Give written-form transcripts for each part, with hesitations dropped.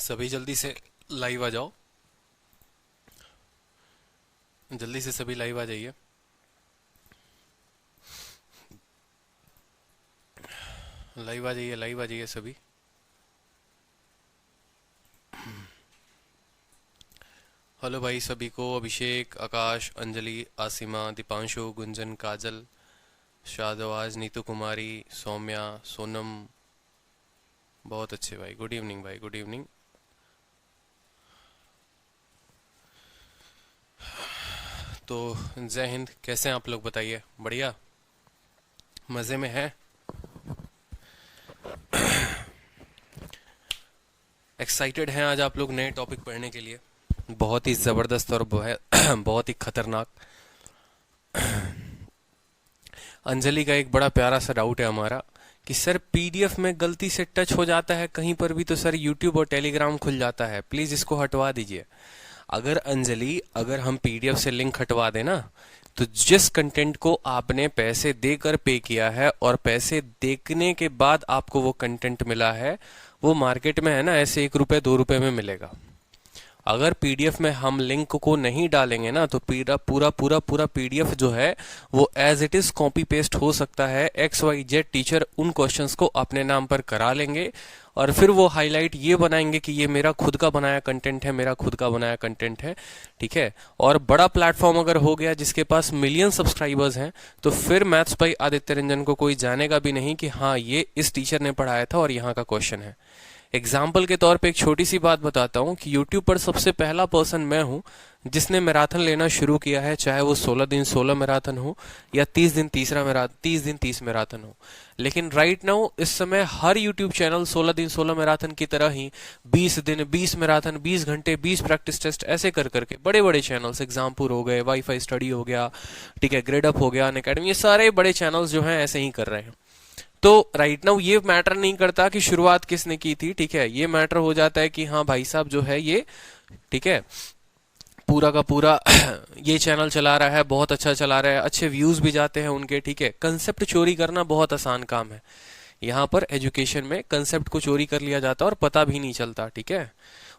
सभी जल्दी से लाइव आ जाओ। जल्दी से सभी लाइव आ जाइए। लाइव आ जाइए, लाइव आ जाइए सभी। हेलो भाई सभी को। अभिषेक, आकाश, अंजलि, आसिमा, दीपांशु, गुंजन, काजल, शाहनवाज, नीतू कुमारी, सौम्या, सोनम। बहुत अच्छे भाई, गुड इवनिंग भाई, गुड इवनिंग। तो जय हिंद। कैसे हैं आप लोग, बताइए। बढ़िया, मज़े में है। एक्साइटेड हैं आज आप लोग नए टॉपिक पढ़ने के लिए। बहुत ही ज़बरदस्त और बहुत ही खतरनाक। अंजलि का एक बड़ा प्यारा सा डाउट है हमारा कि सर पीडीएफ में गलती से टच हो जाता है कहीं पर भी तो सर यूट्यूब और टेलीग्राम खुल जाता है, प्लीज़ इसको हटवा दीजिए। अगर अंजलि, अगर हम पीडीएफ से लिंक हटवा दें ना, तो जिस कंटेंट को आपने पैसे देकर पे किया है और पैसे देखने के बाद आपको वो कंटेंट मिला है, वो मार्केट में है ना ऐसे 1 रुपए 2 रुपए में मिलेगा। अगर पीडीएफ में हम लिंक को नहीं डालेंगे ना, तो पूरा पूरा पूरा पूरा पीडीएफ जो है वो as it is copy paste हो सकता है। XYZ टीचर उन क्वेश्चंस को अपने नाम पर करा लेंगे और फिर वो हाईलाइट ये बनाएंगे कि ये मेरा खुद का बनाया कंटेंट है, मेरा खुद का बनाया कंटेंट है। ठीक है। और बड़ा प्लेटफॉर्म अगर हो गया जिसके पास मिलियन सब्सक्राइबर्स हैं, तो फिर मैथ्स बाई आदित्य रंजन को कोई जानेगा भी नहीं कि हाँ ये इस टीचर ने पढ़ाया था और यहाँ का क्वेश्चन है। एग्जाम्पल के तौर पे एक छोटी सी बात बताता हूँ कि यूट्यूब पर सबसे पहला पर्सन मैं हूँ जिसने मैराथन लेना शुरू किया है, चाहे वो 16 दिन 16 मैराथन हो या 30 दिन 30 दिन 30 मैराथन हो। लेकिन राइट नाउ इस समय हर यूट्यूब चैनल 16 दिन 16 मैराथन की तरह ही 20 दिन 20 मैराथन, 20 घंटे 20 प्रैक्टिस टेस्ट ऐसे कर करके बड़े बड़े चैनल्स, एग्जामपुर हो गए, वाईफाई स्टडी हो गया, ठीक है, ग्रेड अप हो गया, अनअकैडमी, ये सारे बड़े चैनल्स जो हैं ऐसे ही कर रहे हैं। तो राइट नाउ ये मैटर नहीं करता कि शुरुआत किसने की थी। ठीक है, ये मैटर हो जाता है कि हाँ भाई साहब जो है ये, ठीक है, पूरा का पूरा ये चैनल चला रहा है, बहुत अच्छा चला रहा है, अच्छे व्यूज भी जाते हैं उनके। ठीक है, कंसेप्ट चोरी करना बहुत आसान काम है। यहाँ पर एजुकेशन में कंसेप्ट को चोरी कर लिया जाता है और पता भी नहीं चलता। ठीक है।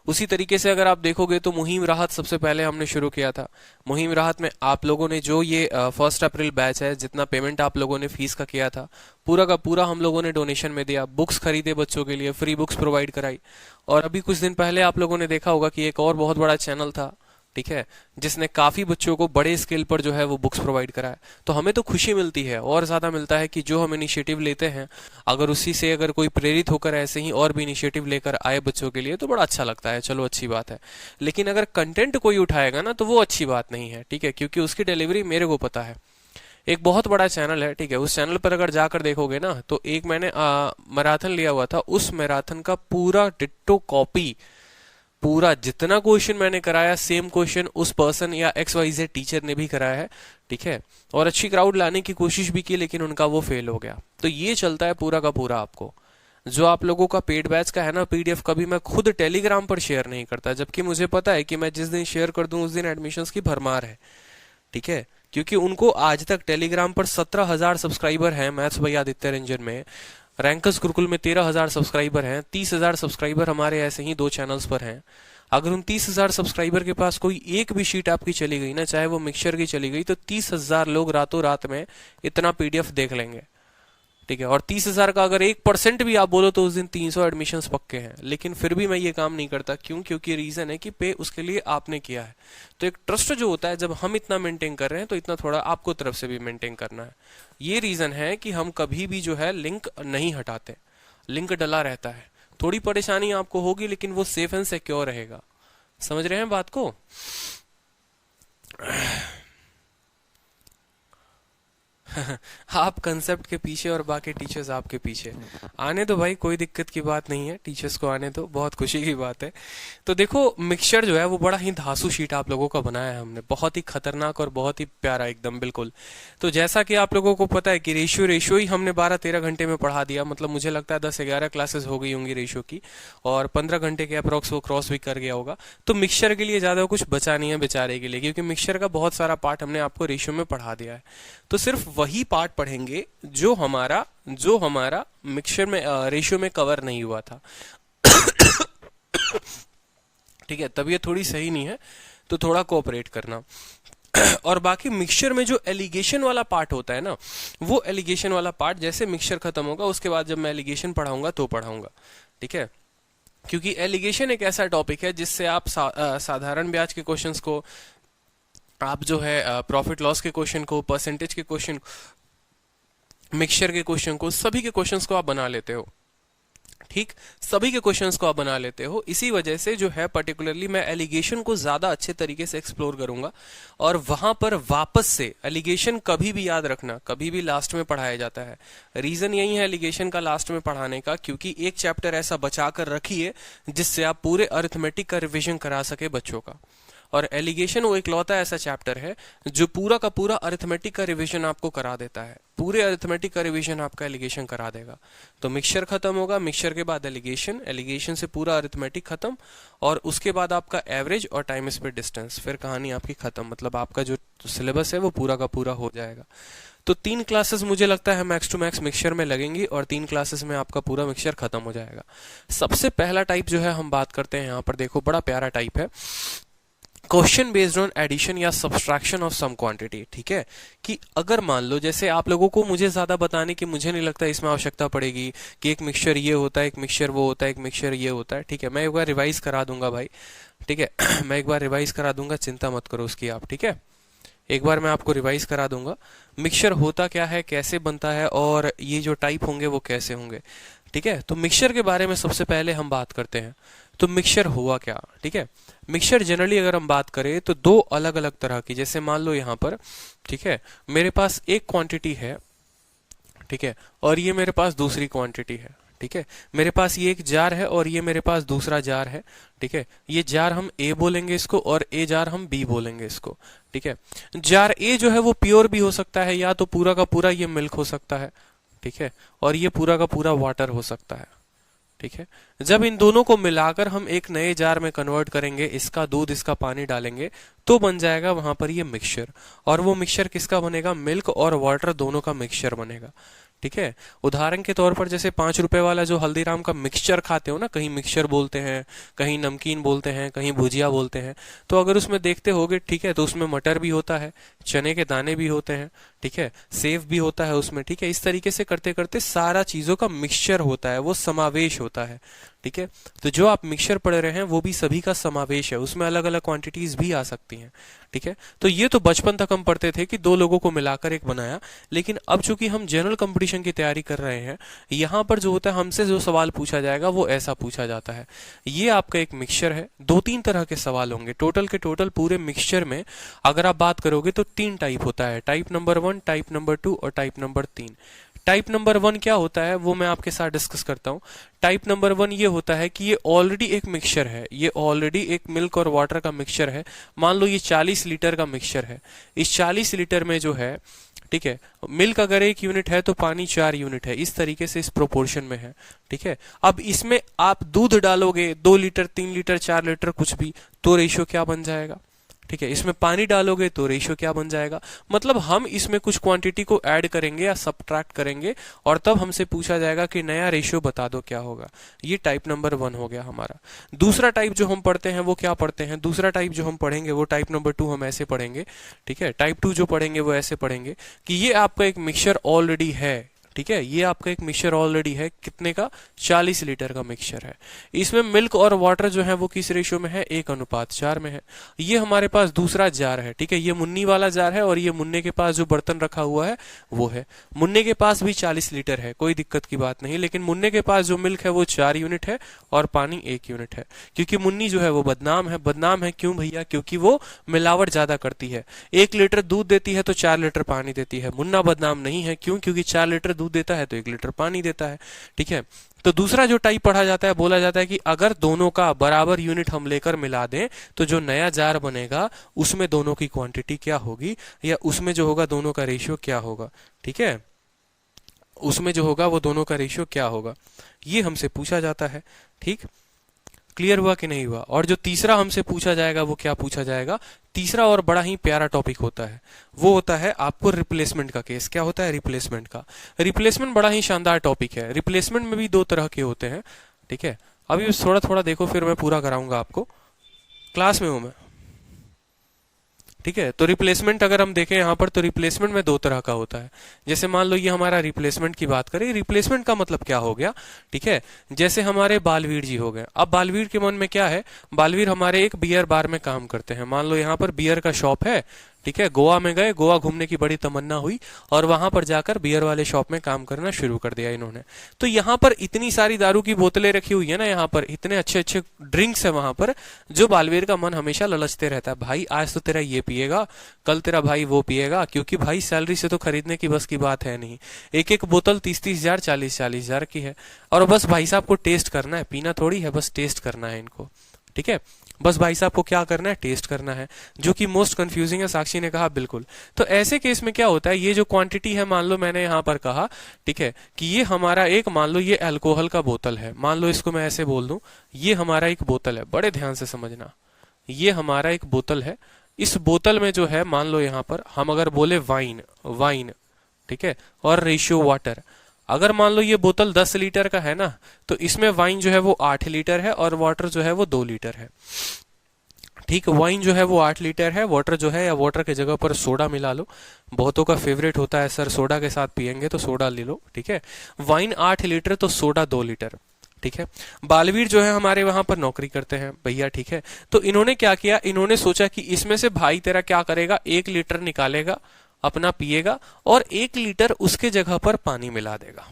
उसी तरीके से अगर आप देखोगे तो मुहिम राहत सबसे पहले हमने शुरू किया था। मुहिम राहत में आप लोगों ने जो ये 1 अप्रैल बैच है, जितना पेमेंट आप लोगों ने फीस का किया था, पूरा का पूरा हम लोगों ने डोनेशन में दिया। बुक्स खरीदे बच्चों के लिए, फ्री बुक्स प्रोवाइड कराई। और अभी कुछ दिन पहले आप लोगों ने देखा होगा कि एक और बहुत बड़ा चैनल था, ठीक है, जिसने काफी बच्चों को बड़े स्केल पर जो है वो बुक्स प्रोवाइड कराया। तो हमें तो खुशी मिलती है और ज्यादा मिलता है कि जो हम इनिशिएटिव लेते हैं, अगर उसी से अगर कोई प्रेरित होकर ऐसे ही और भी इनिशिएटिव लेकर आए बच्चों के लिए, तो बड़ा अच्छा लगता है। चलो अच्छी बात है। लेकिन अगर कंटेंट कोई उठाएगा ना, तो वो अच्छी बात नहीं है। ठीक है, क्योंकि उसकी डिलीवरी मेरे को पता है। एक बहुत बड़ा चैनल है, ठीक है, उस चैनल पर अगर जाकर देखोगे ना, तो एक मैंने मैराथन लिया हुआ था, उस मैराथन का पूरा डिट्टो कॉपी, पूरा जितना क्वेश्चन मैंने कराया सेम क्वेश्चन उस पर्सन या XYZ टीचर ने भी कराया है। ठीक है, और अच्छी क्राउड लाने की कोशिश भी की, लेकिन उनका वो फेल हो गया। तो ये चलता है पूरा का पूरा। आपको जो आप लोगों का पेड बैच का है ना पीडीएफ, कभी मैं खुद टेलीग्राम पर शेयर नहीं करता, जबकि मुझे पता है कि मैं जिस दिन शेयर कर दूं उस दिन एडमिशन्स की भरमार है। ठीक है, क्योंकि उनको आज तक टेलीग्राम पर 17,000 सब्सक्राइबर हैं मैथ्स बाई आदित्य रंजन में। रैंकर्स गुरुकुल में 13,000 सब्सक्राइबर हैं। 30,000 सब्सक्राइबर हमारे ऐसे ही 2 चैनल्स पर हैं। अगर उन 30,000 सब्सक्राइबर के पास कोई एक भी शीट आपकी चली गई ना, चाहे वो मिक्सचर की चली गई, तो 30,000 लोग रातों रात में इतना पीडीएफ देख लेंगे। ठीक है, और 30,000 का अगर 1% भी आप बोलो तो उस दिन 300 एडमिशन्स पक्के हैं। लेकिन फिर भी मैं ये काम नहीं करता। क्यों? क्योंकि रीजन है कि पे उसके लिए आपने किया है। तो एक ट्रस्ट जो होता है, जब हम इतना मेंटेन कर रहे हैं तो इतना थोड़ा आपको तरफ से भी मेंटेन करना है। ये रीजन है कि हम कभी भी जो है लिंक नहीं हटाते, लिंक डला रहता है। थोड़ी परेशानी आपको होगी, लेकिन वो सेफ एंड सिक्योर रहेगा। समझ रहे हैं बात को? आप कंसेप्ट के पीछे और बाकी टीचर्स आपके पीछे। आने दो भाई, कोई दिक्कत की बात नहीं है, टीचर्स को आने दो, बहुत खुशी की बात है। तो देखो, मिक्सचर जो है वो बड़ा ही धांसू शीट आप लोगों का बनाया है हमने, बहुत ही खतरनाक और बहुत ही प्यारा एकदम बिल्कुल। तो जैसा कि आप लोगों को पता है कि रेशियो रेशियो ही हमने 12-13 घंटे में पढ़ा दिया। मतलब मुझे लगता है 10-11 क्लासेस हो गई होंगी रेशियो की, और 15 घंटे के अप्रोक्स वो क्रॉस भी कर गया होगा। तो मिक्सचर के लिए ज्यादा कुछ बचा नहीं है बेचारे के लिए, क्योंकि मिक्सचर का बहुत सारा पार्ट हमने आपको रेशियो में पढ़ा दिया है। तो सिर्फ वही पार्ट पढ़ेंगे जो हमारा मिक्सचर में रेशियो में कवर नहीं हुआ था। ठीक है, तबीयत थोड़ी सही नहीं है तो थोड़ा कोऑपरेट करना। और बाकी मिक्सचर में जो एलिगेशन वाला पार्ट होता है ना, वो एलिगेशन वाला पार्ट जैसे मिक्सचर खत्म होगा उसके बाद जब मैं एलिगेशन पढ़ाऊंगा तो पढ़ाऊंगा। ठीक है, क्योंकि एलिगेशन एक ऐसा टॉपिक है जिससे आप साधारण ब्याज के क्वेश्चंस को, आप जो है प्रॉफिट लॉस के क्वेश्चन को, परसेंटेज के क्वेश्चन, मिक्सचर के क्वेश्चन को, सभी के क्वेश्चंस को आप बना लेते हो। ठीक, सभी के क्वेश्चंस को आप बना लेते हो। इसी वजह से जो है पर्टिकुलरली मैं एलिगेशन को ज्यादा अच्छे तरीके से एक्सप्लोर करूंगा। और वहां पर वापस से एलिगेशन कभी भी याद रखना, कभी भी लास्ट में पढ़ाया जाता है। रीजन यही है एलिगेशन का लास्ट में पढ़ाने का, क्योंकि एक चैप्टर ऐसा बचा कर रखिए जिससे आप पूरे अरिथमेटिक का रिविजन करा सके बच्चों का। और एलिगेशन वो इकलौता ऐसा चैप्टर है जो पूरा का पूरा अरिथमेटिक का रिवीजन आपको करा देता है। पूरे अरिथमेटिक का रिवीजन आपका एलिगेशन करा देगा। तो मिक्सचर खत्म होगा, मिक्सचर के बाद एलिगेशन, एलिगेशन से पूरा अरिथमेटिक खत्म, और उसके बाद आपका एवरेज और टाइम स्पीड डिस्टेंस, फिर कहानी आपकी खत्म। मतलब आपका जो सिलेबस है वो पूरा का पूरा हो जाएगा। तो 3 क्लासेस मुझे लगता है मैक्स टू मैक्स मिक्सचर में लगेंगी और 3 क्लासेस में आपका पूरा मिक्सचर खत्म हो जाएगा। सबसे पहला टाइप जो है हम बात करते हैं यहाँ पर, देखो बड़ा प्यारा टाइप है, क्वेश्चन बेस्ड ऑन एडिशन या सब्सट्रैक्शन ऑफ सम क्वांटिटी। ठीक है, कि अगर मान लो जैसे आप लोगों को मुझे ज्यादा बताने की मुझे नहीं लगता इसमें आवश्यकता पड़ेगी कि एक मिक्सचर ये होता है, एक मिक्सचर वो होता है, एक मिक्सचर ये होता है। ठीक है, मैं एक बार रिवाइज करा दूंगा भाई। ठीक है मैं एक बार रिवाइज करा दूंगा, चिंता मत करो उसकी आप। ठीक है, एक बार मैं आपको रिवाइज करा दूंगा मिक्सचर होता क्या है, कैसे बनता है, और ये जो टाइप होंगे वो कैसे होंगे। ठीक है, तो मिक्सचर के बारे में सबसे पहले हम बात करते हैं। तो मिक्सचर हुआ क्या। ठीक है, मिक्सचर जनरली अगर हम बात करें तो 2 अलग अलग तरह की, जैसे मान लो यहाँ पर, ठीक है, मेरे पास एक क्वांटिटी है, ठीक है, और ये मेरे पास दूसरी क्वांटिटी है। ठीक है, मेरे पास ये एक जार है और ये मेरे पास दूसरा जार है। ठीक है, ये जार हम ए बोलेंगे इसको और ए जार हम बी बोलेंगे इसको। ठीक है, जार ए जो है वो प्योर भी हो सकता है, या तो पूरा का पूरा ये मिल्क हो सकता है। ठीक है, और ये पूरा का पूरा वाटर हो सकता है। ठीक है, जब इन दोनों को मिलाकर हम एक नए जार में कन्वर्ट करेंगे, इसका दूध इसका पानी डालेंगे, तो बन जाएगा वहां पर ये मिक्सचर। और वो मिक्सचर किसका बनेगा, मिल्क और वाटर दोनों का मिक्सचर बनेगा। ठीक है, उदाहरण के तौर पर जैसे 5 रुपए वाला जो हल्दीराम का मिक्सचर खाते हो ना, कहीं मिक्सचर बोलते हैं, कहीं नमकीन बोलते हैं, कहीं भुजिया बोलते हैं, तो अगर उसमें देखते होगे, ठीक है, तो उसमें मटर भी होता है, चने के दाने भी होते हैं, ठीक है, सेव भी होता है उसमें। ठीक है, इस तरीके से करते करते सारा चीजों का मिक्सचर होता है, वो समावेश होता है। ठीक है, तो जो आप मिक्सचर पढ़ रहे हैं वो भी सभी का समावेश है, उसमें अलग अलग क्वांटिटीज भी आ सकती हैं। ठीक है, तो ये तो बचपन तक हम पढ़ते थे कि 2 लोगों को मिलाकर एक बनाया, लेकिन अब चूंकि हम जनरल कंपटीशन की तैयारी कर रहे हैं, यहाँ पर जो होता है हमसे जो सवाल पूछा जाएगा वो ऐसा पूछा जाता है, ये आपका एक मिक्सचर है, 2-3 तरह के सवाल होंगे टोटल के टोटल पूरे मिक्सचर में। अगर आप बात करोगे तो 3 टाइप होता है, टाइप नंबर 1, टाइप नंबर 2 और टाइप नंबर 3। टाइप नंबर 1 क्या होता है वो मैं आपके साथ डिस्कस करता हूँ। टाइप नंबर 1 ये होता है कि ये ऑलरेडी एक मिक्सचर है, ये ऑलरेडी एक मिल्क और वाटर का मिक्सचर है। मान लो ये 40 लीटर का मिक्सचर है, इस 40 लीटर में जो है, ठीक है, मिल्क अगर 1 यूनिट है तो पानी 4 यूनिट है, इस तरीके से इस प्रोपोर्शन में है। ठीक है, अब इसमें आप दूध डालोगे 2 लीटर, 3 लीटर, 4 लीटर कुछ भी, तो रेशियो क्या बन जाएगा। ठीक है, इसमें पानी डालोगे तो रेशियो क्या बन जाएगा। मतलब हम इसमें कुछ क्वांटिटी को ऐड करेंगे या सब्ट्रैक्ट करेंगे और तब हमसे पूछा जाएगा कि नया रेशियो बता दो क्या होगा। ये टाइप नंबर 1 हो गया हमारा। दूसरा टाइप जो हम पढ़ते हैं वो क्या पढ़ते हैं, दूसरा टाइप जो हम पढ़ेंगे वो टाइप नंबर 2 हम ऐसे पढ़ेंगे। ठीक है, टाइप 2 जो पढ़ेंगे वो ऐसे पढ़ेंगे कि ये आपका एक मिक्सचर ऑलरेडी है। ठीक है, ये आपका एक मिक्सचर ऑलरेडी है, कितने का, 40 लीटर का मिक्सचर है। इसमें मिल्क और वाटर जो है वो किस रेशियो में है, 1:4 में है। ये हमारे पास दूसरा जार है। ठीक है, ये मुन्नी वाला जार है और ये मुन्ने के पास जो बर्तन रखा हुआ है वो है। मुन्ने के पास भी 40 लीटर है, कोई दिक्कत की बात नहीं, लेकिन मुन्ने के पास जो मिल्क है वो 4 यूनिट है और पानी 1 यूनिट है। क्योंकि मुन्नी जो है वो बदनाम है। बदनाम है क्यों भैया, क्योंकि वो मिलावट ज्यादा करती है। 1 लीटर दूध देती है तो 4 लीटर पानी देती है। मुन्ना बदनाम नहीं है, क्यों, क्योंकि 4 लीटर दूध देता है तो 1 लीटर पानी देता है। ठीक है, तो दूसरा जो टाइप पढ़ा जाता है, बोला जाता है कि अगर दोनों का बराबर यूनिट हम लेकर मिला दें तो जो नया जार बनेगा उसमें दोनों की क्वांटिटी क्या होगी, या उसमें जो होगा दोनों का रेशियो क्या होगा। ठीक है, उसमें जो होगा वो दोनों का रेशियो क्या होगा, ये हमसे पूछा जाता है। ठीक, क्लियर हुआ कि नहीं हुआ। और जो तीसरा हमसे पूछा जाएगा वो क्या पूछा जाएगा, तीसरा और बड़ा ही प्यारा टॉपिक होता है, वो होता है आपको रिप्लेसमेंट का केस। क्या होता है, रिप्लेसमेंट का। रिप्लेसमेंट बड़ा ही शानदार टॉपिक है। रिप्लेसमेंट में भी 2 तरह के होते हैं। ठीक है, अभी बस थोड़ा थोड़ा देखो, फिर मैं पूरा कराऊंगा आपको, क्लास में हूं मैं। ठीक है, तो रिप्लेसमेंट अगर हम देखें यहाँ पर, तो रिप्लेसमेंट में दो तरह का होता है। जैसे मान लो ये हमारा रिप्लेसमेंट की बात करें, रिप्लेसमेंट का मतलब क्या हो गया, ठीक है, जैसे हमारे बालवीर जी हो गए। अब बालवीर के मन में क्या है, बालवीर हमारे एक बियर बार में काम करते हैं। मान लो यहाँ पर बियर का शॉप है, ठीक है, गोवा में गए, गोवा घूमने की बड़ी तमन्ना हुई और वहां पर जाकर बियर वाले शॉप में काम करना शुरू कर दिया इन्होंने। तो यहाँ पर इतनी सारी दारू की बोतलें रखी हुई है ना, यहाँ पर इतने अच्छे अच्छे ड्रिंक्स है वहां पर, जो बालवीर का मन हमेशा ललचते रहता है, भाई आज तो तेरा ये पिएगा, कल तेरा भाई वो पिएगा, क्योंकि भाई सैलरी से तो खरीदने की बस की बात है नहीं। एक एक बोतल 30-30 हजार, 40-40 हजार की है, और बस भाई साहब को टेस्ट करना है, पीना थोड़ी है, बस टेस्ट करना है इनको। ठीक है, बस भाई साहब को क्या करना है, टेस्ट करना है, जो कि मोस्ट कंफ्यूजिंग है। साक्षी ने कहा बिल्कुल। तो ऐसे केस में क्या होता है, ये जो क्वांटिटी है, मान लो मैंने यहाँ पर कहा, ठीक है, कि ये हमारा एक, मान लो ये अल्कोहल का बोतल है, मान लो इसको मैं ऐसे बोल दूं, ये हमारा एक बोतल है, बड़े ध्यान से समझना, ये हमारा एक बोतल है। इस बोतल में जो है, मान लो यहाँ पर हम अगर बोले वाइन, वाइन, ठीक है, और रेशियो वाटर, अगर मान लो ये बोतल 10 लीटर का है ना, तो इसमें वाइन जो है वो 8 लीटर है और वाटर जो है वो 2 लीटर है। ठीक, वाइन जो है वो 8 लीटर है, वाटर जो है, या वाटर की जगह पर सोडा मिला लो, बहुतों का फेवरेट होता है सर सोडा के साथ पियेंगे तो सोडा ले लो। ठीक है, वाइन 8 लीटर तो सोडा 2 लीटर। ठीक है, बालवीर जो है हमारे वहां पर नौकरी करते हैं भैया। ठीक है, तो इन्होंने क्या किया, इन्होंने सोचा कि इसमें से भाई तेरा क्या करेगा, 1 लीटर निकालेगा, अपना पिएगा, और 1 लीटर उसके जगह पर पानी मिला देगा।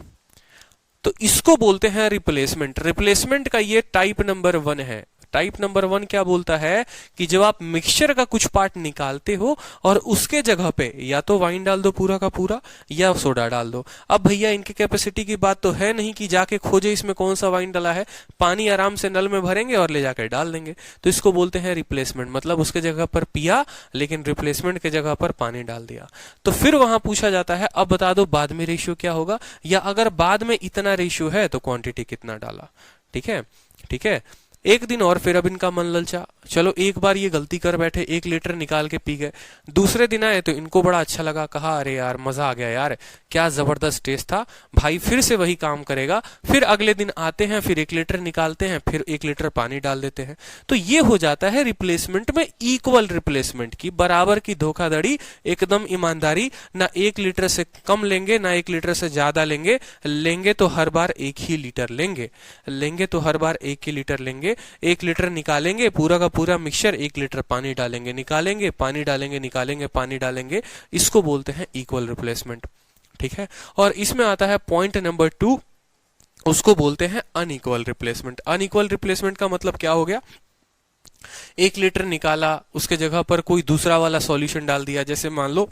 तो इसको बोलते हैं रिप्लेसमेंट। रिप्लेसमेंट का ये टाइप नंबर 1 है। टाइप नंबर 1 क्या बोलता है कि जब आप मिक्सचर का कुछ पार्ट निकालते हो और उसके जगह पे या तो वाइन डाल दो पूरा का पूरा, या सोडा डाल दो। अब भैया इनकी कैपेसिटी की बात तो है नहीं कि जाके खोजे इसमें कौन सा वाइन डाला है, पानी आराम से नल में भरेंगे और ले जाकर डाल देंगे। तो इसको बोलते हैं रिप्लेसमेंट, मतलब उसके जगह पर पिया लेकिन रिप्लेसमेंट के जगह पर पानी डाल दिया। तो फिर वहां पूछा जाता है, अब बता दो बाद में रेशियो क्या होगा, या अगर बाद में इतना रेशियो है तो क्वांटिटी कितना डाला। ठीक है, ठीक है, एक दिन और फिर अब इनका मन ललचा, चलो एक बार ये गलती कर बैठे, 1 लीटर निकाल के पी गए। दूसरे दिन आए तो इनको बड़ा अच्छा लगा, कहा अरे यार मजा आ गया यार, क्या जबरदस्त टेस्ट था, भाई फिर से वही काम करेगा। फिर अगले दिन आते हैं, फिर 1 लीटर निकालते हैं, फिर 1 लीटर पानी डाल देते हैं। तो ये हो जाता है रिप्लेसमेंट में इक्वल रिप्लेसमेंट की, बराबर की धोखाधड़ी, एकदम ईमानदारी, ना 1 लीटर से कम लेंगे ना 1 लीटर से ज्यादा लेंगे, लेंगे तो हर बार 1 ही लीटर लेंगे, लेंगे तो हर बार 1 ही लीटर लेंगे। 1 लीटर निकालेंगे, पूरा का पूरा मिक्सचर, 1 लीटर पानी डालेंगे, निकालेंगे पानी डालेंगे, निकालेंगे पानी डालेंगे। इसको बोलते हैं इक्वल रिप्लेसमेंट। ठीक है, और इसमें आता है पॉइंट नंबर 2, उसको बोलते हैं अनइक्वल रिप्लेसमेंट। अनइक्वल रिप्लेसमेंट का मतलब क्या हो गया, 1 लीटर निकाला, उसके जगह पर कोई दूसरा वाला सॉल्यूशन डाल दिया। जैसे मान लो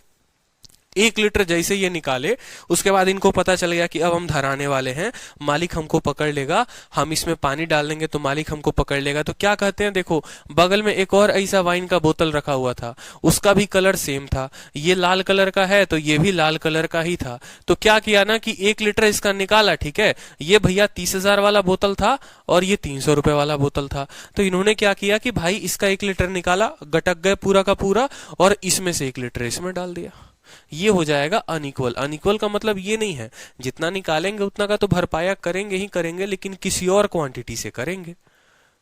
1 लीटर जैसे ये निकाले, उसके बाद इनको पता चल गया कि अब हम धराने वाले हैं, मालिक हमको पकड़ लेगा, हम इसमें पानी डाल देंगे तो मालिक हमको पकड़ लेगा। तो क्या कहते हैं, देखो बगल में एक और ऐसा वाइन का बोतल रखा हुआ था, उसका भी कलर सेम था, ये लाल कलर का है तो ये भी लाल कलर का ही था। तो क्या किया ना कि 1 लीटर इसका निकाला, ठीक है, ये भैया 30,000 वाला बोतल था और ये 300 रुपए वाला बोतल था। तो इन्होंने क्या किया कि भाई इसका 1 लीटर निकाला, गटक गए पूरा का पूरा, और इसमें से 1 लीटर इसमें डाल दिया। ये हो जाएगा अनइक्वल। अनइक्वल का मतलब ये नहीं है जितना निकालेंगे उतना का तो भरपाया करेंगे ही करेंगे, लेकिन किसी और क्वांटिटी से करेंगे।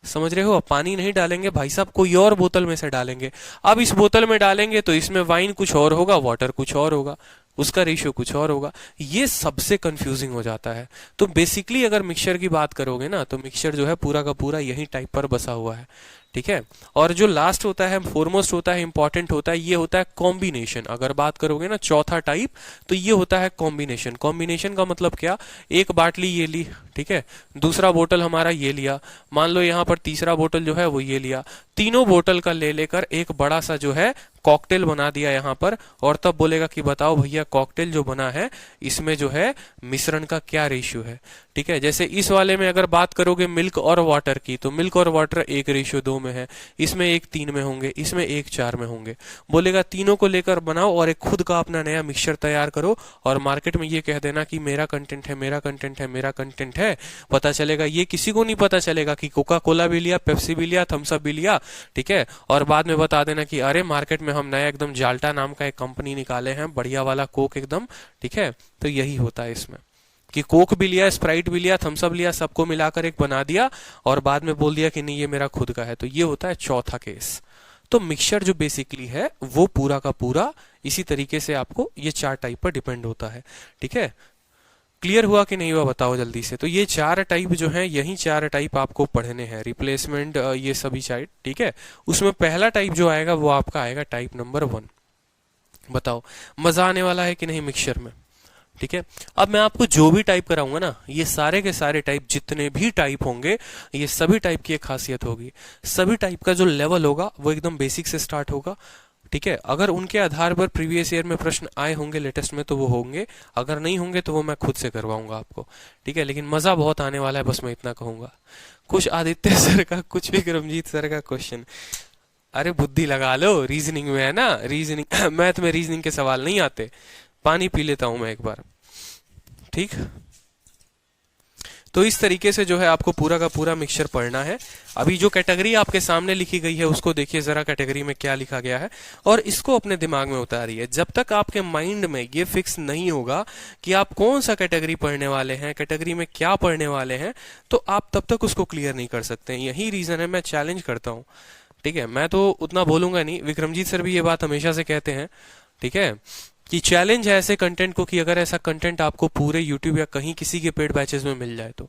समझ रहे हो, अब पानी नहीं डालेंगे भाई साहब, कोई और बोतल में से डालेंगे। अब इस बोतल में डालेंगे तो इसमें वाइन कुछ और होगा, वाटर कुछ और होगा, उसका रेशियो कुछ और होगा। ये सबसे कंफ्यूजिंग हो जाता है। तो बेसिकली अगर मिक्सचर की बात करोगे ना, तो मिक्सचर जो है पूरा का पूरा यही टाइप पर बसा हुआ है। ठीक है, और जो लास्ट होता है, फोरमोस्ट होता है, इंपॉर्टेंट होता है, ये होता है कॉम्बिनेशन। अगर बात करोगे ना चौथा टाइप, तो ये होता है कॉम्बिनेशन। कॉम्बिनेशन का मतलब क्या, एक बाटली ये ली, ठीक है, दूसरा बोतल हमारा ये लिया, मान लो यहाँ पर तीसरा बोतल जो है वो ये लिया, तीनों बोतल का ले लेकर एक बड़ा सा जो है कॉकटेल बना दिया यहाँ पर, और तब बोलेगा कि बताओ भैया कॉकटेल जो बना है इसमें जो है मिश्रण का क्या रेशियो है। ठीक है, जैसे इस वाले में अगर बात करोगे मिल्क और वाटर की, तो मिल्क और वाटर 1:2 में है, इसमें 1:3 में होंगे, इसमें 1:4 में होंगे। बोलेगा तीनों को लेकर बनाओ और एक खुद का अपना नया मिक्सचर तैयार करो, और मार्केट में ये कह देना कि मेरा कंटेंट है, मेरा कंटेंट है, मेरा कंटेंट है। पता चलेगा, ये किसी को नहीं पता चलेगा कि कोका कोला भी लिया, पेप्सी भी लिया, थम्स अप भी लिया। ठीक है, और बाद में बता देना कि अरे मार्केट में हम नया एकदम जाल्टा नाम का एक कंपनी निकाले हैं, बढ़िया वाला कोक एकदम। ठीक है, तो यही होता है इसमें। कि कोक भी लिया, स्प्राइट भी लिया, थम्स अप लिया, सबको मिलाकर एक बना दिया और बाद में बोल दिया कि नहीं ये मेरा खुद का है, तो ये होता है चौथा केस। तो मिक्सचर जो बेसिकली है वो पूरा का पूरा इसी तरीके से आपको ये 4 टाइप पर डिपेंड होता है। ठीक है, क्लियर हुआ कि नहीं हुआ बताओ जल्दी से। तो ये 4 टाइप जो हैं, यही 4 टाइप आपको पढ़ने हैं, रिप्लेसमेंट ये सभी साइड। ठीक है, उसमें पहला टाइप जो आएगा वो आपका आएगा टाइप नंबर 1। बताओ मजा आने वाला है कि नहीं मिक्सचर में। ठीक है, अब मैं आपको जो भी टाइप कराऊंगा ना, ये सारे के सारे टाइप जितने भी टाइप होंगे, ये सभी टाइप की एक खासियत होगी, सभी टाइप का जो लेवल होगा वो एकदम बेसिक से स्टार्ट होगा। ठीक है, अगर उनके आधार पर प्रीवियस ईयर में प्रश्न आए होंगे लेटेस्ट में तो वो होंगे, अगर नहीं होंगे तो वो मैं खुद से करवाऊंगा आपको। ठीक है, लेकिन मजा बहुत आने वाला है, बस मैं इतना कहूंगा। कुछ आदित्य सर का, कुछ विक्रमजीत सर का क्वेश्चन, अरे बुद्धि लगा लो, रीजनिंग में है ना, रीजनिंग मैथ में रीजनिंग के सवाल नहीं आते। पानी पी लेता हूं मैं एक बार। ठीक, तो इस तरीके से जो है आपको पूरा का पूरा मिक्सचर पढ़ना है। अभी जो कैटेगरी आपके सामने लिखी गई है उसको देखिए जरा, कैटेगरी में क्या लिखा गया है, और इसको अपने दिमाग में उतारिए। जब तक आपके माइंड में ये फिक्स नहीं होगा कि आप कौन सा कैटेगरी पढ़ने वाले हैं, कैटेगरी में क्या पढ़ने वाले हैं, तो आप तब तक उसको क्लियर नहीं कर सकते। यही रीजन है मैं चैलेंज करता हूं। ठीक है, मैं तो उतना बोलूंगा नहीं, विक्रमजीत सर भी ये बात हमेशा से कहते हैं। ठीक है, कि चैलेंज है ऐसे कंटेंट को कि अगर ऐसा कंटेंट आपको पूरे यूट्यूब या कहीं किसी के पेड बैचेस में मिल जाए तो,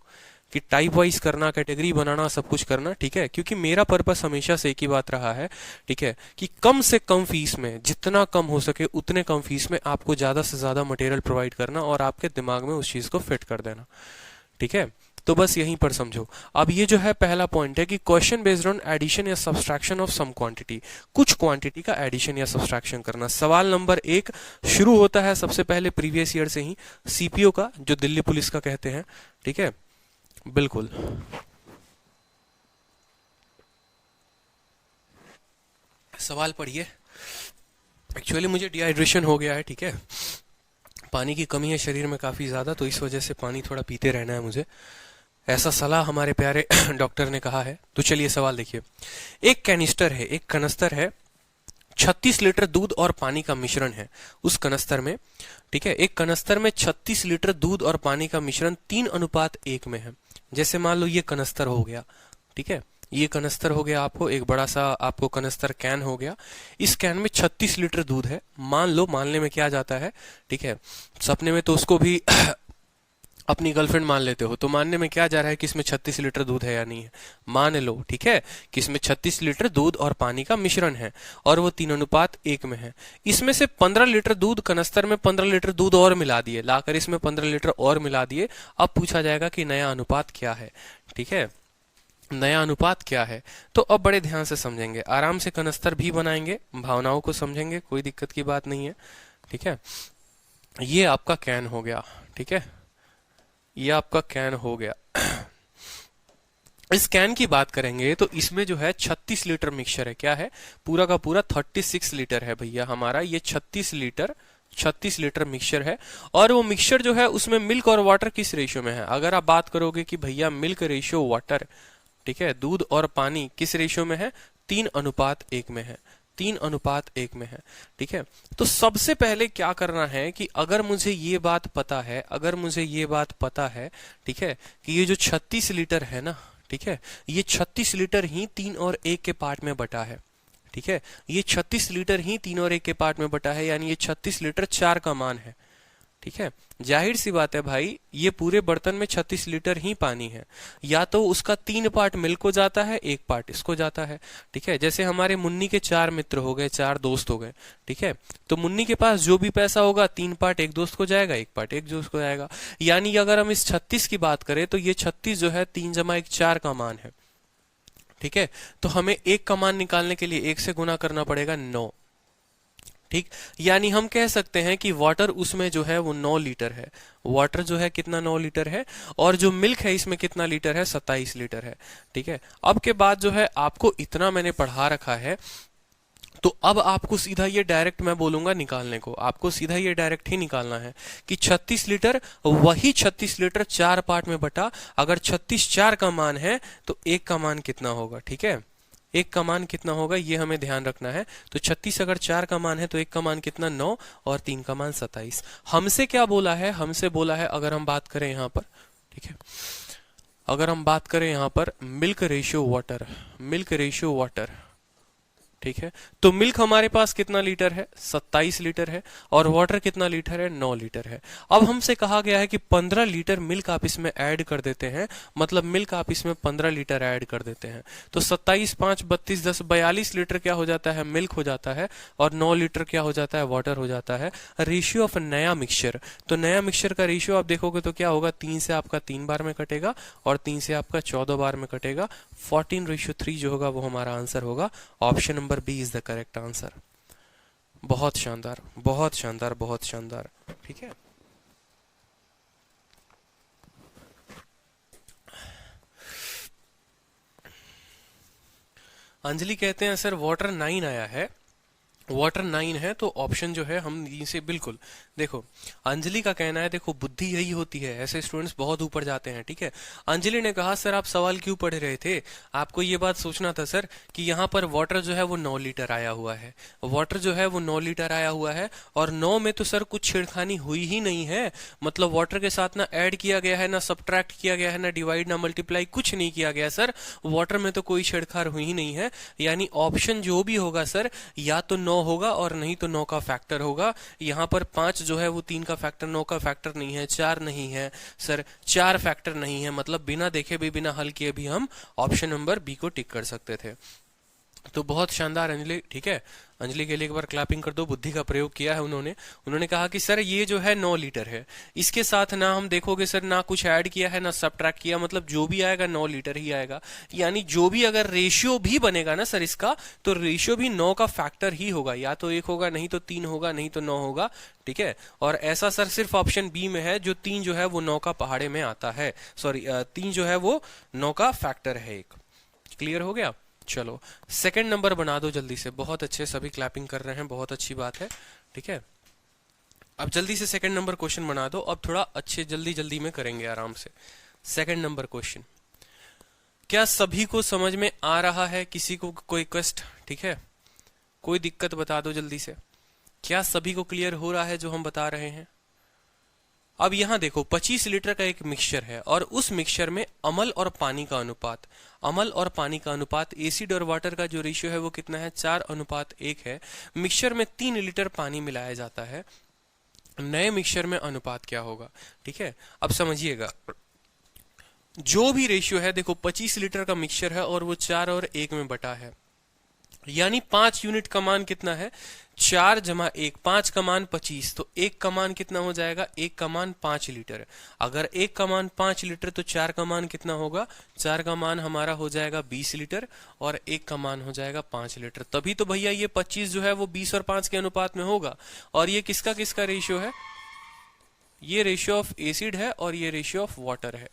कि टाइप वाइज करना, कैटेगरी बनाना, सब कुछ करना। ठीक है, क्योंकि मेरा पर्पस हमेशा से एक ही बात रहा है। ठीक है, कि कम से कम फीस में, जितना कम हो सके उतने कम फीस में आपको ज्यादा से ज्यादा मटेरियल प्रोवाइड करना और आपके दिमाग में उस चीज को फिट कर देना। ठीक है, तो बस यहीं पर समझो। अब ये जो है पहला पॉइंट है कि क्वेश्चन बेस्ड ऑन एडिशन या सब्सट्रैक्शन ऑफ सम क्वांटिटी, कुछ क्वांटिटी का एडिशन या सब्सट्रैक्शन करना। सवाल नंबर 1 शुरू होता है सबसे पहले प्रीवियस ईयर से ही, सीपीओ का, जो दिल्ली पुलिस का कहते हैं। ठीक है, बिल्कुल सवाल पढ़िए। एक्चुअली मुझे डिहाइड्रेशन हो गया है। ठीक है, पानी की कमी है शरीर में काफी ज्यादा, तो इस वजह से पानी थोड़ा पीते रहना है मुझे, ऐसा सलाह हमारे प्यारे डॉक्टर ने कहा है। तो चलिए सवाल देखिए। एक कैनिस्टर है, एक कनस्तर है, 36 लीटर दूध और पानी का मिश्रण है उस कनस्तर में। ठीक है, एक कनस्तर में 36 लीटर दूध और पानी का मिश्रण 3:1 में है। जैसे मान लो ये कनस्तर हो गया। ठीक है, ये कनस्तर हो गया, आपको एक बड़ा सा आपको कनस्तर कैन हो गया। इस कैन में 36 लीटर दूध है। मान लो, मानने में क्या जाता है। ठीक है, सपने में तो उसको भी अपनी गर्लफ्रेंड मान लेते हो, तो मानने में क्या जा रहा है कि इसमें 36 लीटर दूध है या नहीं है। मान लो, ठीक है, कि इसमें 36 लीटर दूध और पानी का मिश्रण है और वो 3:1 में है। इसमें से 15 लीटर दूध, कनस्तर में 15 लीटर दूध और मिला दिए, लाकर इसमें 15 लीटर और मिला दिए। अब पूछा जाएगा कि नया अनुपात क्या है। ठीक है, नया अनुपात क्या है। तो अब बड़े ध्यान से समझेंगे, आराम से कनस्तर भी बनाएंगे, भावनाओं को समझेंगे, कोई दिक्कत की बात नहीं है। ठीक है, ये आपका कैन हो गया। ठीक है, ये आपका कैन हो गया। इस कैन की बात करेंगे तो इसमें जो है 36 लीटर मिक्सचर है। क्या है, पूरा का पूरा 36 लीटर है भैया हमारा, ये 36 लीटर मिक्सचर है। और वो मिक्सचर जो है उसमें मिल्क और वाटर किस रेशियो में है। अगर आप बात करोगे कि भैया मिल्क रेशियो वाटर, ठीक है, दूध और पानी किस रेशियो में है, 3:1 में है, 3:1 में है। ठीक है, तो सबसे पहले क्या करना है कि अगर मुझे ये बात पता है, ठीक है, कि ये जो 36 लीटर है ना, ठीक है, ये 36 लीटर ही 3 और 1 के पार्ट में बटा है। ठीक है, ये 36 लीटर ही 3 और 1 के पार्ट में बटा है, यानी ये 36 लीटर 4 का मान है। ठीक है, जाहिर सी बात है भाई, ये पूरे बर्तन में 36 लीटर ही पानी है, या तो उसका 3 पार्ट मिल्क को जाता है, 1 पार्ट इसको जाता है। ठीक है, जैसे हमारे मुन्नी के 4 मित्र हो गए, 4 दोस्त हो गए। ठीक है, तो मुन्नी के पास जो भी पैसा होगा 3 पार्ट एक दोस्त को जाएगा, 1 पार्ट एक दोस्त को जाएगा। यानी अगर हम इस 36 की बात करें तो ये 36 जो है 3 + 1 4 का मान है। ठीक है, तो हमें 1 का मान निकालने के लिए 1 से गुना करना पड़ेगा 9। ठीक, यानी हम कह सकते हैं कि वाटर उसमें जो है वो 9 लीटर है। वाटर जो है कितना, 9 लीटर है, और जो मिल्क है इसमें कितना लीटर है, 27 लीटर है। ठीक है, अब के बाद जो है आपको इतना मैंने पढ़ा रखा है, तो अब आपको सीधा ये डायरेक्ट मैं बोलूंगा निकालने को, आपको सीधा ये डायरेक्ट ही निकालना है कि 36 लीटर वही 36 लीटर 4 पार्ट में बटा, अगर 36 4 का मान है तो 1 का मान कितना होगा। ठीक है, एक का मान कितना होगा ये हमें ध्यान रखना है। तो 36 अगर 4 का मान है तो एक का मान कितना 9 और 3 का मान 27। हमसे क्या बोला है, हमसे बोला है अगर हम बात करें यहाँ पर, ठीक है, अगर हम बात करें यहाँ पर milk ratio water, milk ratio water, ठीक है, तो मिल्क हमारे पास कितना लीटर है, 27 लीटर है, और वाटर कितना लीटर है, 9 लीटर है। अब हमसे कहा गया है कि 15 लीटर मिल्क आप इसमें ऐड कर देते हैं, मतलब मिल्क आप इसमें 15 लीटर ऐड कर देते हैं, तो 27 5 32 10 42 लीटर क्या हो जाता है, मिल्क हो जाता है, और 9 लीटर क्या हो जाता है, वाटर हो जाता है। रेशियो ऑफ नया मिक्सचर, तो नया मिक्सचर का रेशियो आप देखोगे तो क्या होगा, 3 से आपका 3 बार में कटेगा और 3 से आपका 14 बार में कटेगा। 14:3 जो होगा वो हमारा आंसर होगा। Option number B is the correct answer. बहुत शानदार, बहुत शानदार, बहुत शानदार, ठीक है। अंजलि कहते हैं सर वाटर 9 आया है, वाटर 9 है, तो ऑप्शन जो है हम इसे बिल्कुल, देखो अंजलि का कहना है, देखो बुद्धि यही होती है, ऐसे स्टूडेंट्स बहुत ऊपर जाते हैं, ठीक है। अंजलि ने कहा सर आप सवाल क्यों पढ़ रहे थे, आपको ये बात सोचना था सर कि यहाँ पर वाटर जो है वो 9 लीटर आया हुआ है, वाटर जो है वो 9 लीटर आया हुआ है, और 9 में तो सर कुछ छेड़खानी हुई ही नहीं है, मतलब वाटर के साथ ना ऐड किया गया है, ना सब्ट्रैक्ट किया गया है, ना डिवाइड ना मल्टीप्लाई, कुछ नहीं किया गया सर, वाटर में तो कोई छेड़छाड़ हुई ही नहीं है। यानी ऑप्शन जो भी होगा सर या तो 9 होगा और नहीं तो 9 का फैक्टर होगा। यहाँ पर 5 जो है वो 3 का फैक्टर, 9 का फैक्टर नहीं है, 4 नहीं है सर, 4 फैक्टर नहीं है, मतलब बिना देखे भी बिना हल किए भी हम ऑप्शन नंबर बी को टिक कर सकते थे। तो बहुत शानदार अंजलि, ठीक है, अंजलि के लिए एक बार क्लैपिंग कर दो, बुद्धि का प्रयोग किया है उन्होंने। उन्होंने कहा कि सर ये जो है 9 लीटर है, इसके साथ ना हम देखोगे सर ना कुछ ऐड किया है ना सब्ट्रैक्ट किया, मतलब जो भी आएगा 9 लीटर ही आएगा। यानी जो भी अगर रेशियो भी बनेगा ना सर इसका, तो रेशियो भी 9 का फैक्टर ही होगा, या तो 1 होगा, नहीं तो 3 होगा, नहीं तो 9 होगा, ठीक है। और ऐसा सर सिर्फ ऑप्शन बी में है, जो 3 जो है वो 9 का पहाड़े में आता है, सॉरी 3 जो है वो 9 का फैक्टर है एक। क्लियर हो गया। चलो सेकंड नंबर बना दो जल्दी से, बहुत अच्छे, सभी क्लैपिंग कर रहे हैं, बहुत अच्छी बात है, ठीक है। अब जल्दी से सेकंड नंबर क्वेश्चन बना दो, अब थोड़ा अच्छे जल्दी जल्दी में करेंगे आराम से। सेकंड नंबर क्वेश्चन, क्या सभी को समझ में आ रहा है, किसी को कोई कष्ट, ठीक है, कोई दिक्कत बता दो जल्दी से, क्या सभी को क्लियर हो रहा है जो हम बता रहे हैं। अब यहां देखो 25 लीटर का एक मिक्सचर है, और उस मिक्सचर में अमल और पानी का अनुपात, अमल और पानी का अनुपात, एसिड और वाटर का जो रेशियो है वो कितना है, 4:1 है। मिक्सचर में 3 लीटर पानी मिलाया जाता है, नए मिक्सचर में अनुपात क्या होगा, ठीक है। अब समझिएगा, जो भी रेशियो है, देखो 25 लीटर का मिक्सचर है और वो 4 और 1 में बटा है, यानी 5 यूनिट का मान कितना है, 4 जमा 1, 5 का मान 25, तो 1 का मान कितना हो जाएगा, 1 का मान 5 लीटर। अगर 1 का मान 5 लीटर तो 4 का मान कितना होगा, 4 का मान हमारा हो जाएगा 20 लीटर, और 1 का मान हो जाएगा 5 लीटर। तभी तो भैया ये 25 जो है वो 20 और 5 के अनुपात में होगा। और ये किसका किसका रेशियो है, ये रेशियो ऑफ एसिड है और ये रेशियो ऑफ वाटर है,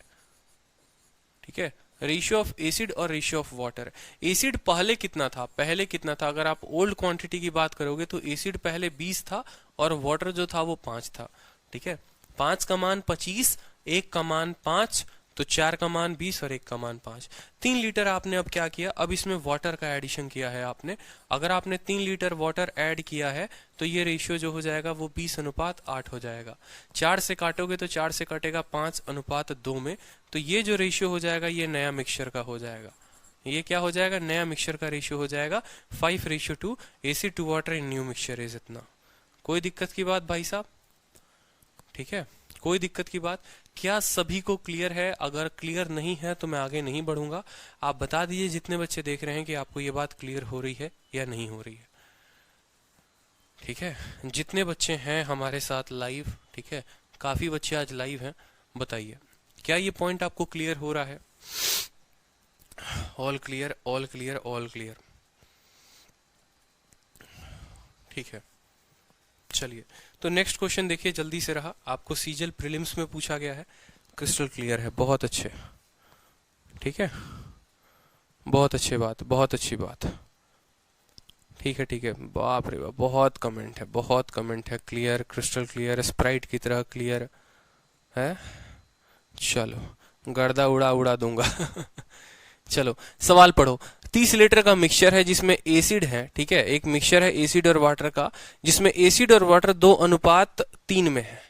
ठीक है, रेशियो ऑफ एसिड और रेशियो ऑफ वाटर। एसिड पहले कितना था, पहले कितना था, अगर आप ओल्ड क्वांटिटी की बात करोगे तो एसिड पहले 20 था और वाटर जो था वो 5 था, ठीक है। 5 का मान 25, 1 का मान 5, तो 4 का मान 20 और 1 का मान 5। 3 लीटर आपने अब क्या किया, अब इसमें वाटर का एडिशन किया है आपने। अगर आपने 3 लीटर वाटर ऐड किया है तो ये रेशियो जो हो जाएगा वो 20:8 हो जाएगा। 4 से काटोगे तो 4 से कटेगा 5:2 में, तो ये जो रेशियो हो जाएगा ये नया मिक्सचर का हो जाएगा। ये क्या हो जाएगा, नया मिक्सचर का रेशियो हो जाएगा 5:2, acid to water in new mixture is इतना। कोई दिक्कत की बात भाई साहब, ठीक है, कोई दिक्कत की बात। क्या सभी को क्लियर है, अगर क्लियर नहीं है तो मैं आगे नहीं बढ़ूंगा। आप बता दीजिए जितने बच्चे देख रहे हैं कि आपको ये बात क्लियर हो रही है या नहीं हो रही है, ठीक है। जितने बच्चे हैं हमारे साथ लाइव, ठीक है, काफी बच्चे आज लाइव हैं, बताइए क्या ये पॉइंट आपको क्लियर हो रहा है। All clear, all clear, all clear, ठीक है। चलिए तो नेक्स्ट क्वेश्चन देखिए, जल्दी से रहा, आपको सीजल प्रीलिम्स में पूछा गया है, क्रिस्टल क्लियर है, बहुत अच्छे, ठीक है, बहुत अच्छी बात, बहुत अच्छी बात, ठीक है, ठीक है। बाप रे बाप, बहुत कमेंट है, बहुत कमेंट है, क्लियर, क्रिस्टल क्लियर, स्प्राइट की तरह क्लियर है। चलो गर्दा उड़ा उड़ा दूंगा चलो सवाल पढ़ो। 30 लीटर का मिक्सचर है जिसमें एसिड है, ठीक है, एक मिक्सचर है एसिड और वाटर का, जिसमें एसिड और वाटर 2:3 में है,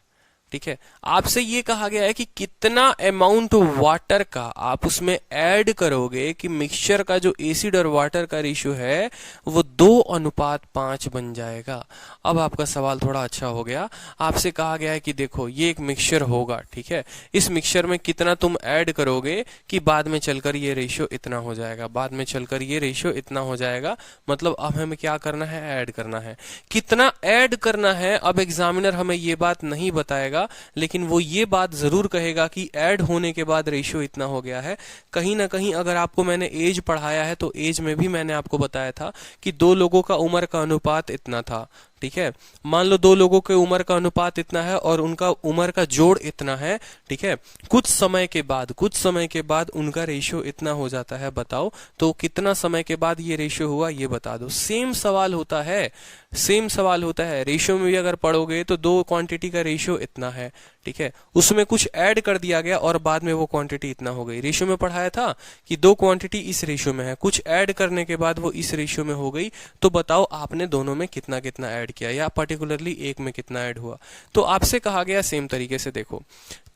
ठीक है। आपसे ये कहा गया है कि कितना अमाउंट वाटर का आप उसमें ऐड करोगे कि मिक्सचर का जो एसिड और वाटर का रेशियो है वो 2:5 बन जाएगा। अब आपका सवाल थोड़ा अच्छा हो गया। आपसे कहा गया है कि देखो ये एक मिक्सचर होगा, ठीक है, इस मिक्सचर में कितना तुम ऐड करोगे कि बाद में चलकर ये रेशियो इतना हो जाएगा, बाद में चलकर ये रेशियो इतना हो जाएगा। मतलब अब हमें क्या करना है, ऐड करना है। कितना ऐड करना है अब एग्जामिनर हमें ये बात नहीं बताएगा, लेकिन वो ये बात जरूर कहेगा कि ऐड होने के बाद रेशियो इतना हो गया है। कहीं ना कहीं अगर आपको मैंने एज पढ़ाया है तो एज में भी मैंने आपको बताया था कि दो लोगों का उम्र का अनुपात इतना था, ठीक है। मान लो दो लोगों के उम्र का अनुपात इतना है और उनका उम्र का जोड़ इतना है, ठीक है। कुछ समय के बाद उनका रेशियो इतना हो जाता है। बताओ तो कितना समय के बाद ये रेशियो हुआ, ये बता दो। सेम सवाल होता है, सेम सवाल होता है। रेशियो में भी अगर पढ़ोगे तो दो क्वांटिटी का रेशियो इतना है, ठीक है, उसमें कुछ ऐड कर दिया गया और बाद में वो क्वांटिटी इतना हो गई। रेशियो में पढ़ाया था कि दो क्वांटिटी इस रेशियो में है, कुछ ऐड करने के बाद वो इस रेशियो में हो गई। तो बताओ आपने दोनों में कितना कितना ऐड किया या पर्टिकुलरली एक में कितना ऐड हुआ। तो आपसे कहा गया सेम तरीके से देखो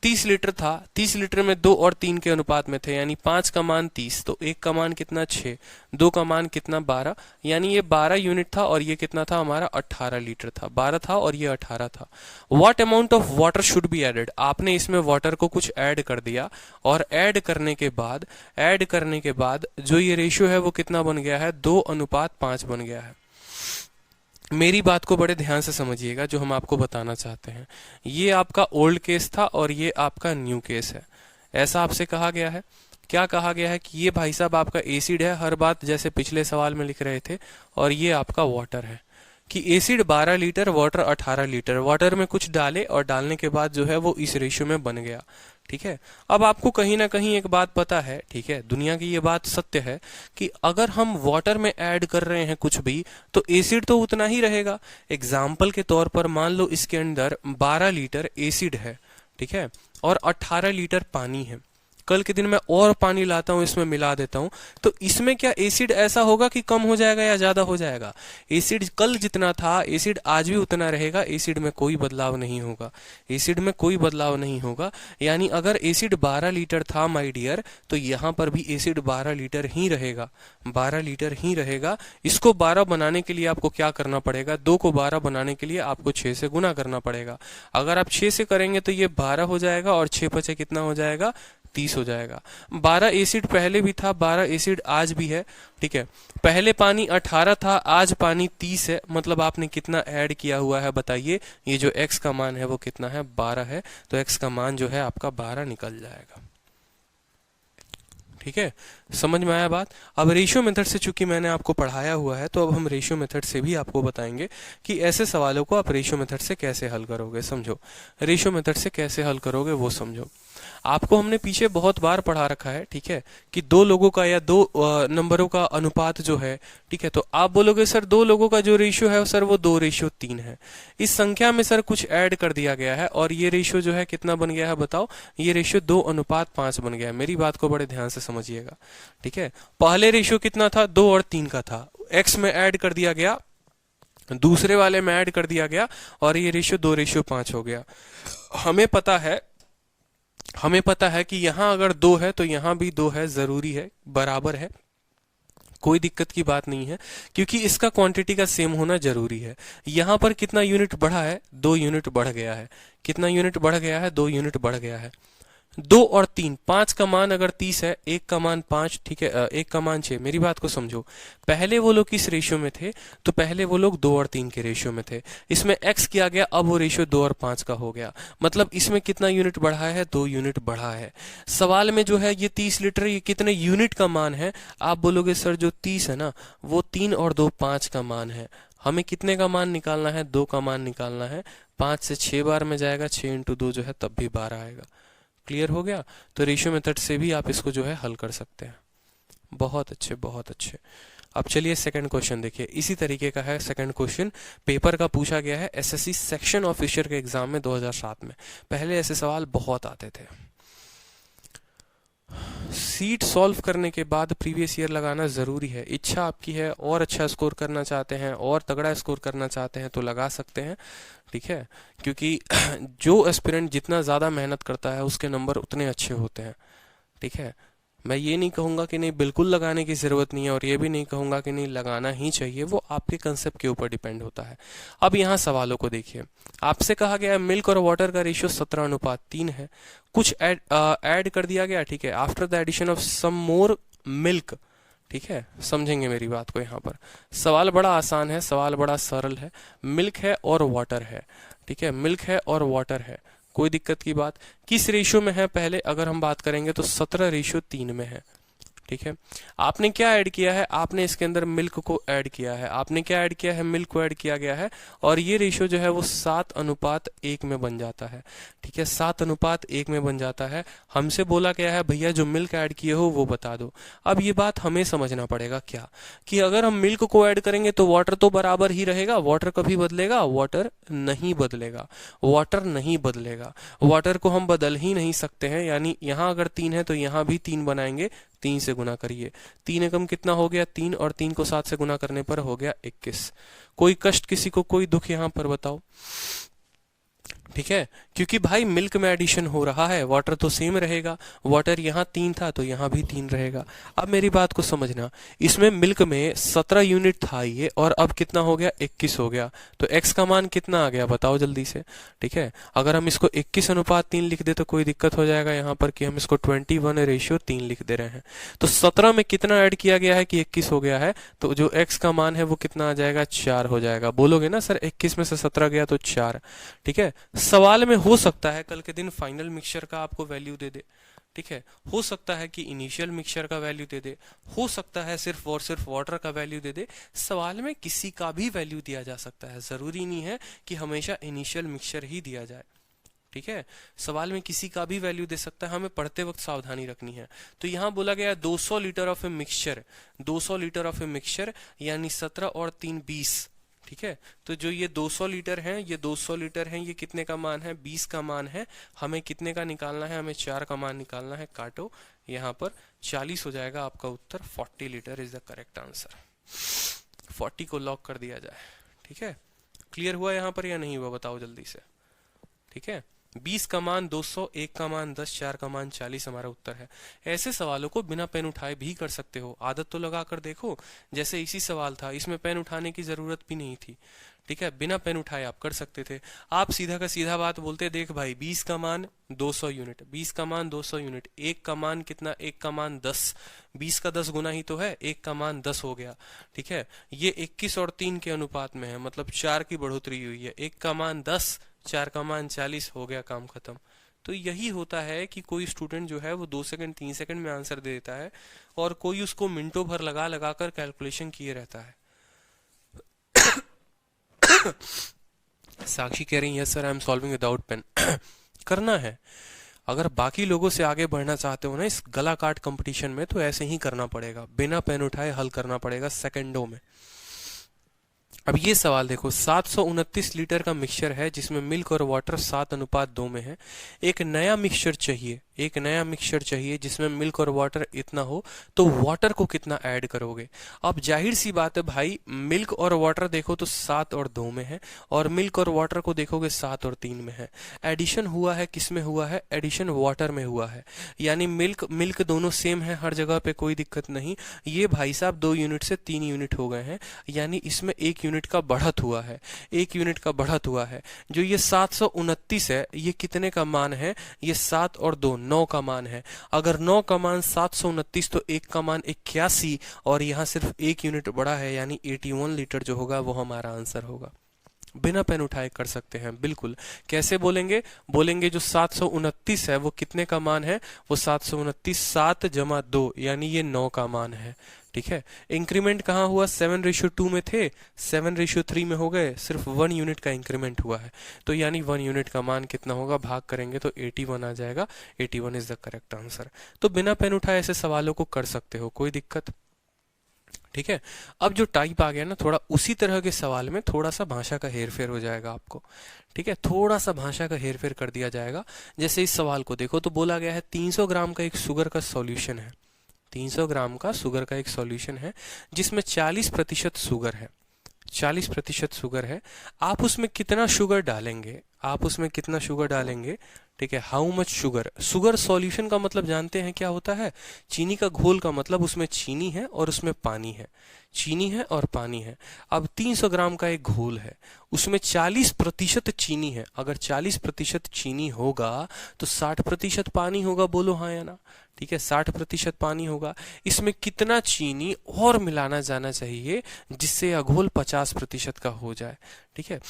30 लीटर था, 30 लीटर में 2 और 3 के अनुपात में थे, यानी 5 का मान 30, तो 1 का मान कितना 6, 2 का मान कितना 12, यानी ये 12 यूनिट था और ये कितना था हमारा 18 लीटर था। 12 था और ये 18 था। What amount of water should be added, आपने इसमें वाटर को कुछ ऐड कर दिया और ऐड करने के बाद जो ये रेशियो है वो कितना बन गया है, 2:5 बन गया है। मेरी बात को बड़े ध्यान से समझिएगा जो हम आपको बताना चाहते हैं। ये आपका ओल्ड केस था और ये आपका न्यू केस है। ऐसा आपसे कहा गया है, क्या कहा गया है कि ये भाई साहब आपका एसिड है, हर बात जैसे पिछले सवाल में लिख रहे थे, और ये आपका वाटर है कि acid 12 litre, water 18 litre. Water में कुछ डाले और डालने के बाद जो है वो इस रेशियो में बन गया, ठीक है। अब आपको कहीं ना कहीं एक बात पता है, ठीक है, दुनिया की ये बात सत्य है कि अगर हम वाटर में ऐड कर रहे हैं कुछ भी तो एसिड तो उतना ही रहेगा। एग्जाम्पल के तौर पर मान लो इसके अंदर 12 लीटर एसिड है, ठीक है, और 18 लीटर पानी है। कल के दिन मैं और पानी लाता हूं, इसमें मिला देता हूं, तो इसमें क्या एसिड ऐसा होगा कि कम हो जाएगा या ज्यादा हो जाएगा? एसिड कल जितना था एसिड आज भी उतना रहेगा, एसिड में कोई बदलाव नहीं होगा, एसिड में कोई बदलाव नहीं होगा। यानी अगर एसिड 12 लीटर था माय डियर, तो यहां पर भी एसिड 12 लीटर ही रहेगा, 12 लीटर ही रहेगा। इसको 12 बनाने के लिए आपको क्या करना पड़ेगा, 2 को 12 बनाने के लिए आपको 6 से गुना करना पड़ेगा। अगर आप 6 से करेंगे तो ये 12 हो जाएगा और 6 5 कितना हो जाएगा, 30 हो जाएगा। 12 एसिड पहले भी था, 12 एसिड आज भी है, ठीक है। पहले पानी 18 था, आज पानी 30 है, मतलब आपने कितना ऐड किया हुआ है बताइए। ये जो x का मान है वो कितना है, 12 है, तो x का मान जो है आपका 12 निकल जाएगा, ठीक है। समझ में आया बात? अब रेशियो मेथड से चूंकि मैंने आपको पढ़ाया हुआ है तो अब हम रेशियो मेथड से भी आपको बताएंगे कि ऐसे सवालों को आप रेशियो मेथड से कैसे हल करोगे। समझो, रेशियो मेथड से कैसे हल करोगे वो समझो। आपको हमने पीछे बहुत बार पढ़ा रखा है, ठीक है, कि दो लोगों का या दो नंबरों का अनुपात जो है, ठीक है, तो आप बोलोगे सर दो लोगों का जो रेशियो है सर वो 2:3 है। इस संख्या में सर कुछ ऐड कर दिया गया है और ये रेशियो जो है कितना बन गया है बताओ, ये रेशियो 2:5 बन गया है। मेरी बात को बड़े ध्यान से समझिएगा, ठीक है। पहले रेशियो कितना था, 2 और 3 का था, एक्स में ऐड कर दिया गया, दूसरे वाले में ऐड कर दिया गया और ये रेशियो 2:5 हो गया। हमें पता है कि यहां अगर 2 है तो यहां भी 2 है, जरूरी है, बराबर है, कोई दिक्कत की बात नहीं है, क्योंकि इसका क्वांटिटी का सेम होना जरूरी है। यहां पर कितना यूनिट बढ़ा है, 2 यूनिट बढ़ गया है। कितना यूनिट बढ़ गया है, 2 यूनिट बढ़ गया है। 2 और 3, 5 का मान अगर 30 है, 1 का मान 5, ठीक है, 1 का मान 6। मेरी बात को समझो, पहले वो लोग किस रेशियो में थे, तो पहले वो लोग 2 और 3 के रेशियो में थे। इसमें x किया गया, अब वो रेशियो 2 और 5 का हो गया, मतलब इसमें कितना यूनिट बढ़ा है, 2 यूनिट बढ़ा है। सवाल में जो है ये 30 लीटर, ये कितने यूनिट का मान है? आप बोलोगे सर जो 30 है ना वो 3 और 2 5 का मान है। हमें कितने का मान निकालना है, 2 का मान निकालना है। 5 से 6 बार में जाएगा, 6 × 2 जो है तब भी 12 आएगा। क्लियर हो गया? तो रेशियो मेथड से भी आप इसको जो है हल कर सकते हैं। बहुत अच्छे, बहुत अच्छे। अब चलिए सेकंड क्वेश्चन देखिए, इसी तरीके का है सेकंड क्वेश्चन, पेपर का पूछा गया है एसएससी सेक्शन ऑफिसर के एग्जाम में 2007 में। पहले ऐसे सवाल बहुत आते थे। सीट सॉल्व करने के बाद प्रीवियस ईयर लगाना ज़रूरी है। इच्छा आपकी है और अच्छा स्कोर करना चाहते हैं और तगड़ा स्कोर करना चाहते हैं तो लगा सकते हैं, ठीक है, क्योंकि जो एस्पिरेंट जितना ज़्यादा मेहनत करता है उसके नंबर उतने अच्छे होते हैं, ठीक है। मैं ये नहीं कहूँगा कि नहीं बिल्कुल लगाने की ज़रूरत नहीं है और ये भी नहीं कहूँगा कि नहीं लगाना ही चाहिए, वो आपके कंसेप्ट के ऊपर डिपेंड होता है। अब यहाँ सवालों को देखिए, आपसे कहा गया है मिल्क और वाटर का रेशियो 17:3 है, कुछ ऐड कर दिया गया, ठीक है, after the addition of some more milk, ठीक है, समझेंगे मेरी बात को। यहाँ पर सवाल बड़ा आसान है, सवाल बड़ा सरल है, मिल्क है और वाटर है, ठीक है, मिल्क है और वाटर है, कोई दिक्कत की बात। किस रेशियो में है, पहले अगर हम बात करेंगे तो 17:3 में है, ठीक है। आपने क्या ऐड किया है, आपने इसके अंदर मिल्क को ऐड किया है, आपने क्या ऐड किया है, मिल्क को ऐड किया गया है, और ये रेशियो जो है वो 7:1 में बन जाता है, ठीक है, 7:1 में बन जाता है। हमसे बोला गया है भैया जो मिल्क ऐड किए हो वो बता दो। अब ये बात हमें समझना पड़ेगा क्या, कि अगर हम मिल्क को ऐड करेंगे तो वाटर तो बराबर ही रहेगा, वाटर कभी बदलेगा, वाटर नहीं बदलेगा, वाटर नहीं बदलेगा, वाटर को हम बदल ही नहीं सकते हैं। यानी यहाँ अगर 3 है तो यहाँ भी 3 बनाएंगे, 3 से गुना करिए, 3 एकम कितना हो गया 3, और 3 को 7 से गुना करने पर हो गया 21। कोई कष्ट किसी को, कोई दुख यहाँ पर बताओ, ठीक है, क्योंकि भाई मिल्क में एडिशन हो रहा है, वाटर तो सेम रहेगा, वाटर यहाँ 3 था तो यहाँ भी 3 रहेगा। अब मेरी बात को समझना, इसमें मिल्क में 17 यूनिट था ये, और अब कितना हो गया 21 हो गया, तो x का मान कितना आ गया बताओ जल्दी से, ठीक है। अगर हम इसको 21:3 लिख दे तो कोई दिक्कत हो जाएगा यहाँ पर कि हम इसको 21:3 लिख दे रहे हैं, तो 17 में कितना ऐड किया गया है कि 21 हो गया है, तो जो x का मान है वो कितना आ जाएगा 4 हो जाएगा। बोलोगे ना सर 21 में से 17 गया तो 4, ठीक है। सवाल में हो सकता है कल के दिन फाइनल मिक्सचर का आपको वैल्यू दे दे, ठीक है, हो सकता है कि इनिशियल मिक्सचर का वैल्यू दे दे, हो सकता है सिर्फ और सिर्फ वाटर का वैल्यू दे दे। सवाल में किसी का भी वैल्यू दिया जा सकता है, जरूरी नहीं है कि हमेशा इनिशियल मिक्सचर ही दिया जाए, ठीक है, सवाल में किसी का भी वैल्यू दे सकता है, हमें पढ़ते वक्त सावधानी रखनी है। तो यहाँ बोला गया 200 litre of a mixture, 200 litre of a mixture, यानी 17 और 3 20, ठीक है। तो जो ये 200 लीटर हैं, ये 200 लीटर हैं, ये कितने का मान है 20 का मान है, हमें कितने का निकालना है, हमें 4 का मान निकालना है। काटो, यहाँ पर 40 हो जाएगा आपका उत्तर, 40 litre is the correct answer. 40 को लॉक कर दिया जाए, ठीक है। क्लियर हुआ यहाँ पर या नहीं हुआ बताओ जल्दी से, ठीक है। 20 का मान 200, 1 का मान 10, 4 का मान 40 हमारा उत्तर है। ऐसे सवालों को बिना पेन उठाए भी कर सकते हो, आदत तो लगा कर देखो। जैसे इसी सवाल था, इसमें पेन उठाने की जरूरत भी नहीं थी, ठीक है, बिना पेन उठाए आप कर सकते थे। आप सीधा का सीधा बात बोलते, देख भाई 20 का मान 200 यूनिट, 20 का मान 200 यूनिट, 1 का मान कितना, 1 का मान 10, 20 का 10 गुना ही तो है, 1 का मान 10 हो गया, ठीक है। ये 21 और 3 के अनुपात में है, मतलब 4 की बढ़ोतरी हुई है, 1 का मान 10, 4 का मान 40, हो गया काम खत्म। तो यही होता है कि कोई स्टूडेंट जो है वो 2 सेकंड 3 सेकंड में आंसर दे देता है, और कोई उसको मिनटों भर लगा लगा कर कैलकुलेशन किए रहता है। साक्षी कह रही है sir I am solving without pen. करना है, अगर बाकी लोगों से आगे बढ़ना चाहते हो ना इस गला काट कंपटीशन में, तो ऐसे ही करना पड़ेगा, बिना पेन उठाए हल करना पड़ेगा सेकंडों में। अब ये सवाल देखो, 729 लीटर का मिक्सचर है जिसमें मिल्क और वाटर 7:2 में है। एक नया मिक्सचर चाहिए, एक नया मिक्सचर चाहिए जिसमें मिल्क और वाटर इतना हो, तो वाटर को कितना ऐड करोगे। अब जाहिर सी बात है भाई, मिल्क और वाटर देखो तो 7 और 2 में है, और मिल्क और वाटर को देखोगे 7 और 3 में है। एडिशन हुआ है किस में हुआ है, एडिशन वाटर में हुआ है, यानी मिल्क मिल्क दोनों सेम है हर जगह पे, कोई दिक्कत नहीं। ये भाई साहब 2 यूनिट से 3 यूनिट हो गए हैं, यानी इसमें 1 यूनिट का बढ़त हुआ है, 1 यूनिट का बढ़त हुआ है। जो ये 729 है, ये कितने का मान है, ये 7 और 2 9 का मान है। अगर 9 का मान 729 तो 1 का मान 81, और यहाँ सिर्फ 1 यूनिट बढ़ा है, यानी 81 लीटर जो होगा वो हमारा आंसर होगा। बिना पेन उठाए कर सकते हैं बिल्कुल। कैसे बोलेंगे, बोलेंगे जो 729 है वो कितने का मान है, वो 729 7 जमा 2, यानी ये 9 का मान है, ठीक है। इंक्रीमेंट कहाँ हुआ, 7:2 में थे, 7:3 में हो गए, सिर्फ 1 यूनिट का इंक्रीमेंट हुआ है, तो यानी 1 यूनिट का मान कितना होगा, भाग करेंगे तो 81 आ जाएगा। 81 इज द करेक्ट आंसर। तो बिना पेन उठाए ऐसे सवालों को कर सकते हो, कोई दिक्कत, ठीक है। अब जो टाइप आ गया ना, थोड़ा उसी तरह के सवाल में थोड़ा सा भाषा का हेरफेर हो जाएगा आपको, ठीक है, थोड़ा सा भाषा का हेरफेर कर दिया जाएगा। जैसे इस सवाल को देखो तो बोला गया है 300 ग्राम का एक शुगर का सॉल्यूशन है, 300 ग्राम का शुगर का एक सॉल्यूशन है जिसमें 40% शुगर है, 40% शुगर है। आप उसमें कितना शुगर डालेंगे, आप उसमें कितना शुगर डालेंगे, ठीक है, how much sugar. Sugar solution का मतलब जानते हैं क्या होता है, चीनी का घोल का मतलब उसमें चीनी है और उसमें पानी है, चीनी है और पानी है। अब 300 ग्राम का एक घोल है, उसमें 40% चीनी है। अगर 40% चीनी होगा तो 60% पानी होगा, बोलो हाँ या ना। ठीक है, 60% पानी होगा। इसमें कितना चीनी और मिलाना जाना चाहिए जिससे यह घोल 50% का हो जाए। ठीक है,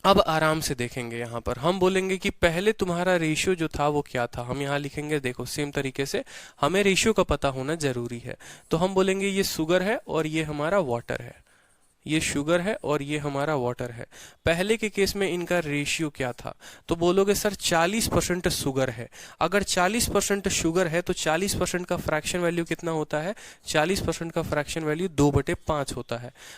अब आराम से देखेंगे। यहाँ पर हम बोलेंगे कि पहले तुम्हारा रेशियो जो था वो क्या था। हम यहाँ लिखेंगे, देखो सेम तरीके से हमें रेशियो का पता होना जरूरी है। तो हम बोलेंगे ये शुगर है और ये हमारा वाटर है, ये शुगर है और ये हमारा वाटर है। पहले के केस में इनका रेशियो क्या था, तो बोलोगे सर 40% शुगर है। अगर 40% शुगर है तो 40% का फ्रैक्शन वैल्यू कितना होता है, 40% का फ्रैक्शन वैल्यू 2/5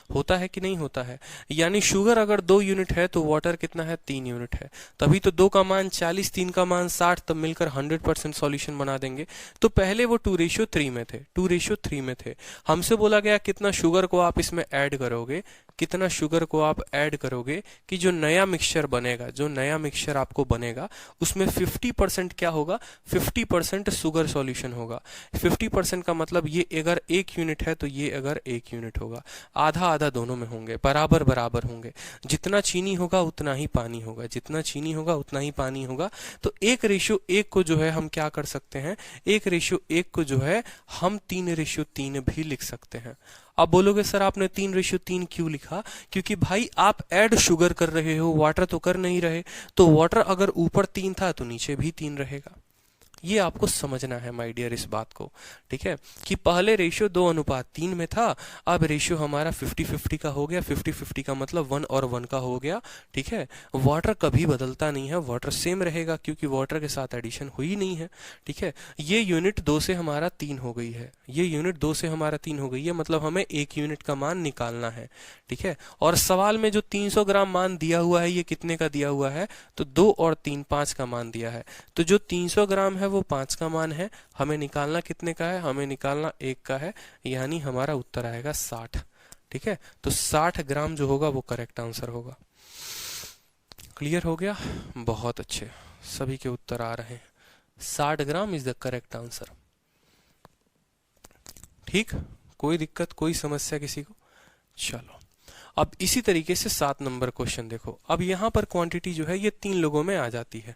होता है कि नहीं होता है। यानी शुगर अगर 2 यूनिट है तो वाटर कितना है, 3 यूनिट है। तभी तो 2 का मान 40, 3 का मान 60, तब मिलकर 100% सॉल्यूशन बना देंगे। तो पहले वो 2:3 में थे, 2:3 में थे। हमसे बोला गया कितना शुगर को आप इसमें ऐड करोगे, कितना शुगर को आप ऐड करोगे कि जो नया मिक्सचर बनेगा, जो नया मिक्सचर आपको बनेगा उसमें 50% क्या होगा, 50% शुगर सॉल्यूशन होगा। 50% का मतलब ये अगर 1 यूनिट है तो ये अगर 1 यूनिट होगा, आधा आधा दोनों में होंगे, बराबर बराबर होंगे। जितना चीनी होगा उतना ही पानी होगा, जितना चीनी होगा उतना ही पानी होगा। तो 1:1 को जो है हम क्या कर सकते हैं, 1:1 को जो है हम 3:3 भी लिख सकते हैं। अब बोलोगे सर आपने 3:3 क्यों लिखा, क्योंकि भाई आप ऐड शुगर कर रहे हो, वाटर तो कर नहीं रहे। तो वाटर अगर ऊपर 3 था तो नीचे भी 3 रहेगा। ये आपको समझना है माय डियर इस बात को। ठीक है, कि पहले रेशियो 2:3 में था, अब रेशियो हमारा 50-50 का हो गया। 50-50 का मतलब 1 और 1 का हो गया। ठीक है, वाटर कभी बदलता नहीं है, वाटर सेम रहेगा क्योंकि वाटर के साथ एडिशन हुई नहीं है। ठीक है, ये यूनिट 2 से हमारा 3 हो गई है, ये यूनिट 2 से हमारा 3 हो गई है, मतलब हमें 1 यूनिट का मान निकालना है। ठीक है, और सवाल में जो 300 ग्राम मान दिया हुआ है ये कितने का दिया हुआ है, तो 2 और 3 5 का मान दिया है। तो जो 300 ग्राम है वो 5 का मान है, हमें निकालना कितने का है, हमें निकालना 1 का है, यानी हमारा उत्तर आएगा 60। ठीक है, तो 60 ग्राम जो होगा वो करेक्ट आंसर होगा। क्लियर हो गया, बहुत अच्छे, सभी के उत्तर आ रहे हैं। 60 gram is the correct answer. ठीक, कोई दिक्कत, कोई समस्या किसी को? चलो, अब इसी तरीके से 7 नंबर क्वेश्चन देखो। अब यहाँ पर क्वांटिटी जो है ये 3 लोगों में आ जाती है,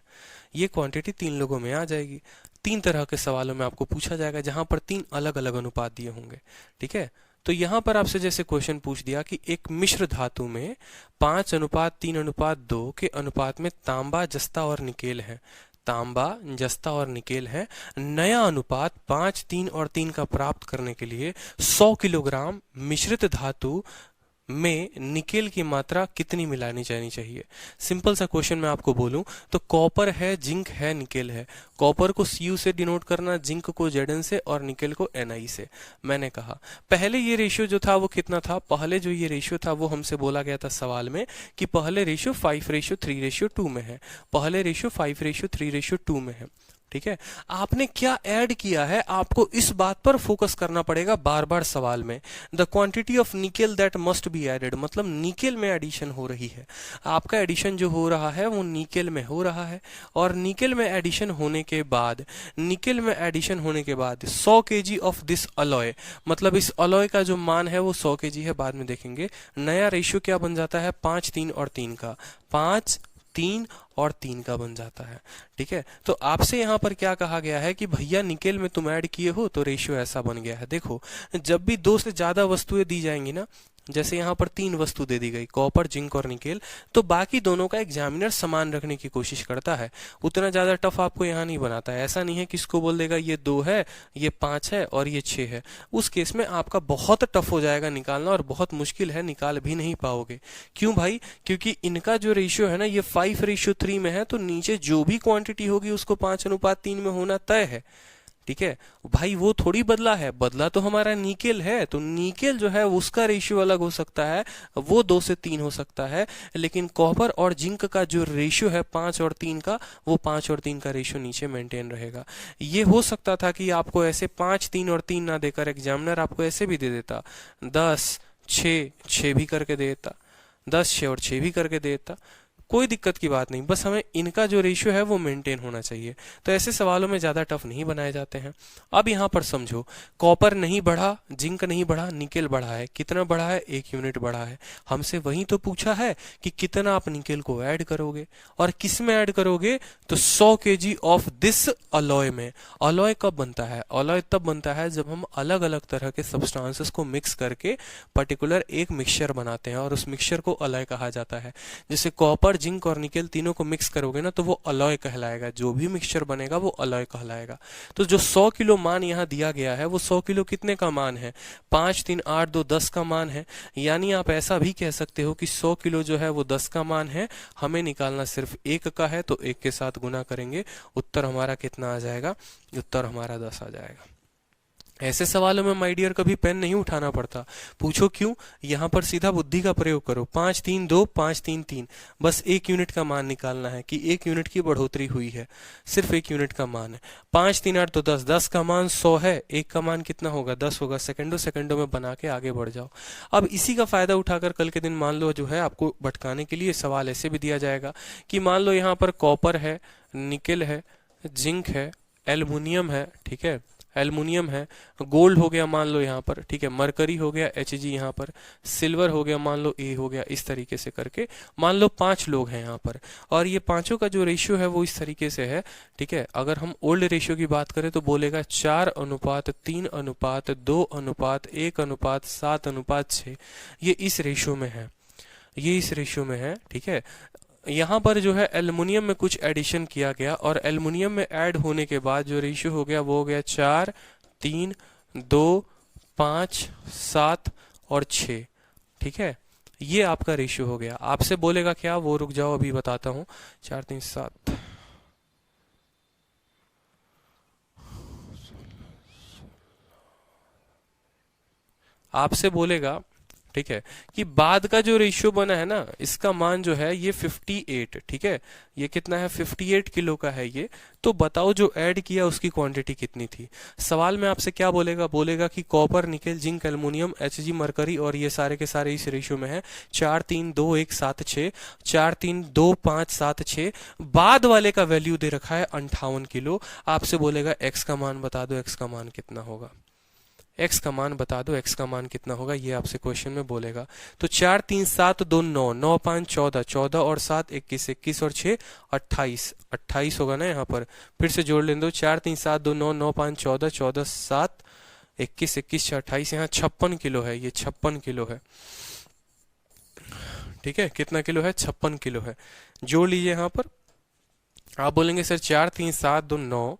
ये क्वांटिटी 3 लोगों में आ जाएगी। 3 तरह के सवालों में आपको पूछा जाएगा जहां पर 3 अलग अलग अनुपात दिए होंगे। ठीक है, तो यहाँ पर आपसे जैसे क्वेश्चन पूछ दिया कि एक मिश्र धातु में 5:3:2 के अनुपात में तांबा, जस्ता और निकेल है। तांबा, जस्ता और निकेल है। नया अनुपात 5, 3 और 3 का प्राप्त करने के लिए 100 किलोग्राम मिश्रित धातु में निकेल की मात्रा कितनी मिलानी जानी चाहिए। सिंपल सा क्वेश्चन मैं आपको बोलूं तो कॉपर है, जिंक है, निकेल है। कॉपर को Cu से डिनोट करना, जिंक को Zn से और निकेल को Ni से। मैंने कहा पहले ये रेशियो जो था वो कितना था, पहले जो ये रेशियो था वो हमसे बोला गया था सवाल में कि पहले रेशियो 5:3:2 में है, पहले रेशियो 5:3:2 में है। ठीक है, आपने क्या ऐड किया है आपको इस बात पर फोकस करना पड़ेगा बार बार सवाल में। The quantity of nickel that must be added, मतलब निकेल में एडिशन हो रही है, आपका एडिशन जो हो रहा है वो निकेल में हो रहा है। और निकेल में एडिशन होने के बाद, निकेल में एडिशन होने के बाद 100 kg ऑफ दिस अलॉय, मतलब इस अलॉय का जो मान है वो 100 kg है, बाद में देखेंगे। नया रेशियो क्या बन जाता है, 5, 3 और 3 का, 5, 3 और 3 का बन जाता है। ठीक है, तो आपसे यहाँ पर क्या कहा गया है कि भैया निकेल में तुम ऐड किए हो तो रेशियो ऐसा बन गया है। देखो, जब भी 2 से ज्यादा वस्तुएं दी जाएंगी ना, जैसे यहाँ पर 3 वस्तु दे दी गई, कॉपर, जिंक और निकेल, तो बाकी दोनों का एग्जामिनर समान रखने की कोशिश करता है, उतना ज्यादा टफ आपको यहाँ नहीं बनाता है। ऐसा नहीं है कि इसको बोल देगा ये 2 है, ये 5 है और ये 6 है। उस केस में आपका बहुत टफ हो जाएगा निकालना और बहुत मुश्किल है, निकाल भी नहीं पाओगे। क्यों भाई, क्योंकि इनका जो रेशियो है ना ये 5:3 में है, तो नीचे जो भी क्वांटिटी होगी उसको 5:3 में होना तय है। ठीक है भाई, वो थोड़ी बदला है, बदला तो हमारा निकेल है, तो निकेल जो है उसका रेशियो अलग हो सकता है, वो 2 से 3 हो सकता है, लेकिन कॉपर और जिंक का जो रेशियो है 5 और 3 का, वो 5 और 3 का रेशियो नीचे मेंटेन रहेगा। ये हो सकता था कि आपको ऐसे 5, 3 और 3 ना देकर एग्जामिनर आपको ऐसे भी दे देता, 10, 6, 6 भी करके दे देता, 10, 6 और 6 भी करके दे देता, कोई दिक्कत की बात नहीं, बस हमें इनका जो रेशियो है वो मेंटेन होना चाहिए। तो ऐसे सवालों में ज़्यादा टफ नहीं बनाए जाते हैं। अब यहाँ पर समझो, कॉपर नहीं बढ़ा, जिंक नहीं बढ़ा, निकेल बढ़ा है। कितना बढ़ा है? 1 यूनिट बढ़ा है। हमसे वही तो पूछा है कि कितना आप निकेल को ऐड करोगे, और किस में ऐड करोगे? तो 100 kg ऑफ दिस अलॉय में। अलॉय कब बनता है? अलॉय तब बनता है जब हम अलग अलग तरह के सब्सटेंसेस को मिक्स करके पर्टिकुलर एक मिक्सचर बनाते हैं, और उस मिक्सचर को अलॉय कहा जाता है। जैसे कॉपर, जिंक और निकेल तीनों को मिक्स करोगे ना, तो वो अलॉय कहलाएगा। जो भी मिक्सचर बनेगा वो अलॉय कहलाएगा। तो जो 100 किलो मान यहाँ दिया गया है, वो 100 किलो कितने का मान है? 5, 3, 8, 2, 10 का मान है। यानी आप ऐसा भी कह सकते हो कि 100 किलो जो है वो 10 का मान है, हमें निकालना सिर्फ 1 का है, तो 1 के साथ गुना करेंगे, उत्तर हमारा कितना आ जाएगा? उत्तर हमारा 10 आ जाएगा। ऐसे सवालों में माय डियर कभी पेन नहीं उठाना पड़ता। पूछो क्यों? यहाँ पर सीधा बुद्धि का प्रयोग करो। 5, 3, 2, 5, 3, 3, बस 1 यूनिट का मान निकालना है कि 1 यूनिट की बढ़ोतरी हुई है, सिर्फ 1 यूनिट का मान है। 5, 3, 8 तो 10, 10 का मान 100 है, 1 का मान कितना होगा? 10 होगा। सेकंडों सेकंडों में बना के आगे बढ़ जाओ। अब इसी का फायदा उठाकर कल के दिन मान लो जो है आपको भटकाने के लिए सवाल ऐसे भी दिया जाएगा कि मान लो यहाँ पर कॉपर है, निकेल है, जिंक है, एल्युमिनियम है, ठीक है, एल्युमिनियम है, गोल्ड हो गया मान लो यहाँ पर, ठीक है, मरकरी हो गया Hg यहाँ पर, सिल्वर हो गया मान लो A हो गया। इस तरीके से करके मान लो 5 लोग हैं यहाँ पर, और ये पांचों का जो रेशियो है वो इस तरीके से है, ठीक है। अगर हम ओल्ड रेशियो की बात करें तो बोलेगा 4:3:2:1:7:6, ये इस रेशियो में है, ये इस रेशियो में है, ठीक है। यहाँ पर जो है एल्युमिनियम में कुछ एडिशन किया गया, और एल्युमिनियम में ऐड होने के बाद जो रेशियो हो गया वो हो गया 4, 3, 2, 5, 7 और 6, ठीक है। ये आपका रेशियो हो गया। आपसे बोलेगा क्या, वो रुक जाओ अभी बताता हूँ। 4, 3, 7, आपसे बोलेगा, ठीक है, कि बाद का जो रेशियो बना है ना, इसका मान जो है ये 58, ठीक है, ये कितना है? 58 किलो का है ये। तो बताओ जो ऐड किया उसकी क्वांटिटी कितनी थी? सवाल में आपसे क्या बोलेगा? बोलेगा कि copper, nickel, zinc, aluminium, Hg, mercury, और ये सारे के सारे इस रेशियो में है 4, 3, 2, 1, 7, 6, 4, 3, 2, 5, 7, 6। बाद वाले का वैल्यू दे रखा है 58 किलो। आपसे बोलेगा एक्स का मान बता दो, एक्स का मान कितना होगा? एक्स का मान बता दो, एक्स का मान कितना होगा, ये आपसे क्वेश्चन में बोलेगा। तो 4, 3, 7, 2, 9, 9, 5, 14, 14 और 7, 21, 21 और 6, 28, 28 होगा ना यहाँ पर। फिर से जोड़ लें दो, 4, 3, 7, 2, 9, 9, 5, 14, 14, 7, 21, 21, 6, 28, यहाँ 56 किलो है, ये 56 किलो है, ठीक है। कितना किलो है? 56 किलो है। जोड़ लीजिए यहाँ पर। आप बोलेंगे सर 4, 3, 7, 2, 9,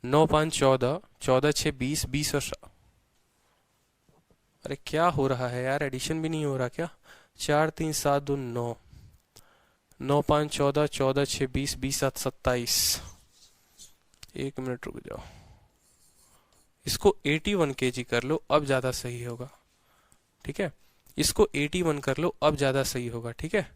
9, 5, 14, 14, 6, 20, 20 और अरे क्या हो रहा है यार, एडिशन भी नहीं हो रहा क्या? 4, 3, 7, 2, 9, 9, 5, 14, 14, 6, 20, 20, 7, 27। 1 मिनट रुक जाओ, इसको 81 kg कर लो, अब ज्यादा सही होगा, ठीक है। इसको 81 कर लो, अब ज्यादा सही होगा, ठीक है।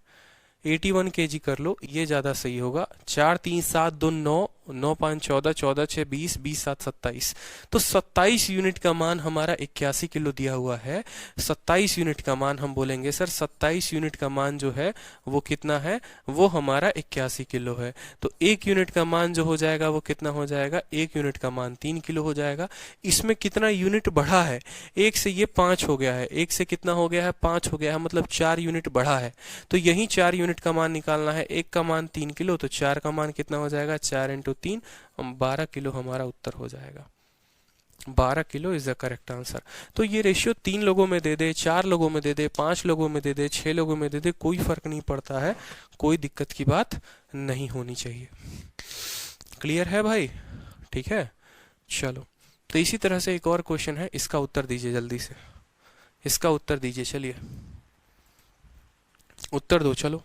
81 kg कर लो, ये ज्यादा सही होगा। 4, 3, 7, 2, 9, 9, 5, 14, 14, 6, 20, 20, 7, 27। तो 27 यूनिट का मान हमारा 81 किलो दिया हुआ है। 27 यूनिट का मान हम बोलेंगे सर 27 यूनिट का मान जो है वो कितना है? वो हमारा 81 किलो है। तो 1 यूनिट का मान जो हो जाएगा वो कितना हो जाएगा? 1 यूनिट का मान 3 किलो हो जाएगा। इसमें कितना यूनिट बढ़ा है? 1 से ये 5 हो गया है, 1 से कितना हो गया है? 5 हो गया है, मतलब 4 यूनिट बढ़ा है। तो यही 4 यूनिट का मान निकालना है। 1 का मान 3 किलो, तो 4 का मान कितना हो जाएगा? 4 × 3, 12 किलो हमारा उत्तर हो जाएगा। 12 kilo is the correct answer. तो ये रेशियो 3 लोगों में दे दे, 4 लोगों में दे दे, 5 लोगों में दे दे, 6 लोगों में दे दे, कोई फर्क नहीं पड़ता है, कोई दिक्कत की बात नहीं होनी चाहिए। क्लियर है भाई? ठीक है, चलो। तो इसी तरह से एक और क्वेश्चन है, इसका उत्तर दीजिए जल्दी से, इसका उत्तर दीजिए। चलिए उत्तर दो, चलो।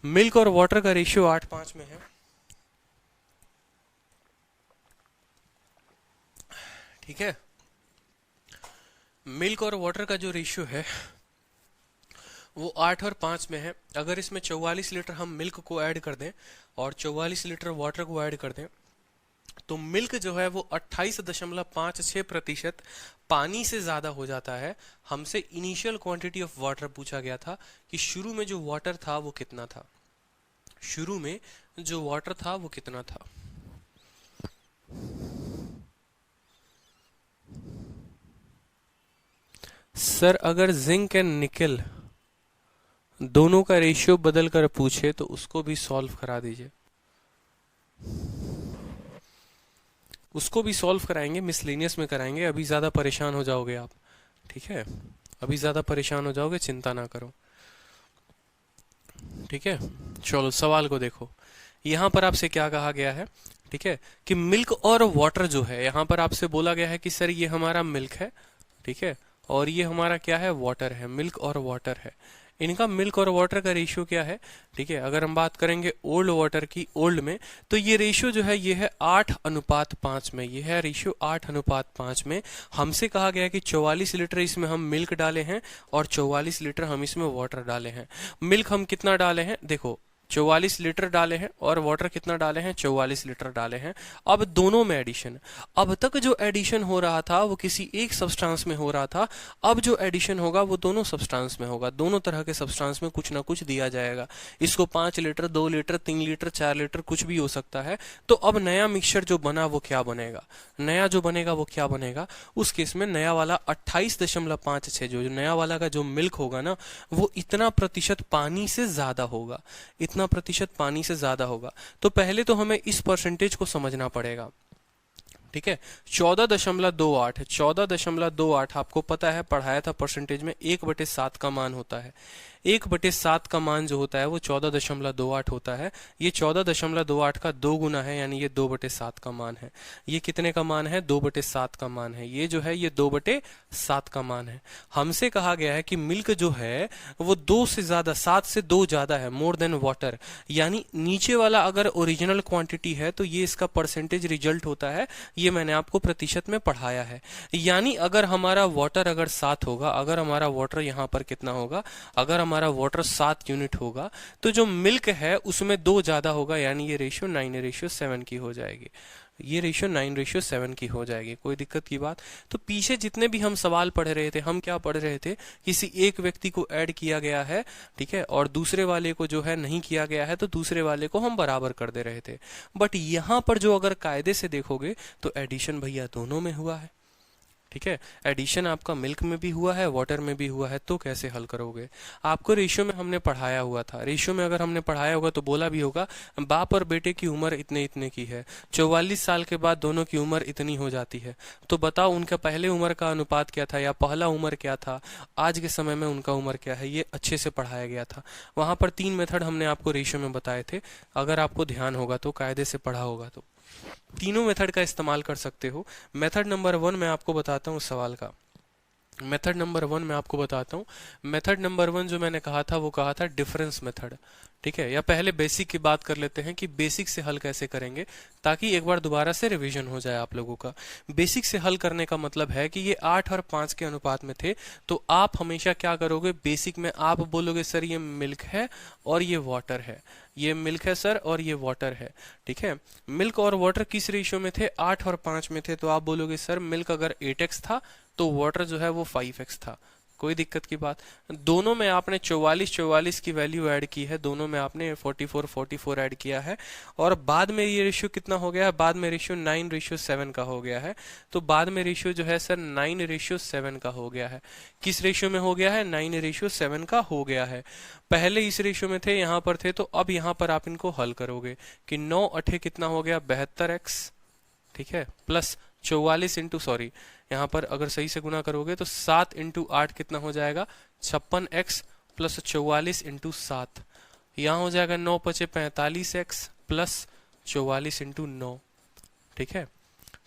मिल्क और वाटर का रेशियो 8:5 में है। ठीक है। मिल्क और वाटर का जो रेशियो है वो 8 और 5 में है। अगर इसमें 44 लीटर हम मिल्क को ऐड कर दें और 44 लीटर वाटर को ऐड कर दें तो मिल्क जो है वो 28.56% पानी से ज्यादा हो जाता है। हमसे इनिशियल क्वांटिटी ऑफ वाटर पूछा गया था कि शुरू में जो वाटर था वो कितना था, शुरू में जो वाटर था वो कितना था। सर अगर जिंक एंड निकल दोनों का रेशियो बदल कर पूछे तो उसको भी सॉल्व करा दीजिए। उसको भी सॉल्व कराएंगे, मिसलेनियस में कराएंगे, अभी ज्यादा परेशान हो जाओगे आप। ठीक है, अभी ज्यादा परेशान हो जाओगे, चिंता ना करो। ठीक है, चलो सवाल को देखो। यहां पर आपसे क्या कहा गया है, ठीक है, कि मिल्क और वाटर जो है, यहां पर आपसे बोला गया है कि सर ये हमारा मिल्क है, ठीक है, और ये हमारा क्या है, वाटर है। मिल्क और वाटर है, इनका मिल्क और वाटर का रेशियो क्या है। ठीक है, अगर हम बात करेंगे ओल्ड वाटर की, ओल्ड में, तो ये रेशियो जो है ये है 8:5 में, ये है रेशियो 8:5 में। हमसे कहा गया कि 44 लीटर इसमें हम मिल्क डाले हैं और 44 लीटर हम इसमें वाटर डाले हैं। मिल्क हम कितना डाले हैं, देखो 44 लीटर डाले हैं और वाटर कितना डाले हैं, 44 लीटर डाले हैं। अब दोनों में एडिशन, अब तक जो एडिशन हो रहा था वो किसी एक सब्सटेंस में हो रहा था, अब जो एडिशन होगा वो दोनों सब्सटेंस में होगा। दोनों तरह के सब्सटेंस में कुछ ना कुछ दिया जाएगा। इसको 5 लीटर, 2 लीटर, 3 लीटर, 4 लीटर कुछ भी हो सकता है। तो अब नया मिक्सचर जो बना वो क्या बनेगा, नया जो बनेगा वो क्या बनेगा। उस केस में नया वाला 28.56, जो नया वाला का जो मिल्क होगा ना वो इतना प्रतिशत पानी से ज्यादा होगा, इतना प्रतिशत पानी से ज्यादा होगा। तो पहले तो हमें इस परसेंटेज को समझना पड़ेगा। ठीक है, 14.28, 14.28 आपको पता है, पढ़ाया था परसेंटेज में, 1/7 का मान होता है। 1/7 का मान जो होता है वो 14.28 होता है। ये 14.28 का 2 गुना है, यानी ये 2/7 का मान है। ये कितने का मान है, 2/7 का मान है। ये जो है ये 2/7 का मान है। हमसे कहा गया है कि मिल्क जो है वो 2 से ज्यादा, 7 से 2 ज्यादा है, मोर देन वाटर। यानी नीचे वाला अगर ओरिजिनल क्वांटिटी है तो ये इसका परसेंटेज रिजल्ट होता है। ये मैंने आपको प्रतिशत में पढ़ाया है। यानी अगर हमारा वाटर अगर 7 होगा, अगर हमारा वाटर यहाँ पर कितना होगा, अगर हमारा वाटर 7 यूनिट होगा तो जो मिल्क है उसमें 2 ज्यादा होगा, यानी ये रेशियो 9:7 की हो जाएगी। ये रेशियो 9:7 की हो जाएगी। कोई दिक्कत की बात। तो पीछे जितने भी हम सवाल पढ़ रहे थे, हम क्या पढ़ रहे थे, किसी एक व्यक्ति को ऐड किया गया है, ठीक है, और दूसरे वाले को जो है नहीं किया गया है, तो दूसरे वाले को हम बराबर कर दे रहे थे। बट यहाँ पर जो अगर कायदे से देखोगे तो एडिशन भैया दोनों में हुआ है। ठीक है, एडिशन आपका मिल्क में भी हुआ है, वाटर में भी हुआ है। तो कैसे हल करोगे। आपको रेशियो में हमने पढ़ाया हुआ था। रेशियो में अगर हमने पढ़ाया होगा तो बोला भी होगा बाप और बेटे की उम्र इतने इतने की है, 44 साल के बाद दोनों की उम्र इतनी हो जाती है। तो बताओ उनका पहले उम्र का अनुपात क्या था, या पहला उम्र क्या था, आज के समय में उनका उम्र क्या है। ये अच्छे से पढ़ाया गया था। वहां पर 3 मेथड हमने आपको रेशियो में बताए थे। अगर आपको ध्यान होगा तो, कायदे से पढ़ा होगा तो तीनों मेथड का इस्तेमाल कर सकते हो। मेथड नंबर 1 मैं आपको बताता हूँ सवाल का। मेथड नंबर 1 मैं आपको बताता हूँ। मेथड नंबर 1 जो मैंने कहा था वो कहा था डिफरेंस मेथड। ठीक है, या पहले बेसिक की बात कर लेते हैं कि बेसिक से हल कैसे करेंगे, ताकि एक बार दोबारा से रिवीजन हो जाए आप लोगों का। बेसिक से हल करने का मतलब है कि ये 8 और 5 के अनुपात में थे, तो आप हमेशा क्या करोगे, बेसिक में आप बोलोगे सर ये मिल्क है और ये वाटर है, ये मिल्क है सर और ये वाटर है। ठीक है, मिल्क और वाटर किस रेशियो में थे, 8 और 5 में थे। तो आप बोलोगे सर मिल्क अगर 8x था तो वाटर जो है वो 5x था। कोई दिक्कत की बात। दोनों में आपने 44 की वैल्यू ऐड की है, दोनों में आपने 44 ऐड किया है, और बाद में ये रेशियो कितना हो गया है, बाद में रेशियो 9:7 का हो गया है। तो बाद में रेशियो जो है सर 9:7 का हो गया है। किस रेशियो में हो गया है, 9:7 का हो गया है। पहले इस रेशियो में थे, यहाँ पर थे, तो अब यहाँ पर आप इनको हल करोगे कि 9×8 कितना हो गया, 72x। ठीक है, प्लस 44 इंटू, सॉरी यहाँ पर अगर सही से गुना करोगे तो 7×8 कितना हो जाएगा, 56x प्लस 44 इंटू 7, यहाँ हो जाएगा 9×5 45x प्लस 44 इंटू 9। ठीक है,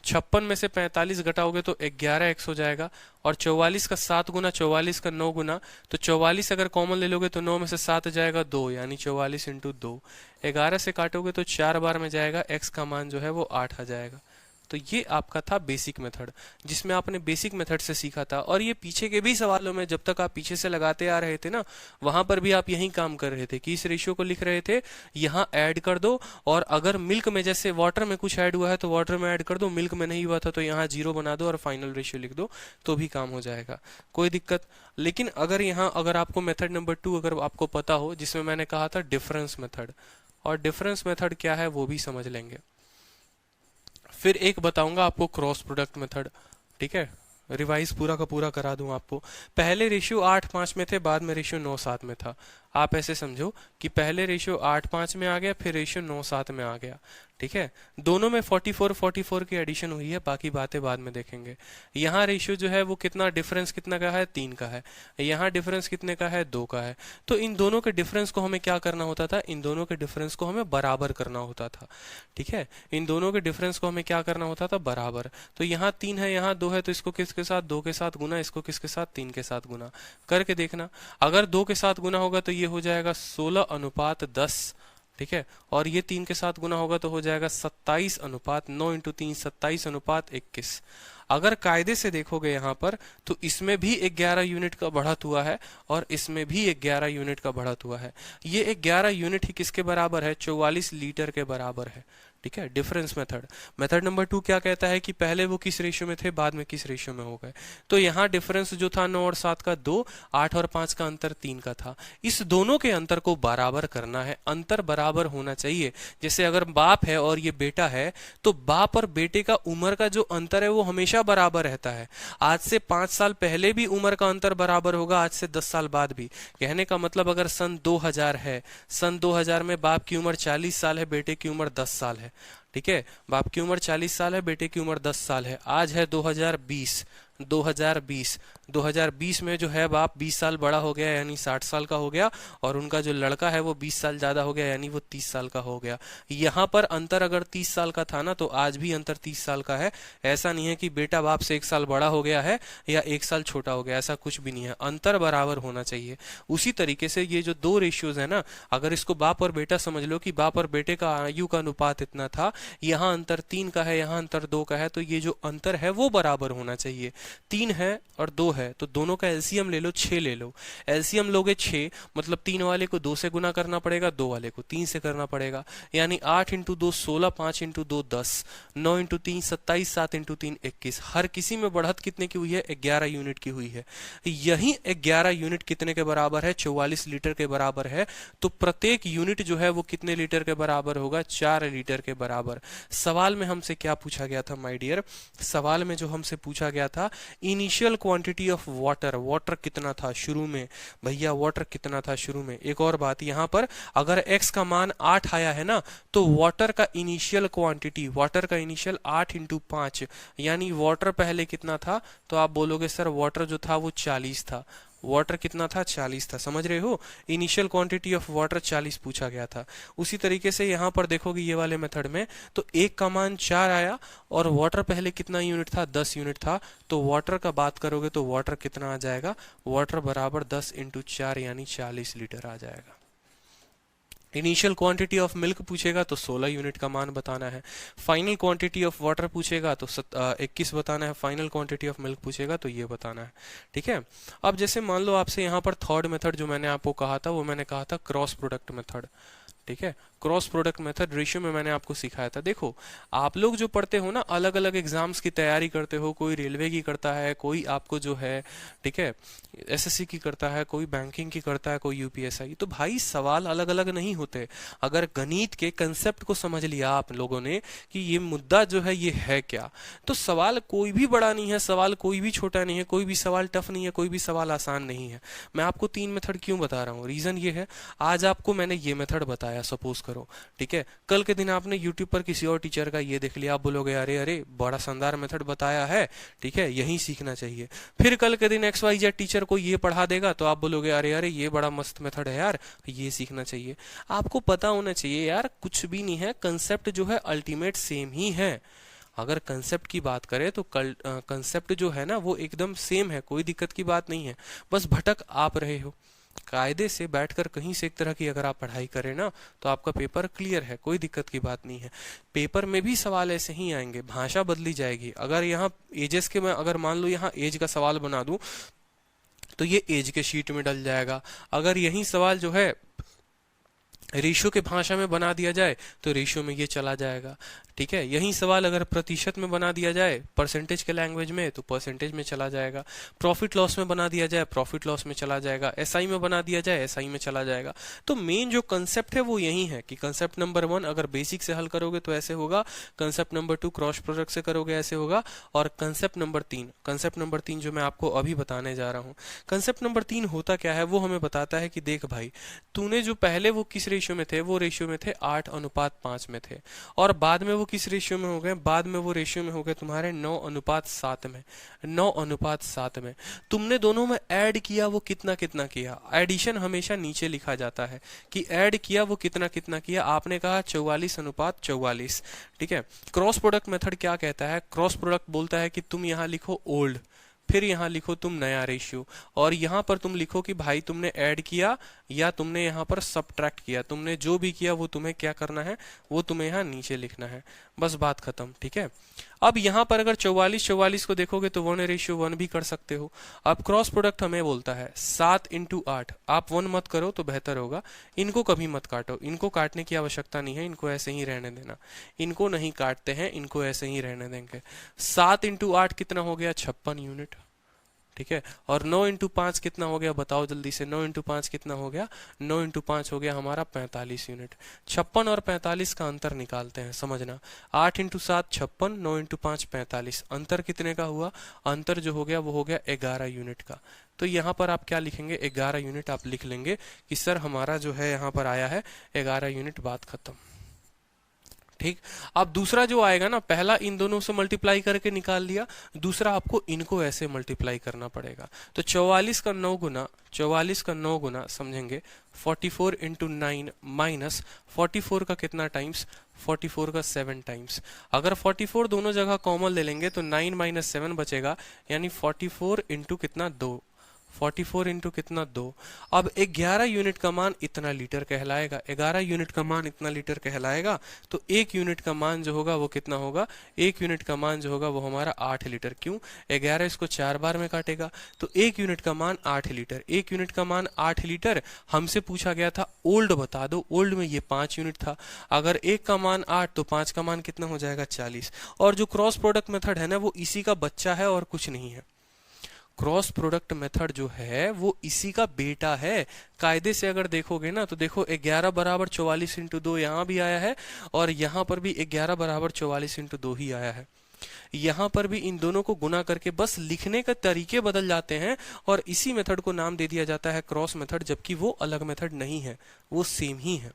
56 में से 45 घटाओगे तो 11x हो जाएगा, और 44 का 7 गुना, 44 का 9 गुना, तो 44 अगर कॉमन ले लोगे तो 9 में से 7 जाएगा 2, यानी 44 इंटू 2। 11 से काटोगे तो 4 बार में जाएगा, x का मान जो है वो 8 आ जाएगा। तो ये आपका था बेसिक मेथड, जिसमें आपने बेसिक मेथड से सीखा था। और ये पीछे के भी सवालों में जब तक आप पीछे से लगाते आ रहे थे ना, वहां पर भी आप यही काम कर रहे थे कि इस रेशियो को लिख रहे थे, यहाँ ऐड कर दो, और अगर मिल्क में, जैसे वाटर में कुछ ऐड हुआ है तो वाटर में ऐड कर दो, मिल्क में नहीं हुआ था तो यहाँ 0 बना दो और फाइनल रेशियो लिख दो, तो भी काम हो जाएगा, कोई दिक्कत। लेकिन अगर आपको मेथड नंबर 2 अगर आपको पता हो, जिसमें मैंने कहा था डिफरेंस मेथड, और डिफरेंस मेथड क्या है वो भी समझ लेंगे। फिर एक बताऊंगा आपको क्रॉस प्रोडक्ट मेथड, ठीक है, रिवाइज पूरा का पूरा करा दूं आपको। पहले रेशियो 8:5 में थे, बाद में रेशियो 9:7 में था। आप ऐसे समझो कि पहले रेशियो 8:5 में आ गया, फिर रेशियो 9:7 में आ गया, ठीक है। दोनों में 44 की एडिशन हुई है, बाकी बातें बाद में देखेंगे। यहाँ रेशियो जो है वो कितना, डिफरेंस कितना का है, 3 का है। यहाँ डिफरेंस कितने का है, 2 का है। तो इन दोनों के डिफरेंस को हमें क्या करना होता था, इन दोनों के डिफरेंस को हमें बराबर करना होता था, ठीक है। इन दोनों के डिफरेंस को हमें क्या करना होता था, बराबर। तो यहाँ 3 है, यहाँ 2 है, तो इसको किसके साथ, 2 के साथ गुना, इसको किसके साथ, 3 के साथ गुना करके देखना। अगर 2 के साथ गुना होगा तो ये हो जाएगा 16:10, ठीक है। और ये 3 के साथ गुना होगा तो हो जाएगा 27:9 × 3 27:21। अगर कायदे से देखोगे यहाँ पर, तो इसमें भी 11 यूनिट का बढ़त हुआ है और इसमें भी 11 यूनिट का बढ़त हुआ है। ये 11 यूनिट ही किसके बराबर है, 44 लीटर के बराबर है, ठीक है। Difference method. मेथड नंबर 2 क्या कहता है कि पहले वो किस रेशियो में थे, बाद में किस रेशियो में हो गए। तो यहाँ डिफरेंस जो था 9 और 7 का 2, 8 और 5 का अंतर 3 का था। इस दोनों के अंतर को बराबर करना है, अंतर बराबर होना चाहिए। जैसे अगर बाप है और ये बेटा है, तो बाप और बेटे का उम्र का जो अंतर है वो हमेशा बराबर रहता है। आज से 5 साल पहले भी उम्र का अंतर बराबर होगा, आज से 10 साल बाद भी। कहने का मतलब अगर सन 2000 है, सन 2000 में बाप की उम्र 40 साल है, बेटे की उम्र 10 साल है, ठीक है। बाप की उम्र 40 साल है, बेटे की उम्र 10 साल है। आज है 2020 में जो है बाप 20 साल बड़ा हो गया, यानी 60 साल का हो गया, और उनका जो लड़का है वो 20 साल ज्यादा हो गया, यानी वो 30 साल का हो गया। यहाँ पर अंतर अगर 30 साल का था ना, तो आज भी अंतर 30 साल का है। ऐसा नहीं है कि बेटा बाप से 1 साल बड़ा हो गया है या 1 साल छोटा हो गया, ऐसा कुछ भी नहीं है। अंतर बराबर होना चाहिए। उसी तरीके से ये जो 2 रेशियोज है ना, अगर इसको बाप और बेटा समझ लो कि बाप और बेटे का आयु का अनुपात इतना था, यहाँ अंतर 3 का है, यहाँ अंतर 2 का है, तो ये जो अंतर है वो बराबर होना चाहिए। 3 है और 2 है, तो दोनों का एलसीएम ले लो, 6 ले लो। एलसीएम लोगे 6, मतलब 3 वाले को 2 से गुना करना पड़ेगा, 2 वाले को 3 से करना पड़ेगा, यानी 8 × 2 16, 5 × 2 10, 9 × 3 27, 7 × 3 21। हर किसी में बढ़त कितने की हुई है, 11 यूनिट की हुई है। यही 11 यूनिट कितने के बराबर है, 44 लीटर के बराबर है। तो प्रत्येक यूनिट जो है वो कितने लीटर के बराबर होगा, 4 लीटर के बराबर। सवाल में हमसे क्या पूछा गया था माय डियर, सवाल में जो हमसे पूछा गया था, initial quantity of water, water कितना था शुरू में, भैया वाटर कितना था शुरू में। एक और बात, यहाँ पर अगर x का मान 8 आया है ना, तो वाटर का इनिशियल क्वांटिटी, वाटर का इनिशियल 8 × 5, यानी वाटर पहले कितना था, तो आप बोलोगे सर वाटर जो था वो 40 था। वाटर कितना था, 40 था, समझ रहे हो। इनिशियल क्वांटिटी ऑफ वाटर 40 पूछा गया था। उसी तरीके से यहाँ पर देखोगे ये वाले मेथड में, तो 1 का मान 4 आया और वाटर पहले कितना यूनिट था, 10 यूनिट था। तो वाटर का बात करोगे तो वाटर कितना आ जाएगा, वाटर बराबर 10 × 4 यानी 40 लीटर आ जाएगा। इनिशियल क्वांटिटी ऑफ मिल्क पूछेगा तो 16 यूनिट का मान बताना है। फाइनल क्वांटिटी ऑफ वाटर पूछेगा तो 21 बताना है। फाइनल क्वांटिटी ऑफ मिल्क पूछेगा तो ये बताना है, ठीक है। अब जैसे मान लो आपसे यहाँ पर थर्ड मेथड जो मैंने आपको कहा था, वो मैंने कहा था क्रॉस प्रोडक्ट मेथड, ठीक है। क्रॉस प्रोडक्ट मेथड रेशियो में मैंने आपको सिखाया था। देखो आप लोग जो पढ़ते हो ना, अलग अलग एग्जाम्स की तैयारी करते हो, कोई रेलवे की करता है, कोई आपको जो है, ठीक है, एसएससी की करता है, कोई बैंकिंग की करता है, कोई यूपीएससी। तो भाई सवाल अलग अलग नहीं होते। अगर गणित के कंसेप्ट को समझ लिया आप लोगों ने कि ये मुद्दा जो है ये है क्या, तो सवाल कोई भी बड़ा नहीं है, सवाल कोई भी छोटा नहीं है, कोई भी सवाल टफ नहीं है, कोई भी सवाल आसान नहीं है। मैं आपको 3 मेथड क्यों बता रहा हूँ, रीजन ये है, आज आपको मैंने ये मेथड बताया, सपोज करो, ठीक है, कल के दिन आपने यूट्यूब पर किसी और टीचर का ये देख लिया, आप बोलोगे अरे अरे बड़ा शानदार मेथड बताया है, ठीक है, यही सीखना चाहिए। फिर कल के दिन XYZ टीचर को ये पढ़ा देगा तो आप बोलोगे अरे अरे ये बड़ा मस्त मेथड है यार, ये सीखना चाहिए। आपको पता होना चाहिए यार, कुछ भी नहीं है, कंसेप्ट जो है अल्टीमेट सेम ही है। अगर कंसेप्ट की बात करें तो कंसेप्ट जो है ना वो एकदम सेम है, कोई दिक्कत की बात नहीं है, बस भटक आप रहे हो। कायदे से बैठकर कहीं से एक तरह की अगर आप पढ़ाई करें ना तो आपका पेपर क्लियर है, कोई दिक्कत की बात नहीं है। पेपर में भी सवाल ऐसे ही आएंगे, भाषा बदली जाएगी। अगर यहाँ एजेस के मैं अगर मान लो यहाँ एज का सवाल बना दूं तो ये एज के शीट में डल जाएगा। अगर यही सवाल जो है रेशियो के भाषा में बना दिया जाए तो रेशियो में ये चला जाएगा। ठीक है, यही सवाल अगर प्रतिशत में बना दिया जाए परसेंटेज के लैंग्वेज में तो परसेंटेज में चला जाएगा। प्रॉफिट लॉस में बना दिया जाए प्रॉफिट लॉस में चला जाएगा। एसआई में बना दिया जाए एसआई में चला जाएगा। तो मेन जो कंसेप्ट है वो यही है कि कंसेप्ट नंबर 1 अगर बेसिक से हल करोगे तो ऐसे होगा, कंसेप्ट नंबर 2 क्रॉस प्रोडक्ट से करोगे ऐसे होगा, और कंसेप्ट नंबर 3 जो मैं आपको अभी बताने जा रहा हूँ, कंसेप्ट नंबर 3 होता क्या है वो हमें बताता है कि देख भाई, तूने जो पहले वो किस रेशियो में थे, वो रेशियो में थे 8:5 में थे, और बाद में वो किस रेशियो में हो गए, बाद में वो रेशियो में हो गए तुम्हारे 9:7 में। 9:7 में तुमने दोनों में ऐड किया, वो कितना कितना किया। एडिशन हमेशा नीचे लिखा जाता है कि ऐड किया वो कितना कितना किया। आपने कहा 44:44। ठीक है, क्रॉस प्रोडक्ट मेथड क्या कहता है, क्रॉस प्रोडक्ट बोलता है कि तुम यहाँ लिखो ओल्ड, फिर यहाँ लिखो तुम नया रेशियो, और यहाँ पर तुम लिखो कि भाई तुमने ऐड किया या तुमने यहाँ पर सब्ट्रैक्ट किया। तुमने जो भी किया वो तुम्हें क्या करना है, वो तुम्हें यहाँ नीचे लिखना है। बस बात खत्म। ठीक है, अब यहाँ पर अगर 44 को देखोगे तो 1:1 भी कर सकते हो। अब क्रॉस प्रोडक्ट हमें बोलता है 7:8। आप 1 मत करो तो बेहतर होगा, इनको कभी मत काटो, इनको काटने की आवश्यकता नहीं है, इनको ऐसे ही रहने देना। इनको नहीं काटते हैं, इनको ऐसे ही रहने देंगे। 7:8 कितना हो गया, 56 यूनिट। ठीक है, और 9:5 कितना हो गया, बताओ जल्दी से। 9:5 कितना हो गया, 9:5 हो गया हमारा 45 यूनिट। 56 और 45 का अंतर निकालते हैं, समझना। 8:7 56, 9:5 45, अंतर कितने का हुआ, अंतर जो हो गया वो हो गया 11 यूनिट का। तो यहाँ पर आप क्या लिखेंगे, 11 यूनिट आप लिख लेंगे कि सर हमारा जो है यहाँ पर आया है 11 यूनिट, बात खत्म। ठीक, अब दूसरा जो आएगा ना, पहला इन दोनों से मल्टीप्लाई करके निकाल लिया, दूसरा आपको इनको ऐसे मल्टीप्लाई करना पड़ेगा। तो 44 का 9 गुना समझेंगे 44 इंटू 9 माइनस 44 का कितना टाइम्स, 44 का 7 टाइम्स। अगर 44 दोनों जगह कॉमन ले लेंगे तो 9 माइनस 7 बचेगा, यानी 44 इंटू कितना 2, 44 इंटू कितना 2। अब 11 यूनिट का मान इतना लीटर कहलाएगा, 11 यूनिट का मान इतना लीटर कहलाएगा। तो 1 यूनिट का मान जो होगा वो कितना होगा, 1 यूनिट का मान जो होगा वो हमारा 8 लीटर। क्यों, 11 इसको 4 बार में काटेगा, तो 1 यूनिट का मान 8 लीटर। 1 यूनिट का मान 8 लीटर। हमसे पूछा गया था ओल्ड बता दो, ओल्ड में ये 5 यूनिट था। अगर 1 का मान 8 तो 5 का मान कितना हो जाएगा, 40। और जो क्रॉस प्रोडक्ट मेथड है ना वो इसी का बच्चा है और कुछ नहीं है। क्रॉस प्रोडक्ट मेथड जो है वो इसी का बेटा है। कायदे से अगर देखोगे ना तो देखो 11 बराबर 44 इंटू 2 यहाँ भी आया है, और यहाँ पर भी 11 बराबर 44 इंटू 2 ही आया है। यहाँ पर भी इन दोनों को गुना करके बस लिखने के तरीके बदल जाते हैं, और इसी मेथड को नाम दे दिया जाता है क्रॉस मेथड, जबकि वो अलग मेथड नहीं है, वो सेम ही है।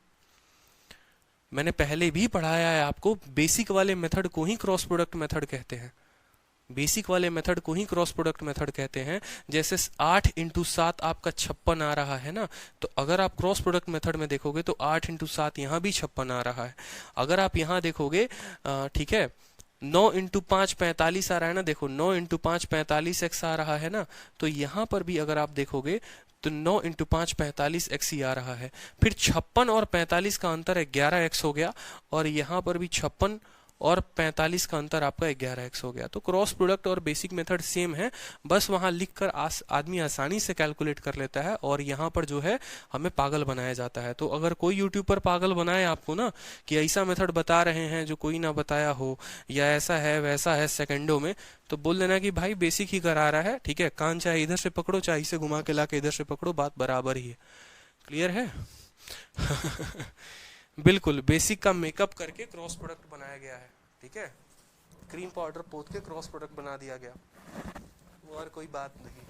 मैंने पहले भी पढ़ाया है आपको, बेसिक वाले मेथड को ही क्रॉस प्रोडक्ट मेथड कहते हैं। बेसिक वाले मेथड को ही क्रॉस प्रोडक्ट मेथड कहते हैं। जैसे 8 इंटू 7 आपका 56 आ रहा है ना, तो अगर आप क्रॉस प्रोडक्ट मेथड में देखोगे तो 8 इंटू 7 यहाँ भी 56 आ रहा है। अगर आप यहाँ देखोगे, ठीक है, 9 इंटू 5 45 आ रहा है ना, देखो 9 इंटू 5 45 एक्स आ रहा है ना, तो यहाँ पर भी अगर आप देखोगे तो 9 इंटू 5 45 एक्स ही आ रहा है। फिर 56 और 45 का अंतर है 11 एक्स हो गया, और यहाँ पर भी 56 और 45 का अंतर आपका 11x हो गया। तो क्रॉस प्रोडक्ट और बेसिक मेथड सेम है, बस वहां लिखकर आदमी आसानी से कैलकुलेट कर लेता है, और यहाँ पर जो है हमें पागल बनाया जाता है। तो अगर कोई यूट्यूब पर पागल बनाए आपको ना कि ऐसा मेथड बता रहे हैं जो कोई ना बताया हो, या ऐसा है वैसा है सेकंडों में, तो बोल देना कि भाई बेसिक ही करा रहा है। ठीक है, कान चाहे इधर से पकड़ो चाहे इसे घुमा के ला के इधर से पकड़ो, बात बराबर ही है। क्लियर है? बिल्कुल बेसिक का मेकअप करके क्रॉस प्रोडक्ट बनाया गया है। ठीक है, क्रीम पाउडर पोत के क्रॉस प्रोडक्ट बना दिया गया, वो और कोई बात नहीं।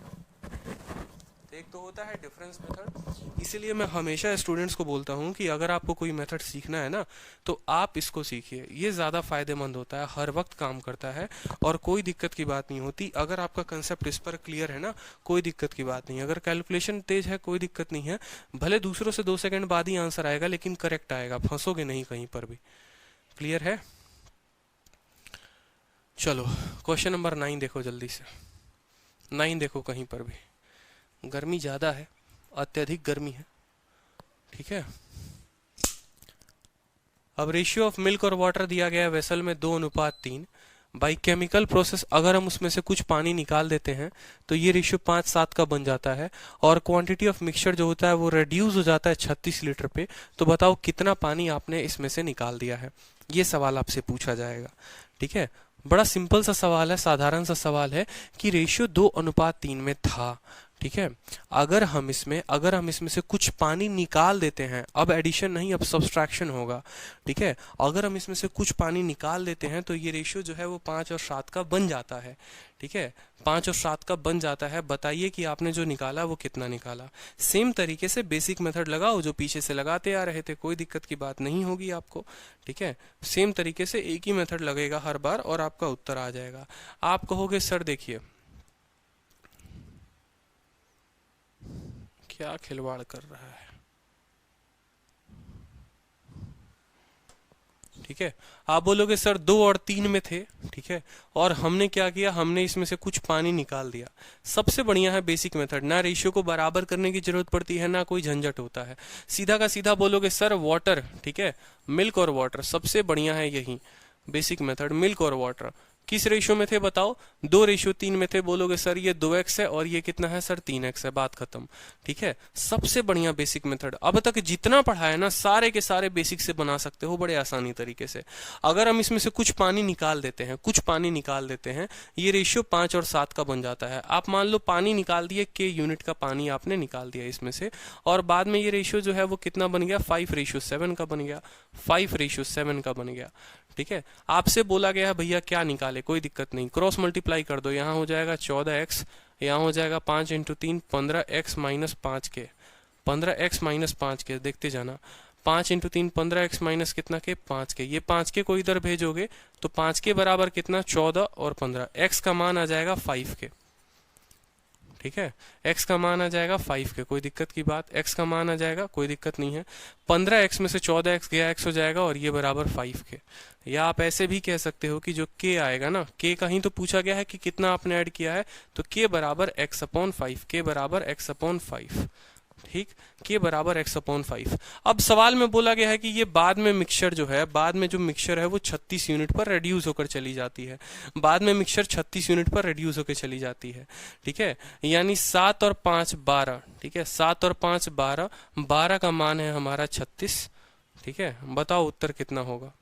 एक तो होता है डिफरेंस मेथड, इसीलिए मैं हमेशा स्टूडेंट्स को बोलता हूँ कि अगर आपको कोई मेथड सीखना है ना तो आप इसको सीखिए, ये ज़्यादा फायदेमंद होता है, हर वक्त काम करता है और कोई दिक्कत की बात नहीं होती। अगर आपका कंसेप्ट इस पर क्लियर है ना, कोई दिक्कत की बात नहीं। अगर कैलकुलेशन तेज है कोई दिक्कत नहीं है, भले दूसरों से 2 सेकंड बाद ही आंसर आएगा लेकिन करेक्ट आएगा, फंसोगे नहीं कहीं पर भी। क्लियर है? चलो क्वेश्चन नंबर 9 देखो जल्दी से। 9 देखो, कहीं पर भी गर्मी ज़्यादा है अत्यधिक गर्मी है। ठीक है, अब रेशियो ऑफ मिल्क और वाटर दिया गया है वेसल में 2:3। बाई केमिकल प्रोसेस अगर हम उसमें से कुछ पानी निकाल देते हैं तो ये रेशियो 5:7 का बन जाता है और क्वांटिटी ऑफ मिक्सचर जो होता है वो रिड्यूस हो जाता है 36 लीटर पे। तो बताओ कितना पानी आपने इसमें से निकाल दिया है, ये सवाल आपसे पूछा जाएगा। ठीक है, बड़ा सिंपल सा सवाल है, साधारण सा सवाल है कि रेशियो 2:3 में था। ठीक है, अगर हम इसमें से कुछ पानी निकाल देते हैं, अब एडिशन नहीं अब सब्सट्रैक्शन होगा। ठीक है, अगर हम इसमें से कुछ पानी निकाल देते हैं तो ये रेशियो जो है वो 5 और 7 का बन जाता है। ठीक है, 5 और 7 का बन जाता है। बताइए कि आपने जो निकाला वो कितना निकाला। सेम तरीके से बेसिक मेथड लगाओ जो पीछे से लगाते आ रहे थे, कोई दिक्कत की बात नहीं होगी आपको। ठीक है, सेम तरीके से एक ही मेथड लगेगा हर बार और आपका उत्तर आ जाएगा। आप कहोगे सर देखिए क्या खिलवाड़ कर रहा है। ठीक है, आप बोलोगे सर 2 और 3 में थे। ठीक है, और हमने क्या किया, हमने इसमें से कुछ पानी निकाल दिया। सबसे बढ़िया है बेसिक मेथड, ना रेशियो को बराबर करने की जरूरत पड़ती है ना कोई झंझट होता है। सीधा का सीधा बोलोगे सर वाटर। ठीक है, मिल्क और वाटर, सबसे बढ़िया है यही बेसिक मेथड, मिल्क और वाटर। किस रेशियो में थे बताओ, 2:3 में थे। बोलोगे सर ये 2x है और ये कितना है सर 3x है, बात खत्म। ठीक है, सबसे बढ़िया बेसिक मेथड। अब तक जितना पढ़ा है ना सारे के सारे बेसिक से बना सकते हो बड़े आसानी तरीके से। अगर हम इसमें से कुछ पानी निकाल देते हैं, ये रेशियो 5 और 7 का बन जाता है। आप मान लो पानी निकाल दिए, के यूनिट का पानी आपने निकाल दिया इसमें से, और बाद में ये रेशियो जो है वो कितना बन गया, 5:7 का बन गया, 5:7 का बन गया। ठीक है, आपसे बोला गया है भैया क्या निकाले, कोई दिक्कत नहीं, क्रॉस मल्टीप्लाई कर दो। यहाँ हो जाएगा 14x, यहाँ हो जाएगा 5 × 3 15x - 5 के, 15x - 5 के, देखते जाना। 5 × 3 15x माइनस कितना के 5 के, ये 5 के को इधर भेजोगे तो 5 के बराबर कितना 14 और 15, x का मान आ जाएगा 5 के। ठीक है, x का मान आ जाएगा 5 के, कोई दिक्कत की बात, x का मान आ जाएगा, कोई दिक्कत नहीं है। 15x में से 14x गया, x हो जाएगा और ये बराबर 5 के। या आप ऐसे भी कह सकते हो कि जो k आएगा ना, k कहीं तो पूछा गया है कि कितना आपने ऐड किया है, तो k बराबर x/5, k बराबर x/5। ठीक, k बराबर x/5। अब सवाल में बोला गया है कि ये बाद में मिक्सचर जो है, बाद में जो मिक्सचर है वो 36 यूनिट पर रिड्यूस होकर चली जाती है। बाद में मिक्सचर 36 यूनिट पर रिड्यूस होकर चली जाती है। ठीक है, यानी 7 और 5 12। ठीक है, 7 और 5 12, 12 का मान है हमारा 36। ठीक है, बताओ उत्तर कितना होगा,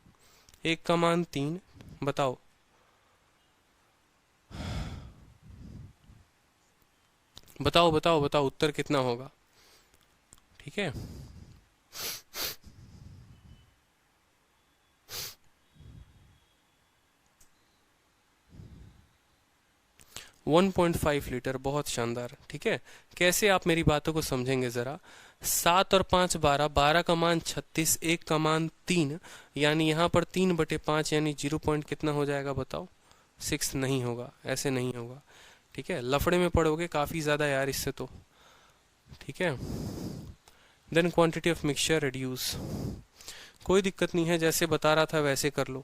1 का मान 3, बताओ। बताओ बताओ बताओ उत्तर कितना होगा। ठीक है, वन 1.5 लीटर, बहुत शानदार। ठीक है, कैसे आप मेरी बातों को समझेंगे जरा। 7 और 5 12, 12 का मान 36, 1 का मान 3, यानी यहाँ पर 3/5 यानी 0 पॉइंट कितना हो जाएगा बताओ, 6 नहीं होगा, ऐसे नहीं होगा। ठीक है, लफड़े में पड़ोगे काफी ज्यादा यार इससे तो। ठीक है, then quantity of mixture reduce, कोई दिक्कत नहीं है, जैसे बता रहा था वैसे कर लो।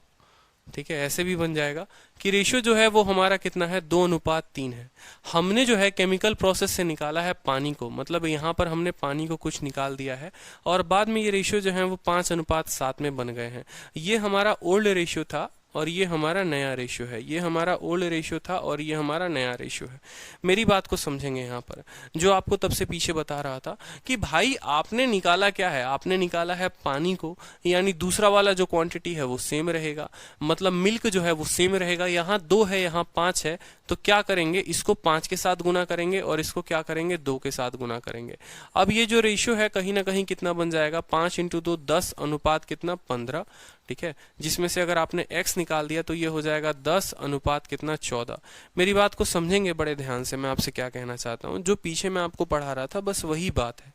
ठीक है, ऐसे भी बन जाएगा कि रेशियो जो है वो हमारा कितना है 2:3 है। हमने जो है केमिकल प्रोसेस से निकाला है पानी को, मतलब यहाँ पर हमने पानी को कुछ निकाल दिया है और बाद में ये रेशियो जो है वो 5:7 में बन गए हैं। ये हमारा ओल्ड रेशियो था और ये हमारा नया रेशियो है, ये हमारा ओल्ड रेशियो था और ये हमारा नया रेशियो है। मेरी बात को समझेंगे यहाँ पर, जो आपको तब से पीछे बता रहा था कि भाई आपने निकाला क्या है, आपने निकाला है पानी को, यानी दूसरा वाला जो क्वांटिटी है वो सेम रहेगा, मतलब मिल्क जो है वो सेम रहेगा। यहाँ 2 है, यहाँ 5 है, तो क्या करेंगे, इसको 5 के साथ गुना करेंगे और इसको क्या करेंगे 2 के साथ गुना करेंगे। अब ये जो रेशियो है कहीं ना कहीं कितना बन जाएगा, 5 × 2 10 अनुपात कितना 15। ठीक है, जिसमें से अगर आपने x निकाल दिया तो ये हो जाएगा 10 अनुपात कितना 14। मेरी बात को समझेंगे बड़े ध्यान से, मैं आपसे क्या कहना चाहता हूँ, जो पीछे मैं आपको पढ़ा रहा था बस वही बात है।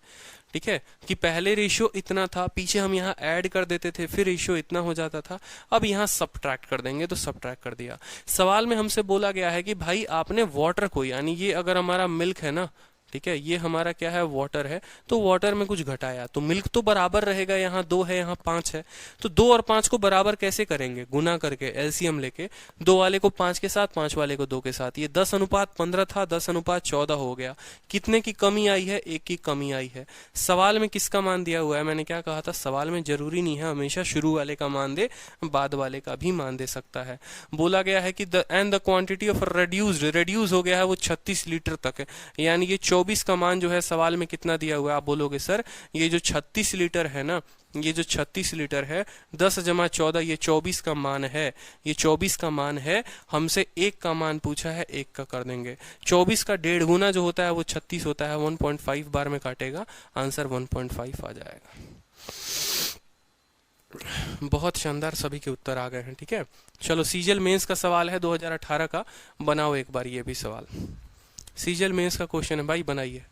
ठीक है, कि पहले रेशियो इतना था, पीछे हम यहाँ ऐड कर देते थे, फिर रेशियो इतना हो जाता था, अब यहाँ सबट्रैक्ट कर देंगे तो सबट्रैक्ट कर दिया। सवाल में हमसे बोला गया है कि भाई आपने वाटर को, यानी ये अगर हमारा मिल्क है ना, ठीक है, ये हमारा क्या है, वाटर है। तो वाटर में कुछ घटाया तो मिल्क तो बराबर रहेगा, यहाँ 2 है यहाँ 5 है, तो 2 और 5 को बराबर कैसे करेंगे, गुना करके एलसीएम लेके, 2 वाले को 5 के साथ, 5 वाले को 2 के साथ। ये 10:15 था, 10:14 हो गया। कितने की कमी आई है, 1 की कमी आई है। सवाल में किसका मान दिया हुआ है, मैंने क्या कहा था, सवाल में जरूरी नहीं है हमेशा शुरू वाले का मान दे, बाद वाले का भी मान दे सकता है। बोला गया है कि द क्वांटिटी ऑफ रेड्यूस हो गया है वो 36 लीटर तक है, यानी ये 24 का मान जो है सवाल में कितना दिया हुआ है। आप बोलोगे सर ये जो 36 लीटर है ना, ये जो 36 लीटर है, 10 जमा 14, ये 24 का मान है, ये 24 का मान है। हमसे 1 का मान पूछा है, 1 का कर देंगे। 24 का 1.5 गुना जो होता है वो 36 होता है, 1.5 बार में काटेगा, आंसर 1.5 आ जाएगा। बहुत शानदार, सभी के उत्तर आ गए हैं। ठीक है, चलो सीजीएल मेंस का सवाल है 2018 का, बनाओ एक बार ये भी सवाल। सीजीएल मेंस का क्वेश्चन है भाई, बनाइए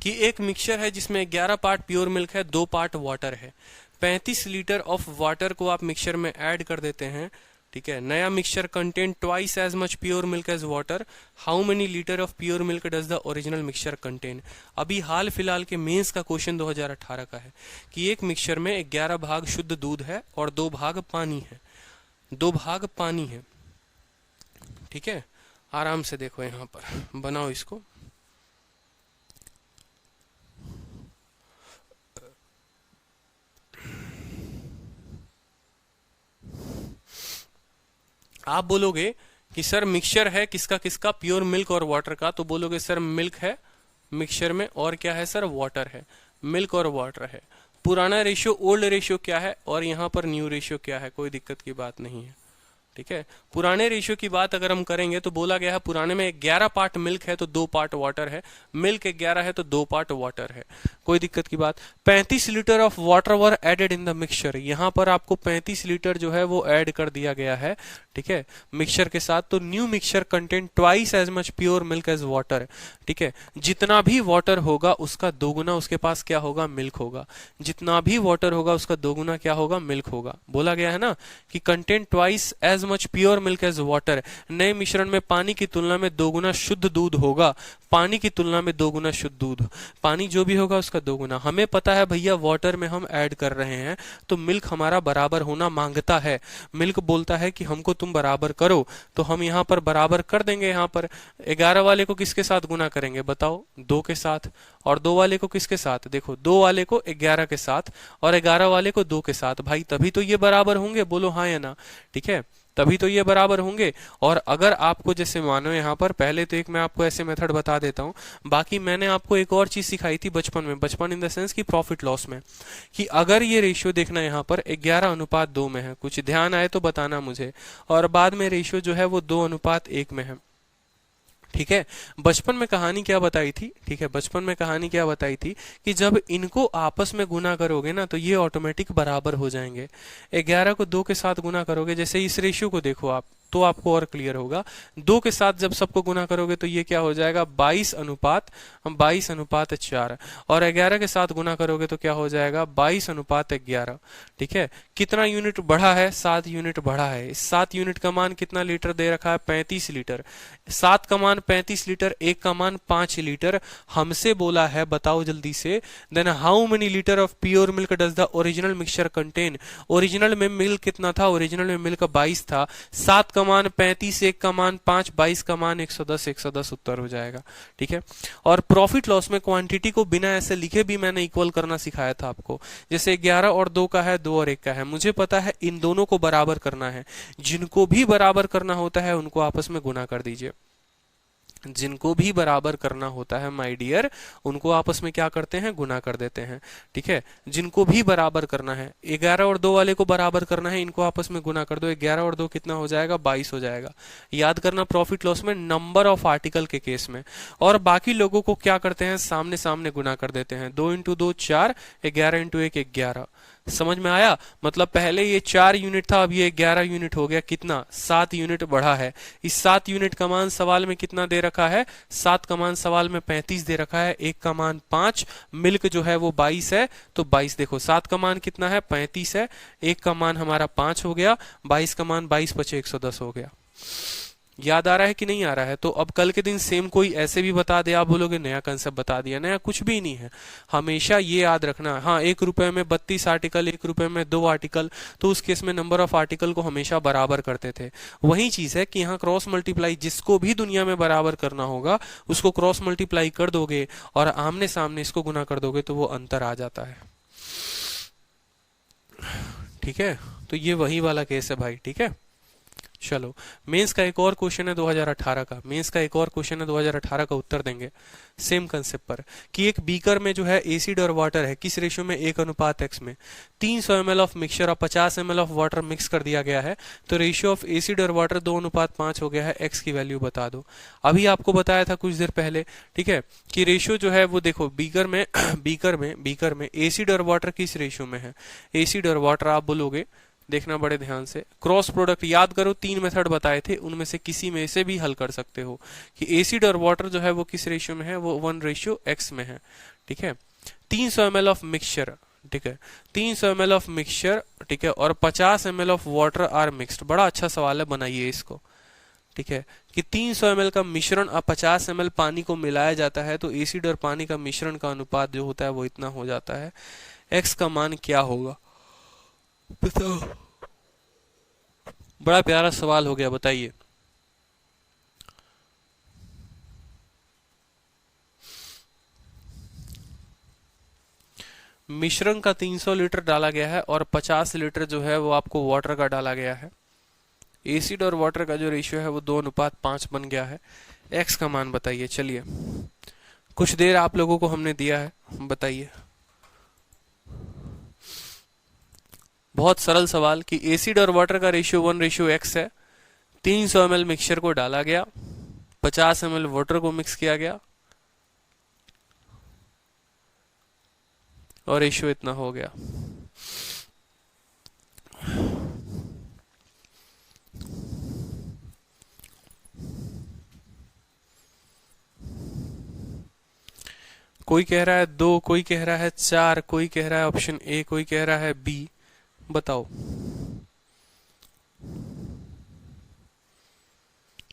कि एक मिक्सचर है जिसमें 11 पार्ट प्योर मिल्क है, 2 पार्ट वाटर है। 35 लीटर ऑफ वाटर को आप मिक्सचर में ऐड कर देते हैं। ठीक है, नया mixture contain twice as much pure milk as water. How many litre of pure milk does the original mixture contain. अभी हाल फिलहाल के मेंस का क्वेश्चन 2018 का है कि एक मिक्सचर में 11 भाग शुद्ध दूध है और 2 भाग पानी है, 2 भाग पानी है। ठीक है, आराम से देखो यहां पर, बनाओ इसको। आप बोलोगे कि सर मिक्सचर है किसका किसका, प्योर मिल्क और वाटर का, तो बोलोगे सर मिल्क है मिक्सचर में और क्या है सर, वाटर है। मिल्क और वाटर है। पुराना रेशियो ओल्ड रेशियो क्या है और यहाँ पर न्यू रेशियो क्या है, कोई दिक्कत की बात नहीं है। ठीक है, पुराने रेशियो की बात अगर हम करेंगे तो बोला गया है पुराने में 11 पार्ट मिल्क है तो 2 पार्ट वाटर है, मिल्क 11 है तो 2 पार्ट वाटर है, कोई दिक्कत की बात। 35 litre of water were added in the mixture, यहाँ पर आपको 35 लीटर जो है वो ऐड कर दिया गया है। ठीक है, मिक्सचर के साथ। तो new mixture content twice as much pure milk as water. ठीक है, जितना भी वाटर होगा उसका दोगुना उसके पास क्या होगा, मिल्क होगा। जितना भी वाटर होगा उसका दोगुना क्या होगा, मिल्क होगा। बोला गया है ना कि content twice as much pure milk as water. नए मिश्रण में पानी की तुलना में दोगुना शुद्ध दूध होगा, पानी की तुलना में दोगुना शुद्ध दूध। पानी जो भी होगा उसका दोगुना। हमें पता है भैया वाटर में हम ऐड कर रहे हैं तो मिल्क हमारा बराबर होना मांगता है। मिल्क बोलता है कि हमको तुम बराबर करो, तो हम यहाँ पर बराबर कर देंगे। यहाँ पर 11 वाले को किसके साथ गुना करेंगे बताओ, 2 के साथ। और 2 वाले को किसके साथ, देखो 2 वाले को 11 के साथ और 11 वाले को 2 के साथ। भाई तभी तो ये बराबर होंगे, बोलो हाँ या ना। ठीक है, तभी तो ये बराबर होंगे। और अगर आपको जैसे मानो यहाँ पर, पहले तो एक मैं आपको ऐसे मेथड बता देता हूँ, बाकी मैंने आपको एक और चीज सिखाई थी बचपन में, बचपन इन द सेंस की प्रॉफिट लॉस में, कि अगर ये रेशियो देखना यहाँ पर 11:2 में है, कुछ ध्यान आए तो बताना मुझे, और बाद में रेशियो जो है वो 2:1 में है। ठीक है, बचपन में कहानी क्या बताई थी, ठीक है, बचपन में कहानी क्या बताई थी कि जब इनको आपस में गुना करोगे ना तो ये ऑटोमेटिक बराबर हो जाएंगे। 11 को 2 के साथ गुना करोगे, जैसे इस रेशियो को देखो आप तो आपको और क्लियर होगा। 2 के साथ जब सबको गुना करोगे तो ये क्या हो जाएगा, 22:4। और 11 के साथ गुना करोगे तो क्या हो जाएगा, 22:11। ठीक है, कितना यूनिट बढ़ा है, 7 यूनिट बढ़ा है। इस 7 यूनिट का मान कितना लीटर दे रखा है, 35 लीटर। 7 का मान 35 लीटर, 1 का मान 5 लीटर। हमसे बोला है बताओ जल्दी से, then how many litre of pure milk does the original mixture contain. Original में मिल्क कितना था, ओरिजिनल में मिल्क 22 था। 7 का मान 35, 1 का मान 5, 22 का मान 110, 110 उत्तर हो जाएगा। ठीक है, और प्रॉफिट लॉस में क्वांटिटी को बिना ऐसे लिखे भी मैंने इक्वल करना सिखाया था आपको। जैसे 11 और 2 का है, 2 और 1 का है, मुझे पता है इन दोनों को बराबर करना है। जिनको भी बराबर करना होता है उनको आपस में गुना कर दीजिए। जिनको भी बराबर करना होता है माय डियर, उनको आपस में क्या करते हैं, गुना कर देते हैं। ठीक है, जिनको भी बराबर करना है, 11 और 2 वाले को बराबर करना है, इनको आपस में गुना कर दो। 11 और 2 कितना हो जाएगा, 22 हो जाएगा। याद करना प्रॉफिट लॉस में नंबर ऑफ आर्टिकल के केस में। और बाकी लोगों को क्या करते हैं, सामने सामने गुना कर देते हैं। 2 × 2 4, 11 × 1 11। समझ में आया, मतलब पहले ये 4 यूनिट था, अब ये 11 यूनिट हो गया। कितना, 7 यूनिट बढ़ा है। इस 7 यूनिट का मान सवाल में कितना दे रखा है, 7 का मान सवाल में 35 दे रखा है, 1 का मान 5, मिल्क जो है वो 22 है। तो 22 देखो, 7 का मान कितना है, 35 है, 1 का मान हमारा 5 हो गया, 22 का मान 22 × 5 110 हो गया। याद आ रहा है कि नहीं आ रहा है? तो अब कल के दिन सेम कोई ऐसे भी बता दे, आप बोलोगे नया कंसेप्ट बता दिया। नया कुछ भी नहीं है, हमेशा ये याद रखना। हाँ, 1 रुपए में 32 आर्टिकल, 1 रुपए में 2 आर्टिकल, तो उस केस में नंबर ऑफ आर्टिकल को हमेशा बराबर करते थे। वही चीज है कि यहाँ क्रॉस मल्टीप्लाई, जिसको भी दुनिया में बराबर करना होगा उसको क्रॉस मल्टीप्लाई कर दोगे और आमने सामने इसको गुना कर दोगे तो वो अंतर आ जाता है। ठीक है, तो ये वही वाला केस है भाई। ठीक है, चलो मेंस का एक और क्वेश्चन है 2018 का। मेंस का एक और क्वेश्चन है 2018 का, उत्तर देंगे सेम कंसेप्ट पर कि एक बीकर में जो है एसिड और वाटर है, किस रेशियो में? 1:x में। 300 ml ऑफ मिक्सचर और 50 ml ऑफ वाटर मिक्स कर दिया गया है, तो रेशियो ऑफ एसिड और वाटर 2:5 हो गया है। x की वैल्यू बता दो। अभी आपको बताया था कुछ देर पहले, ठीक है, कि रेशियो जो है वो देखो बीकर में बीकर में एसिड और वाटर किस रेशियो में है? एसिड और वाटर आप बोलोगे, देखना बड़े ध्यान से, क्रॉस प्रोडक्ट याद करो, 3 मेथड बताए थे, उनमें से किसी में से भी हल कर सकते हो कि एसिड और वाटर जो है वो किस रेशियो में है, वो 1:x में है। ठीक है, 300 ml ऑफ मिक्सचर, ठीक है, 300 ml ऑफ मिक्सचर, ठीक है, और 50 ml of water are mixed. बड़ा अच्छा सवाल है, बनाइए इसको। ठीक है, कि 300 ml का मिश्रण और 50 ml पानी को मिलाया जाता है, तो एसिड और पानी का मिश्रण का अनुपात जो होता है वो इतना हो जाता है। x का मान क्या होगा बताओ? बड़ा प्यारा सवाल हो गया, बताइए। मिश्रण का 300 लीटर डाला गया है और 50 लीटर जो है वो आपको वाटर का डाला गया है। एसिड और वाटर का जो रेशियो है वो 2:5 बन गया है। x का मान बताइए। चलिए, कुछ देर आप लोगों को हमने दिया है, बताइए। बहुत सरल सवाल कि एसिड और वाटर का रेशियो 1:x है। 300 ml मिक्सचर को डाला गया, 50 ml वाटर को मिक्स किया गया और रेशियो इतना हो गया। कोई कह रहा है 2, कोई कह रहा है 4, कोई कह रहा है ऑप्शन ए, कोई कह रहा है बी। बताओ।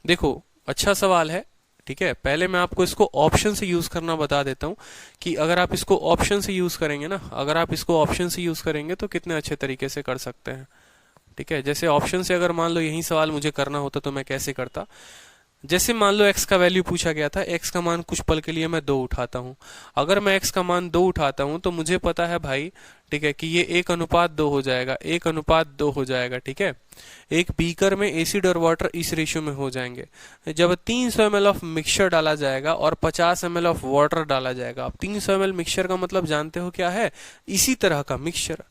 देखो, अच्छा सवाल है। ठीक है, पहले मैं आपको इसको ऑप्शन से यूज करना बता देता हूं कि अगर आप इसको ऑप्शन से यूज करेंगे ना, अगर आप इसको ऑप्शन से यूज करेंगे तो कितने अच्छे तरीके से कर सकते हैं। ठीक है, जैसे ऑप्शन से अगर मान लो यही सवाल मुझे करना होता तो मैं कैसे करता? जैसे मान लो x का वैल्यू पूछा गया था, x का मान कुछ पल के लिए मैं 2 उठाता हूं। अगर मैं x का मान 2 उठाता हूं तो मुझे पता है भाई, ठीक है, कि ये 1:2 हो जाएगा, 1:2 हो जाएगा। ठीक है, एक बीकर में एसिड और वाटर इस रेशियो में हो जाएंगे। जब 300 ml ऑफ मिक्सचर डाला जाएगा और 50 ml ऑफ वाटर डाला जाएगा। अब 300 ml मिक्सचर का मतलब जानते हो क्या है? इसी तरह का मिक्सचर,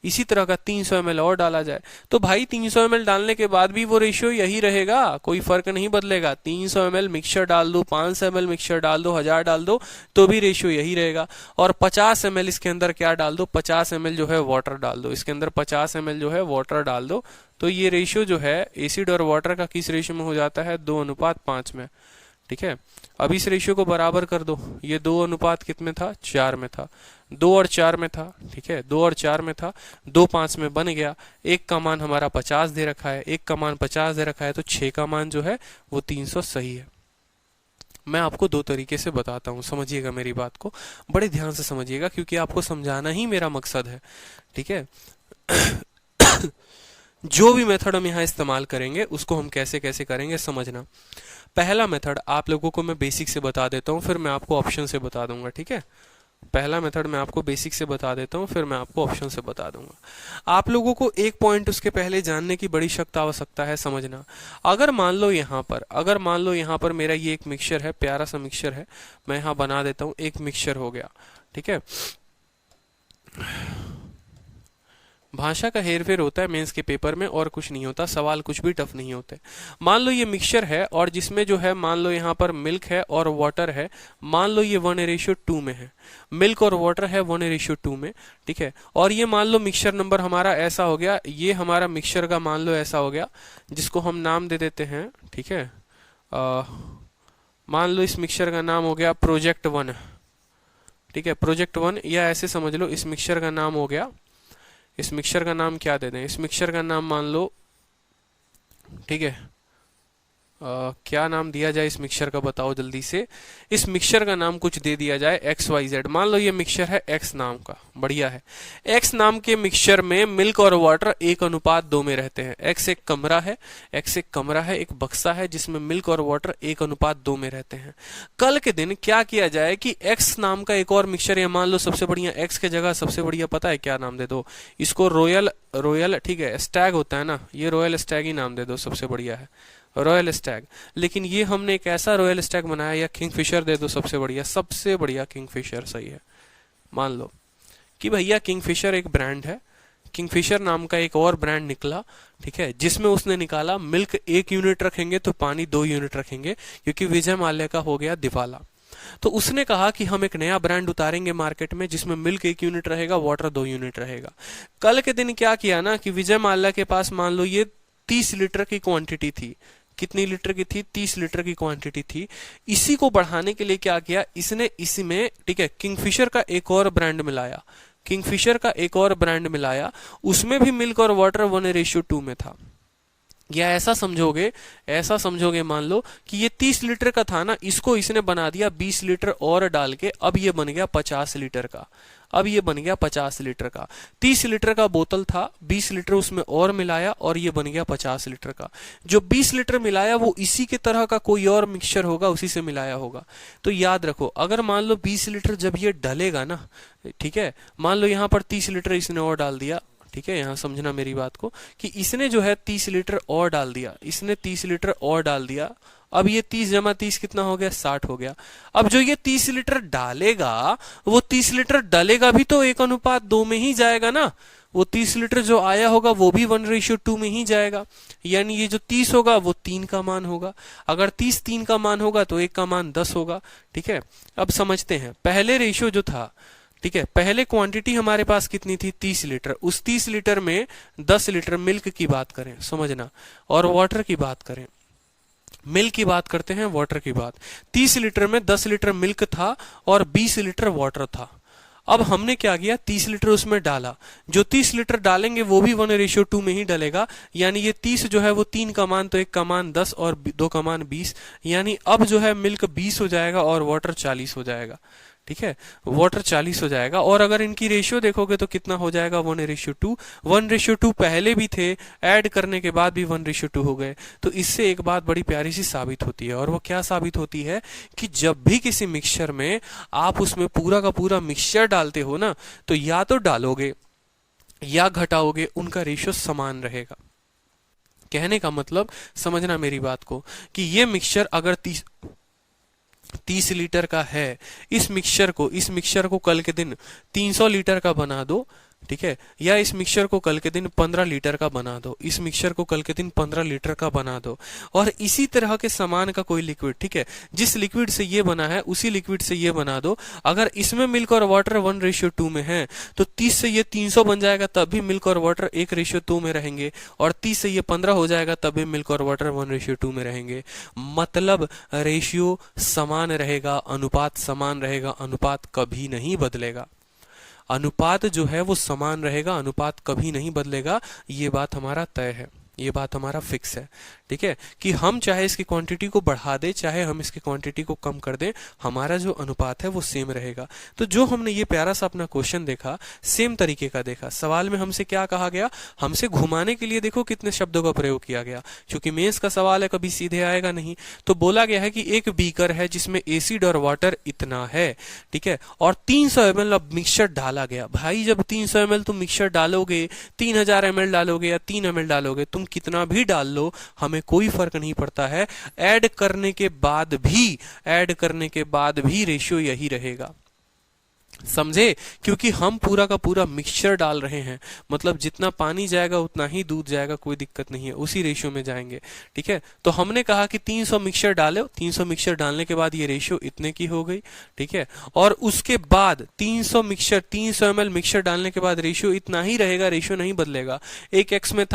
इसी तरह का 300 ml और डाला जाए तो भाई 300 ml डालने के बाद भी वो रेशियो यही रहेगा, कोई फर्क नहीं बदलेगा। 300 ml मिक्सचर डाल दो, 500 ml मिक्सचर डाल दो, 1000 डाल दो, तो भी रेशियो यही रहेगा। और 50 ml इसके अंदर क्या डाल दो? 50 ml जो है वाटर डाल दो, इसके अंदर 50 ml जो है वाटर डाल दो, तो ये रेशियो जो है एसिड और वाटर का किस रेशियो में हो जाता है? 2:5 में। ठीक है, अब इस रेशियो को बराबर कर दो। ये 2 कित में था? 4 में था। 2 और 4 में था। ठीक है, 2 और 4 में था, 2 5 में बन गया। एक का मान हमारा 50 दे रखा है, एक का मान 50 दे रखा है, तो 6 का मान जो है वो 300 सही है। मैं आपको 2 तरीके से बताता हूं, समझिएगा मेरी बात को, बड़े ध्यान से समझिएगा, क्योंकि आपको समझाना ही मेरा मकसद है। ठीक है जो भी मेथड हम यहाँ इस्तेमाल करेंगे उसको हम कैसे कैसे करेंगे समझना। पहला मेथड आप लोगों को मैं बेसिक से बता देता हूँ, फिर मैं आपको ऑप्शन से बता दूंगा। ठीक है, पहला मेथड मैं आपको बेसिक से बता देता हूँ, फिर मैं आपको ऑप्शन से बता दूंगा। आप लोगों को एक पॉइंट उसके पहले जानने की बड़ी सख्त आवश्यकता है, समझना। अगर मान लो यहाँ पर मेरा ये एक मिक्सचर है, प्यारा सा मिक्सचर है, मैं यहाँ बना देता हूँ, एक मिक्सचर हो गया। ठीक है, भाषा का हेरफेर होता है मेंस के पेपर में, और कुछ नहीं होता, सवाल कुछ भी टफ नहीं होते। मान लो ये मिक्सचर है और जिसमें जो है मान लो यहाँ पर मिल्क है और वाटर है, मान लो ये 1:2 में है, मिल्क और वाटर है 1:2 में। ठीक है, और ये मान लो मिक्सचर नंबर हमारा ऐसा हो गया, ये हमारा मिक्सचर का मान लो ऐसा हो गया, जिसको हम नाम दे देते हैं। ठीक है, मान लो इस मिक्सचर का नाम हो गया प्रोजेक्ट 1। ठीक है, प्रोजेक्ट 1, या ऐसे समझ लो इस मिक्सचर का नाम हो गया, इस मिक्सचर का नाम क्या दे दें? इस मिक्सचर का नाम मान लो, ठीक है, क्या नाम दिया जाए इस मिक्सचर का, बताओ जल्दी से। इस मिक्सचर का नाम कुछ दे दिया जाए XYZ। मान लो ये मिक्सचर है X नाम का, बढ़िया है। X नाम के मिक्सचर में मिल्क और वाटर 1:2 में रहते हैं। X एक कमरा है, X एक कमरा है, एक बक्सा है जिसमें मिल्क और वाटर 1:2 में रहते हैं। कल के दिन क्या किया जाए कि X नाम का एक और मिक्सचर, या मान लो सबसे बढ़िया X के जगह सबसे बढ़िया पता है क्या नाम दे दो इसको, रॉयल ठीक है, स्टैग होता है ना, ये रॉयल स्टैग ही नाम दे दो, सबसे बढ़िया है रॉयल स्टैग। लेकिन ये हमने एक ऐसा रॉयल स्टैग बनाया, या किंगफिशर दे दो, सबसे बढ़िया किंगफिशर सही है। मान लो कि भैया किंगफिशर एक ब्रांड है, किंगफिशर नाम का एक और ब्रांड निकला, ठीक है, जिसमें उसने निकाला मिल्क 1 यूनिट रखेंगे तो पानी 2 यूनिट रखेंगे, क्योंकि विजय माल्या का हो गया दिवाला। तो उसने कहा कि हम एक नया ब्रांड उतारेंगे मार्केट में जिसमें मिल्क 1 यूनिट रहेगा, वाटर 2 यूनिट रहेगा। कल के दिन क्या किया ना कि विजय माल्या के पास मान लो ये 30 लीटर की क्वांटिटी थी। कितनी लीटर की थी? 30 लीटर की क्वांटिटी थी। इसी को बढ़ाने के लिए क्या किया इसने, इसी में ठीक है किंगफिशर का एक और ब्रांड मिलाया, किंगफिशर का एक और ब्रांड मिलाया, उसमें भी मिल्क और वाटर 1:2 में था। या ऐसा समझोगे मान लो कि ये 30 लीटर का था ना, इसको इसने बना दिया 20 लीटर और डाल के, अब ये बन गया 50 लीटर का। अब ये बन गया 50 लीटर का। 30 लीटर का बोतल था, 20 लीटर उसमें और मिलाया और ये बन गया 50 लीटर का। जो 20 लीटर मिलाया वो इसी के तरह का कोई और मिक्सचर होगा, उसी से मिलाया होगा। तो याद रखो, अगर मान लो 20 लीटर जब ये डलेगा ना, ठीक है, मान लो यहाँ पर 30 लीटर इसने और डाल दिया, ठीक है, यहां समझना मेरी बात को कि इसने जो है 30 लीटर और डाल दिया, इसने 30 लीटर और डाल दिया। अब ये 30 जमा 30 कितना हो गया? 60 हो गया। अब जो ये 30 लीटर डालेगा, वो 30 लीटर डलेगा भी तो 1:2 में ही जाएगा ना। वो 30 लीटर जो आया होगा वो भी 1:2 में ही जाएगा। यानी ये जो 30 होगा वो 3 का मान होगा। अगर 30 3 का मान होगा तो 1 का मान 10 होगा। ठीक है, अब समझते हैं पहले रेशियो जो था, ठीक है, पहले क्वांटिटी हमारे पास कितनी थी? 30 लीटर। उस 30 लीटर में 10 लीटर मिल्क की बात करें, समझना, और वाटर की बात करें। मिल्क की बात करते हैं, वाटर की बात। 30 लीटर में 10 लीटर मिल्क था और 20 लीटर वाटर था। अब हमने क्या किया, 30 लीटर उसमें डाला। जो 30 लीटर डालेंगे वो भी 1:2 में ही डलेगा। यानी ये 30 जो है वो 3 का मान, तो 1 का मान 10 और 2 का मान 20। यानी अब जो है मिल्क 20 हो जाएगा और वाटर 40 हो जाएगा। ठीक है, वाटर 40 हो जाएगा। और अगर इनकी रेशियो देखोगे तो कितना हो जाएगा? 1:2। 1:2 पहले भी थे, ऐड करने के बाद भी 1:2 हो गए। तो इससे एक बात बड़ी प्यारी सी साबित होती है, और वो क्या साबित होती है कि जब भी किसी मिक्सचर में आप उसमें पूरा का पूरा मिक्सचर डालते हो ना, तो या तो डालोगे या घटाओगे, उनका रेशियो समान रहेगा। कहने का मतलब, समझना मेरी बात को, कि ये मिक्सचर अगर 30 लीटर का है, इस मिक्सचर को कल के दिन 300 लीटर का बना दो, ठीक है, या इस मिक्सचर को कल के दिन 15 लीटर का बना दो, इस मिक्सचर को कल के दिन 15 लीटर का बना दो। और इसी तरह के सामान का कोई लिक्विड, ठीक है, जिस लिक्विड से ये बना है उसी लिक्विड से ये बना दो। अगर इसमें मिल्क और वाटर 1:2 में है, तो 30 से ये 300 बन जाएगा, तब भी मिल्क और वाटर 1:2 में रहेंगे। और 30 से ये 15 हो जाएगा, तब भी मिल्क और वाटर 1:2 में रहेंगे। मतलब रेशियो समान रहेगा, अनुपात समान रहेगा, अनुपात कभी नहीं बदलेगा। अनुपात जो है वो समान रहेगा, अनुपात कभी नहीं बदलेगा। ये बात हमारा तय है, ये बात हमारा फिक्स है। ठीक है, कि हम चाहे इसकी क्वांटिटी को बढ़ा दें, चाहे हम इसकी क्वांटिटी को कम कर दें, हमारा जो अनुपात है वो सेम रहेगा। तो जो हमने ये प्यारा सा अपना क्वेश्चन देखा, सेम तरीके का देखा। सवाल में हमसे क्या कहा गया, हमसे घुमाने के लिए देखो कितने शब्दों का प्रयोग किया गया, क्योंकि मेंस का सवाल है, कभी सीधे आएगा नहीं। तो बोला गया है कि एक बीकर है जिसमें एसिड और वाटर इतना है, ठीक है, और 300 ml अब मिक्सचर डाला गया। भाई जब 300 ml तुम मिक्सचर डालोगे, 3000 ml डालोगे या 3 ml डालोगे, तुम कितना भी डाल लो, हमें कोई फर्क नहीं पड़ता है। ऐड करने के बाद भी रेशियो यही रहेगा, समझे? क्योंकि हम पूरा का पूरा मिक्सचर डाल रहे हैं, मतलब जितना पानी जाएगा उतना ही दूध जाएगा, कोई दिक्कत नहीं है, उसी रेशियो में जाएंगे। ठीक है, तो हमने कहा कि 300 मिक्सचर डालो, 300 मिक्सचर डालने के बाद ये रेशियो इतने की हो गई। ठीक है, और उसके बाद 300 ml मिक्सचर डालने के बाद रेशियो इतना ही रहेगा, रेशियो नहीं बदलेगा। 1x में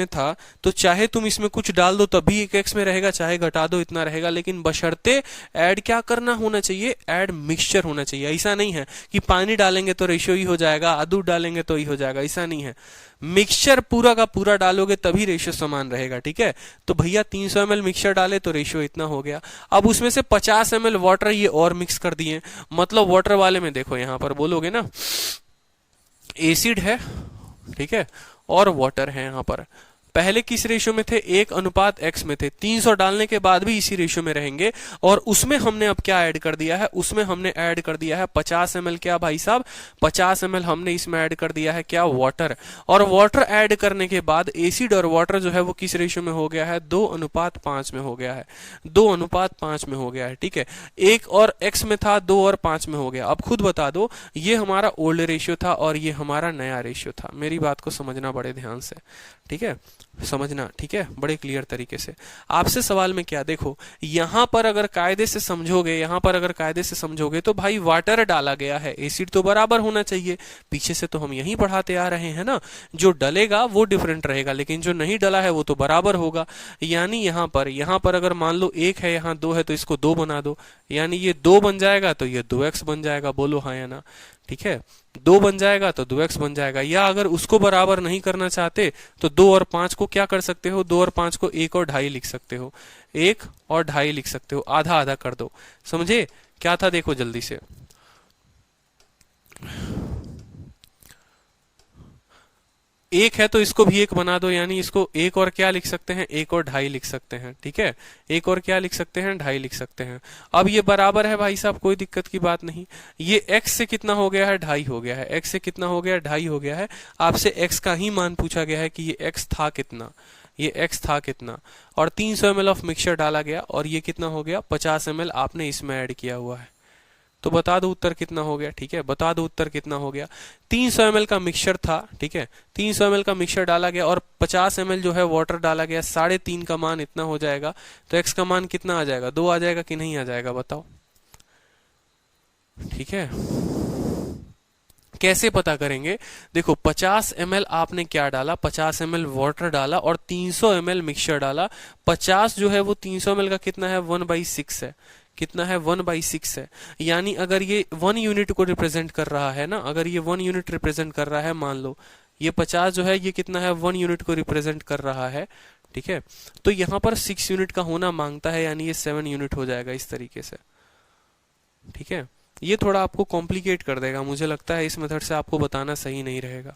था, तो चाहे तुम इसमें कुछ डाल दो तब भी 1x में रहेगा, चाहे घटा दो इतना रहेगा। लेकिन बशर्ते ऐड क्या करना होना चाहिए, ऐड मिक्सचर होना चाहिए। ऐसा नहीं है कि पानी डालेंगे तो रेशियो ही हो जाएगा, दूध डालेंगे तो ही हो जाएगा, ऐसा नहीं है। मिक्सचर पूरा का पूरा डालोगे तभी रेशियो समान रहेगा, ठीक है। तो भैया 300 ml मिक्सचर डाले तो रेशियो इतना हो गया। अब उसमें से 50 ml वाटर ये और मिक्स कर दिए, मतलब वाटर वाले में देखो यहां पर बोलोगे ना एसिड है, ठीक है, और वाटर है। यहां पर पहले किस रेशियो में थे, 1:x में थे, 300 डालने के बाद भी इसी रेशियो में रहेंगे। और उसमें हमने अब क्या ऐड कर दिया है, उसमें हमने ऐड कर दिया है 50 ml, क्या भाई साहब 50 ml हमने इसमें ऐड कर दिया है क्या, वाटर। और वाटर ऐड करने के बाद एसिड और वाटर जो है वो किस रेशियो में हो गया है, 2:5 में हो गया है, 2:5 में हो गया है, ठीक है। 1 और x में था, 2 और 5 में हो गया। अब खुद बता दो, ये हमारा ओल्ड रेशियो था और ये हमारा नया रेशियो था। मेरी बात को समझना बड़े ध्यान से, ठीक है, समझना, ठीक है, बड़े क्लियर तरीके से। आपसे सवाल में क्या, देखो यहां पर अगर कायदे से समझोगे, यहां पर अगर कायदे से समझोगे तो भाई वाटर डाला गया है, एसिड तो बराबर होना चाहिए, पीछे से तो हम यही पढ़ाते आ रहे हैं ना। जो डलेगा वो डिफरेंट रहेगा, लेकिन जो नहीं डला है वो तो बराबर होगा। यानी यहां पर अगर मान लो 1 है, यहां 2 है, तो इसको 2 बना दो, यानी ये 2 बन जाएगा तो ये 2x बन जाएगा। बोलो हाँ या ना, ठीक है। 2 बन जाएगा तो 2x बन जाएगा। या अगर उसको बराबर नहीं करना चाहते तो 2 और 5 को क्या कर सकते हो, 2 और 5 को 1 और 2.5 लिख सकते हो, 1 और 2.5 लिख सकते हो, आधा आधा कर दो। समझे क्या था, देखो जल्दी से। एक है तो इसको भी 1 बना दो, यानी इसको 1 और क्या लिख सकते हैं, 1 और 2.5 लिख सकते हैं, ठीक है। 1 और क्या लिख सकते हैं, 2.5 लिख सकते हैं। अब ये बराबर है भाई साहब, कोई दिक्कत की बात नहीं। ये x से कितना हो गया है, 2.5 हो गया है, x से कितना हो गया, 2.5 हो गया है। आपसे x का ही मान पूछा गया है कि ये x था कितना, ये x था कितना। और 300 ml ऑफ मिक्सचर डाला गया और ये कितना हो गया, 50 ml आपने इसमें ऐड किया हुआ है। तो बता दो उत्तर कितना हो गया, ठीक है, बता दो उत्तर कितना हो गया। 300 ml का मिक्सचर था, ठीक है, 300 ml का मिक्सचर डाला गया और 50 ml जो है वाटर डाला गया, 3.5 का मान इतना हो जाएगा। तो x का मान कितना आ जाएगा, 2 आ जाएगा कि नहीं आ जाएगा, बताओ, ठीक है। कैसे पता करेंगे, देखो 50 ml आपने क्या डाला, 50 ml वाटर डाला और 300 ml मिक्सचर डाला। 50 जो है वो 300 ml का कितना है, 1/6 है, कितना है, 1/6 है। यानी अगर ये 1 यूनिट को रिप्रेजेंट कर रहा है ना, अगर ये 1 यूनिट रिप्रेजेंट कर रहा है, मान लो ये 50 जो है ये कितना है, 1 यूनिट को रिप्रेजेंट कर रहा है, ठीक है। तो यहाँ पर 6 यूनिट का होना मांगता है, यानी ये 7 यूनिट हो जाएगा इस तरीके से, ठीक है। ये थोड़ा आपको कॉम्प्लिकेट कर देगा, मुझे लगता है इस मेथड से आपको बताना सही नहीं रहेगा,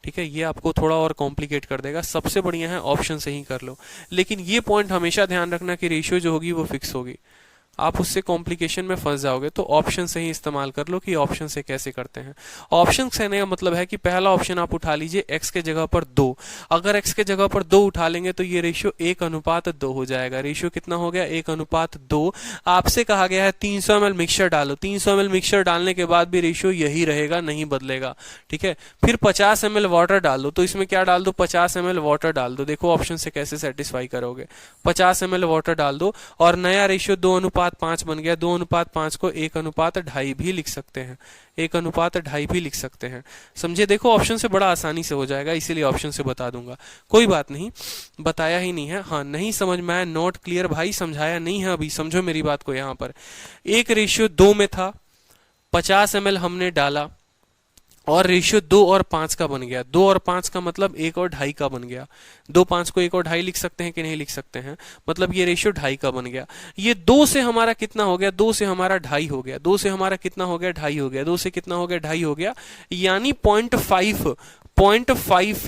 ठीक है। ये आपको थोड़ा और कॉम्प्लिकेट कर देगा, सबसे बढ़िया है ऑप्शन से ही कर लो। लेकिन ये पॉइंट हमेशा ध्यान रखना कि रेशियो जो होगी वो फिक्स होगी, आप उससे कॉम्प्लिकेशन में फंस जाओगे। तो ऑप्शन से ही इस्तेमाल कर लो कि ऑप्शन से कैसे करते हैं। ऑप्शन से कहने का मतलब है कि पहला ऑप्शन आप उठा लीजिए x के जगह पर 2। अगर x के जगह पर 2 उठा लेंगे तो ये रेशियो 1:2 हो जाएगा। रेशियो कितना हो गया, 1:2। आपसे कहा गया है 300 ml मिक्सचर डालो, 300 ml मिक्सचर डालने के बाद भी रेशियो यही रहेगा, नहीं बदलेगा, ठीक है। फिर 50 ml वाटर डाल दो, तो इसमें क्या डाल दो, 50 ml वाटर डाल दो। देखो ऑप्शन से कैसे सेटिस्फाई करोगे, 50 ml वाटर डाल दो और नया रेशियो 2:5 बन गया। 2:5 को 1:2.5 भी लिख सकते हैं, 1:2.5 भी लिख सकते हैं। समझे, देखो ऑप्शन से बड़ा आसानी से हो जाएगा, इसीलिए ऑप्शन से बता दूंगा। कोई बात नहीं, बताया ही नहीं है, हाँ नहीं समझ में आया, नॉट क्लियर भाई, समझाया नहीं है अभी, समझो मेरी बात को। यहाँ पर एक रेशियो 2 में था, 50 ml हमने डाला और रेशियो 2 और 5 का बन गया। 2 और 5 का मतलब 1 और 2.5 का बन गया। 2 5 को 1 और 2.5 लिख सकते हैं कि नहीं लिख सकते हैं, मतलब ये रेशियो 2.5 का बन गया। ये 2 से हमारा कितना हो गया, 2 से हमारा 2.5 हो गया, 2 से हमारा कितना हो गया, 2.5 हो गया, 2 से कितना हो गया, 2.5 हो गया। यानी 0.5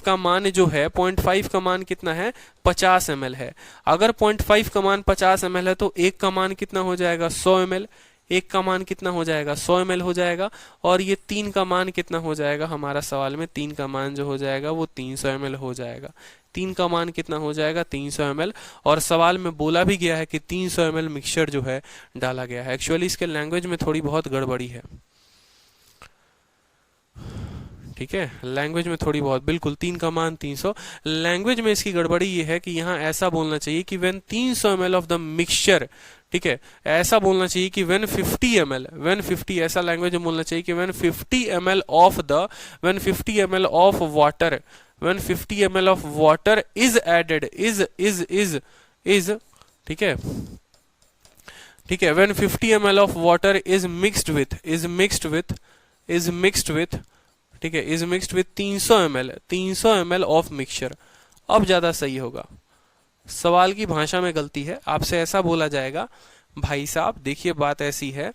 का मान जो है, 0.5 का मान कितना है, 50 ml है। अगर 0.5 का मान 50 ml है तो 1 का मान कितना हो जाएगा, 100 ml। 1 का मान कितना हो जाएगा, 100 ml हो जाएगा। और ये 3 का मान कितना हो जाएगा, हमारा सवाल में 3 का मान जो हो जाएगा वो 300 ml हो जाएगा। 3 का मान कितना हो जाएगा, 300 ml। और सवाल में बोला भी गया है कि 300 ml मिक्सचर जो है डाला गया है। एक्चुअली इसके लैंग्वेज में थोड़ी बहुत गड़बड़ी है, ठीक है, लैंग्वेज में थोड़ी बहुत, बिल्कुल 3 का मान 300। लैंग्वेज में इसकी गड़बड़ी ये है कि यहाँ ऐसा बोलना चाहिए कि when 300 ml of the mixture, ठीक है, ऐसा बोलना चाहिए कि व्हेन 50 ml, व्हेन 50, ऐसा लैंग्वेज में बोलना चाहिए कि when 50 ml of the, when 50 ml of water, when 50 ml of water is added, is, ठीक है। ठीक है, when 50 ml of water is mixed with, ठीक है, is mixed with 300 ml of mixture. अब ज्यादा सही होगा, सवाल की भाषा में गलती है, आपसे ऐसा बोला जाएगा, भाई साहब देखिए बात ऐसी है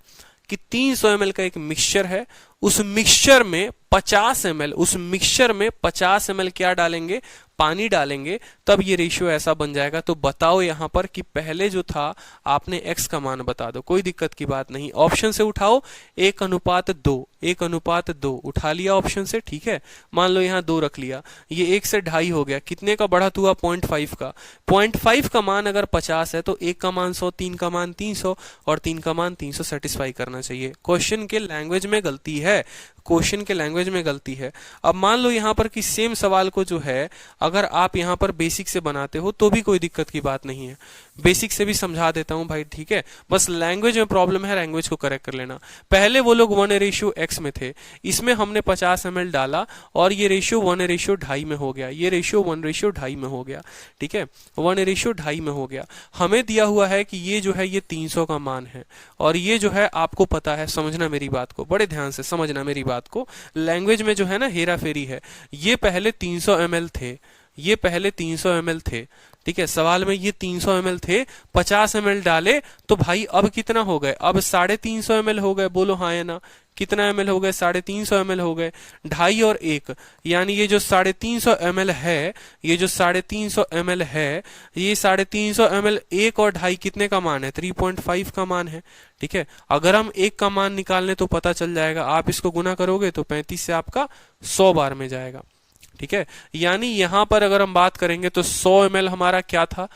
कि 300 ml का एक मिक्सचर है, उस मिक्सचर में 50 ml, उस मिक्सचर में 50 ml क्या डालेंगे, पानी डालेंगे, तब ये रेशियो ऐसा बन जाएगा। तो बताओ यहां पर कि पहले जो था आपने x का मान बता दो, कोई दिक्कत की बात नहीं, ऑप्शन से उठाओ, 1:2, 1:2 उठा लिया ऑप्शन से, ठीक है, मान लो यहाँ 2 रख लिया, ये 1 से 2.5 हो गया, कितने का बढ़त हुआ, 0.5 का। 0.5 का मान अगर 50 है तो 1 का मान 100, 3 का मान 300 और 3 का मान 300 सेटिस्फाई करना चाहिए। क्वेश्चन के लैंग्वेज में गलती है, क्वेश्चन के लैंग्वेज में गलती है। अब मान लो यहां पर कि सेम सवाल को जो है अगर आप यहां पर बेसिक से बनाते हो तो भी कोई दिक्कत की बात नहीं है, बेसिक से भी समझा देता हूं भाई, ठीक है, बस लैंग्वेज में प्रॉब्लम है, लैंग्वेज को करेक्ट कर लेना। पहले वो लोग 1:x में थे, इसमें हमने 50 ml डाला और ये रेशियो 1:2.5 में हो गया, ये रेशियो 1:2.5 में हो गया, ठीक है, 1:2.5 में हो गया। हमें दिया हुआ है कि ये जो है ये 300 का मान है और ये जो है आपको पता है, समझना मेरी बात को, बड़े ध्यान से समझना मेरी बात को, लैंग्वेज में जो है ना हेरा फेरी है। ये पहले 300 ml थे, ये पहले 300 ml थे, ठीक है, सवाल में ये 300 ml थे, 50 ml डाले तो भाई अब कितना हो गए, अब 350 ml हो गए, बोलो हाँ या ना, कितना ml हो गए, 350 ml हो गए, 2.5 और 1, यानी ये जो 350 ml है, ये जो 350 ml है, ये 350 ml 1 और 2.5 कितने का मान है, 3.5 का मान है, ठीक है। अगर हम 1 का मान निकालने तो पता चल जाएगा, आप इसको गुना करोगे तो 35 से आपका 100 बार में जाएगा, ठीक है। यानी यहां पर अगर हम बात करेंगे तो 100 ml हमारा क्या था,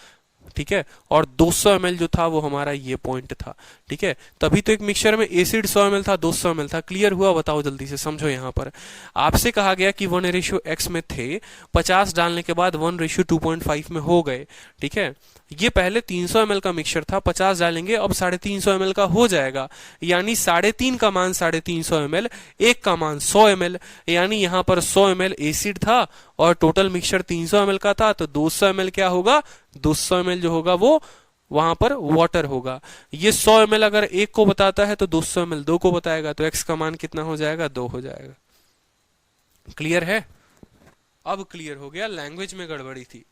ठीक है, और 200 ml जो था वो हमारा ये पॉइंट था, ठीक है। तभी तो एक मिक्सचर में एसिड 100 ml था, 200 ml था, क्लियर हुआ, बताओ जल्दी से समझो। यहां पर आपसे कहा गया कि 1:x में थे, 50 डालने के बाद 1:2.5 में हो गए, ठीक है। ये पहले 300 ml का मिक्सचर था, 50 डालेंगे अब 350 ml का हो जाएगा, यानी 3.5 का मान 350 ml, 1 का मान 100 ml, यानी यहां पर 100 ml एसिड था और टोटल मिक्सचर 300 ml का था, तो 200 ml क्या होगा, 200 ml जो होगा वो वहां पर वाटर होगा। ये 100 ml अगर 1 को बताता है तो 200 ml 2 को बताएगा, तो x का मान कितना हो जाएगा, 2 हो जाएगा। क्लियर है, अब क्लियर हो गया, लैंग्वेज में गड़बड़ी थी।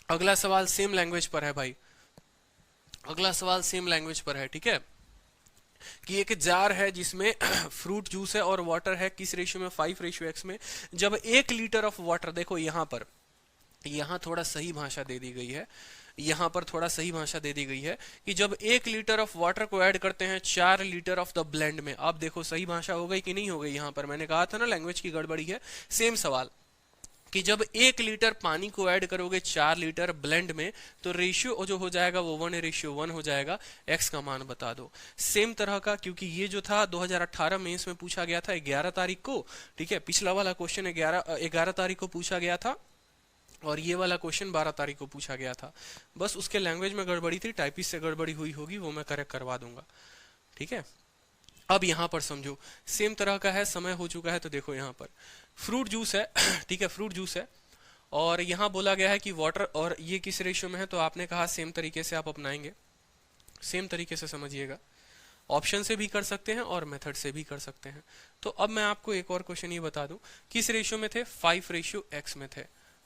अगला सवाल सेम लैंग्वेज पर है भाई, अगला सवाल सेम लैंग्वेज पर है, ठीक है, कि एक जार है जिसमें फ्रूट जूस है और वाटर है, किस रेशियो में, 5:x में। जब 1 लीटर ऑफ वाटर, देखो यहां पर, यहां थोड़ा सही भाषा दे दी गई है, यहां पर थोड़ा सही भाषा दे दी गई है कि जब 1 लीटर ऑफ वाटर को ऐड करते हैं 4 लीटर ऑफ द ब्लेंड में। अब देखो सही भाषा हो गई कि नहीं हो गई, यहां पर मैंने कहा था ना लैंग्वेज की गड़बड़ी है। सेम सवाल कि जब 1 लीटर पानी को ऐड करोगे 4 लीटर ब्लेंड में तो रेशियो जो हो जाएगा वो 1:1 हो जाएगा, x का मान बता दो। सेम तरह का, क्योंकि ये जो था 2018 में इसमें पूछा गया था 11 तारीख को, ठीक है, पिछला वाला क्वेश्चन 11 तारीख को पूछा गया था और ये वाला क्वेश्चन 12 तारीख को पूछा गया था। बस उसके लैंग्वेज में गड़बड़ी थी, टाइपिस्ट से गड़बड़ी हुई होगी, वो मैं करेक्ट करवा दूंगा, ठीक है। अब यहां पर समझो, सेम तरह का है, समय हो चुका है, तो देखो यहां पर फ्रूट जूस है, ठीक है, फ्रूट जूस है और यहां बोला गया है कि वाटर, और ये किस रेशियो में है, तो आपने कहा सेम तरीके से आप अपनाएंगे, सेम तरीके से समझिएगा, ऑप्शन से भी कर सकते हैं और मेथड से भी कर सकते हैं। तो अब मैं आपको एक और क्वेश्चन ये बता दूं, किस रेशियो में थे, 5:x में थे,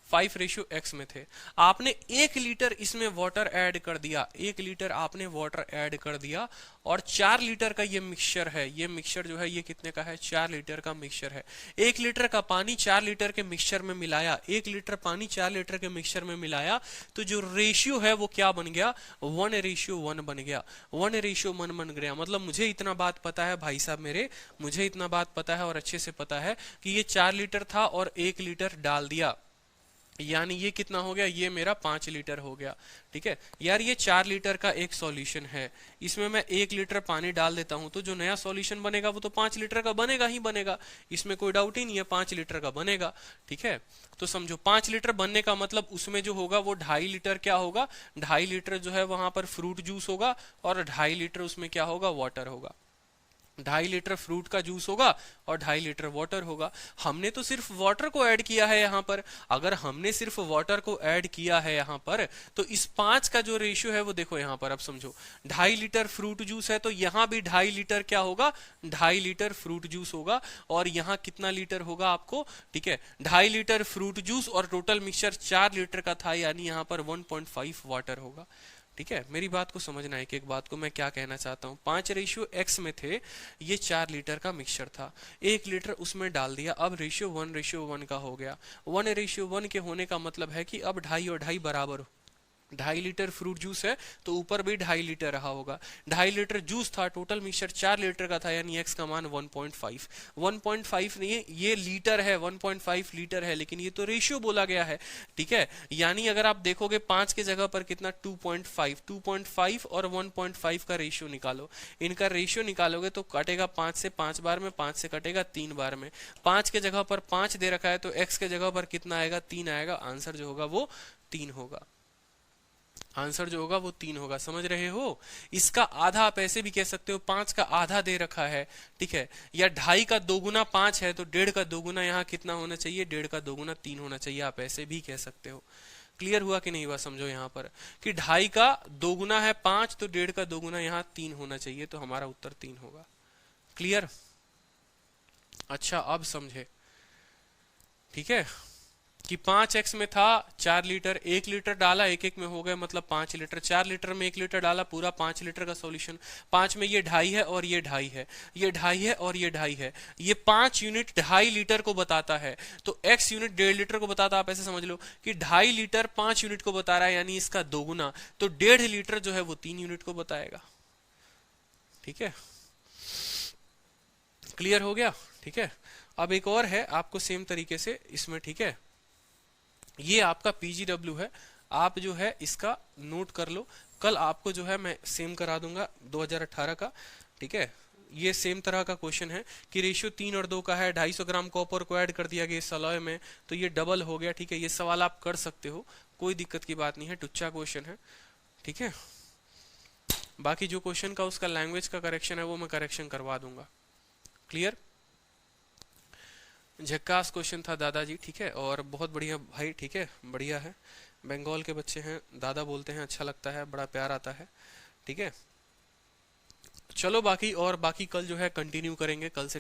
5:x में थे। आपने 1 लीटर इसमें वाटर ऐड कर दिया, 1 लीटर आपने वाटर ऐड कर दिया और 4 लीटर का ये मिक्सचर है, ये मिक्सचर जो है ये कितने का है, 4 लीटर का मिक्सचर है। 1 लीटर का पानी 4 लीटर के मिक्सचर में मिलाया, 1 लीटर पानी 4 लीटर के मिक्सचर में मिलाया, तो जो रेशियो है वो क्या बन गया, 1:1 बन गया, 1:1 बन गया। मतलब मुझे इतना बात पता है भाई साहब मेरे, मुझे इतना बात पता है और अच्छे से पता है कि ये 4 लीटर था और 1 लीटर डाल दिया, यानी ये कितना हो गया, ये मेरा 5 लीटर हो गया, ठीक है यार। ये 4 लीटर का एक सॉल्यूशन है, इसमें मैं 1 लीटर पानी डाल देता हूं तो जो नया सॉल्यूशन बनेगा वो तो 5 लीटर का बनेगा ही बनेगा, इसमें कोई डाउट ही नहीं है, 5 लीटर का बनेगा, ठीक है। तो समझो 5 लीटर बनने का मतलब उसमें जो होगा वो 2.5 लीटर क्या होगा, 2.5 लीटर जो है वहां पर फ्रूट जूस होगा और 2.5 लीटर उसमें क्या होगा, वाटर होगा, 2.5 लीटर फ्रूट का जूस होगा और 2.5 लीटर वाटर होगा। हमने तो सिर्फ वाटर को ऐड किया है यहाँ पर। अगर हमने सिर्फ वाटर को ऐड किया है यहाँ पर, तो इस 5 का जो रेशियो है वो देखो यहाँ पर। अब समझो 2.5 लीटर फ्रूट जूस है तो यहाँ भी 2.5 लीटर क्या होगा, 2.5 लीटर फ्रूट जूस होगा। और यहाँ कितना लीटर होगा आपको, ठीक है, 2.5 लीटर फ्रूट जूस और टोटल मिक्सचर 4 लीटर का था, यानी यहाँ पर 1.5 वाटर होगा। ठीक है, मेरी बात को समझना है, एक बात को मैं क्या कहना चाहता हूँ। 5:x में थे, ये 4 लीटर का मिक्सचर था, 1 लीटर उसमें डाल दिया, अब रेशियो 1:1 का हो गया। 1:1 के होने का मतलब है कि अब 2.5 और 2.5 बराबर हो। 2.5 लीटर फ्रूट जूस है तो ऊपर भी 2.5 लीटर रहा होगा। 2.5 लीटर जूस था, टोटल मिक्सचर 4 लीटर का था, यानी x का मान 1.5। 1.5 नहीं, ये लीटर है, 1.5 लीटर है, लेकिन ये तो रेशियो बोला गया है। ठीक है, यानी अगर आप देखोगे 5 के जगह पर कितना 2.5 और 1.5 का रेशियो निकालो। इनका रेशियो निकालोगे तो कटेगा 5 से 5 बार में, 5 से कटेगा 3 बार में। 5 के जगह पर 5 दे रखा है तो x के जगह पर कितना आएगा, 3 आएगा। आंसर जो होगा वो 3 होगा। आंसर जो होगा वो 3 होगा। समझ रहे हो? इसका आधा आप ऐसे भी कह सकते हो, 5 का आधा दे रखा है, ठीक है, या 2.5 का 2 गुना 5 है तो 1.5 का 2 गुना यहाँ कितना होना चाहिए, 1.5 का 2 गुना 3 होना चाहिए। आप ऐसे भी कह सकते हो। क्लियर हुआ कि नहीं हुआ? समझो यहाँ पर कि 2.5 का 2 गुना है 5 तो 1.5 का 2 गुना यहाँ 3 होना चाहिए, तो हमारा उत्तर 3 होगा। क्लियर? अच्छा, अब समझे, ठीक है, कि 5x में था 4 लीटर, 1 लीटर डाला, एक एक में हो गए मतलब 5 लीटर। 4 लीटर में 1 लीटर डाला, पूरा 5 लीटर का सॉल्यूशन। 5 में ये 2.5 है और ये 2.5 है, ये 2.5 है और ये 2.5 है। ये 5 यूनिट 2.5 लीटर को बताता है, तो x यूनिट 1.5 लीटर को बताता है। आप ऐसे समझ लो कि 2.5 लीटर 5 यूनिट को बता रहा है, यानी इसका 2 गुना, तो 1.5 लीटर जो है वो 3 यूनिट को बताएगा। ठीक है, क्लियर हो गया? ठीक है, अब एक और है आपको सेम तरीके से इसमें, ठीक है, ये आपका PGW है, आप जो है इसका नोट कर लो। कल आपको जो है मैं सेम करा दूंगा 2018 का। ठीक है, ये सेम तरह का क्वेश्चन है कि रेशियो 3 और 2 का है, 250 ग्राम कॉपर को ऐड कर दिया गया इस अलॉय में, तो ये डबल हो गया। ठीक है, ये सवाल आप कर सकते हो, कोई दिक्कत की बात नहीं है, टुच्चा क्वेश्चन है। ठीक है, बाकी जो क्वेश्चन का उसका लैंग्वेज का करेक्शन है वो मैं करेक्शन करवा दूंगा। क्लियर? झक्कास क्वेश्चन था दादाजी, ठीक है, और बहुत बढ़िया भाई, ठीक है, बढ़िया है। बंगाल के बच्चे हैं, दादा बोलते हैं, अच्छा लगता है, बड़ा प्यार आता है। ठीक है, चलो बाकी कल जो है कंटिन्यू करेंगे, कल से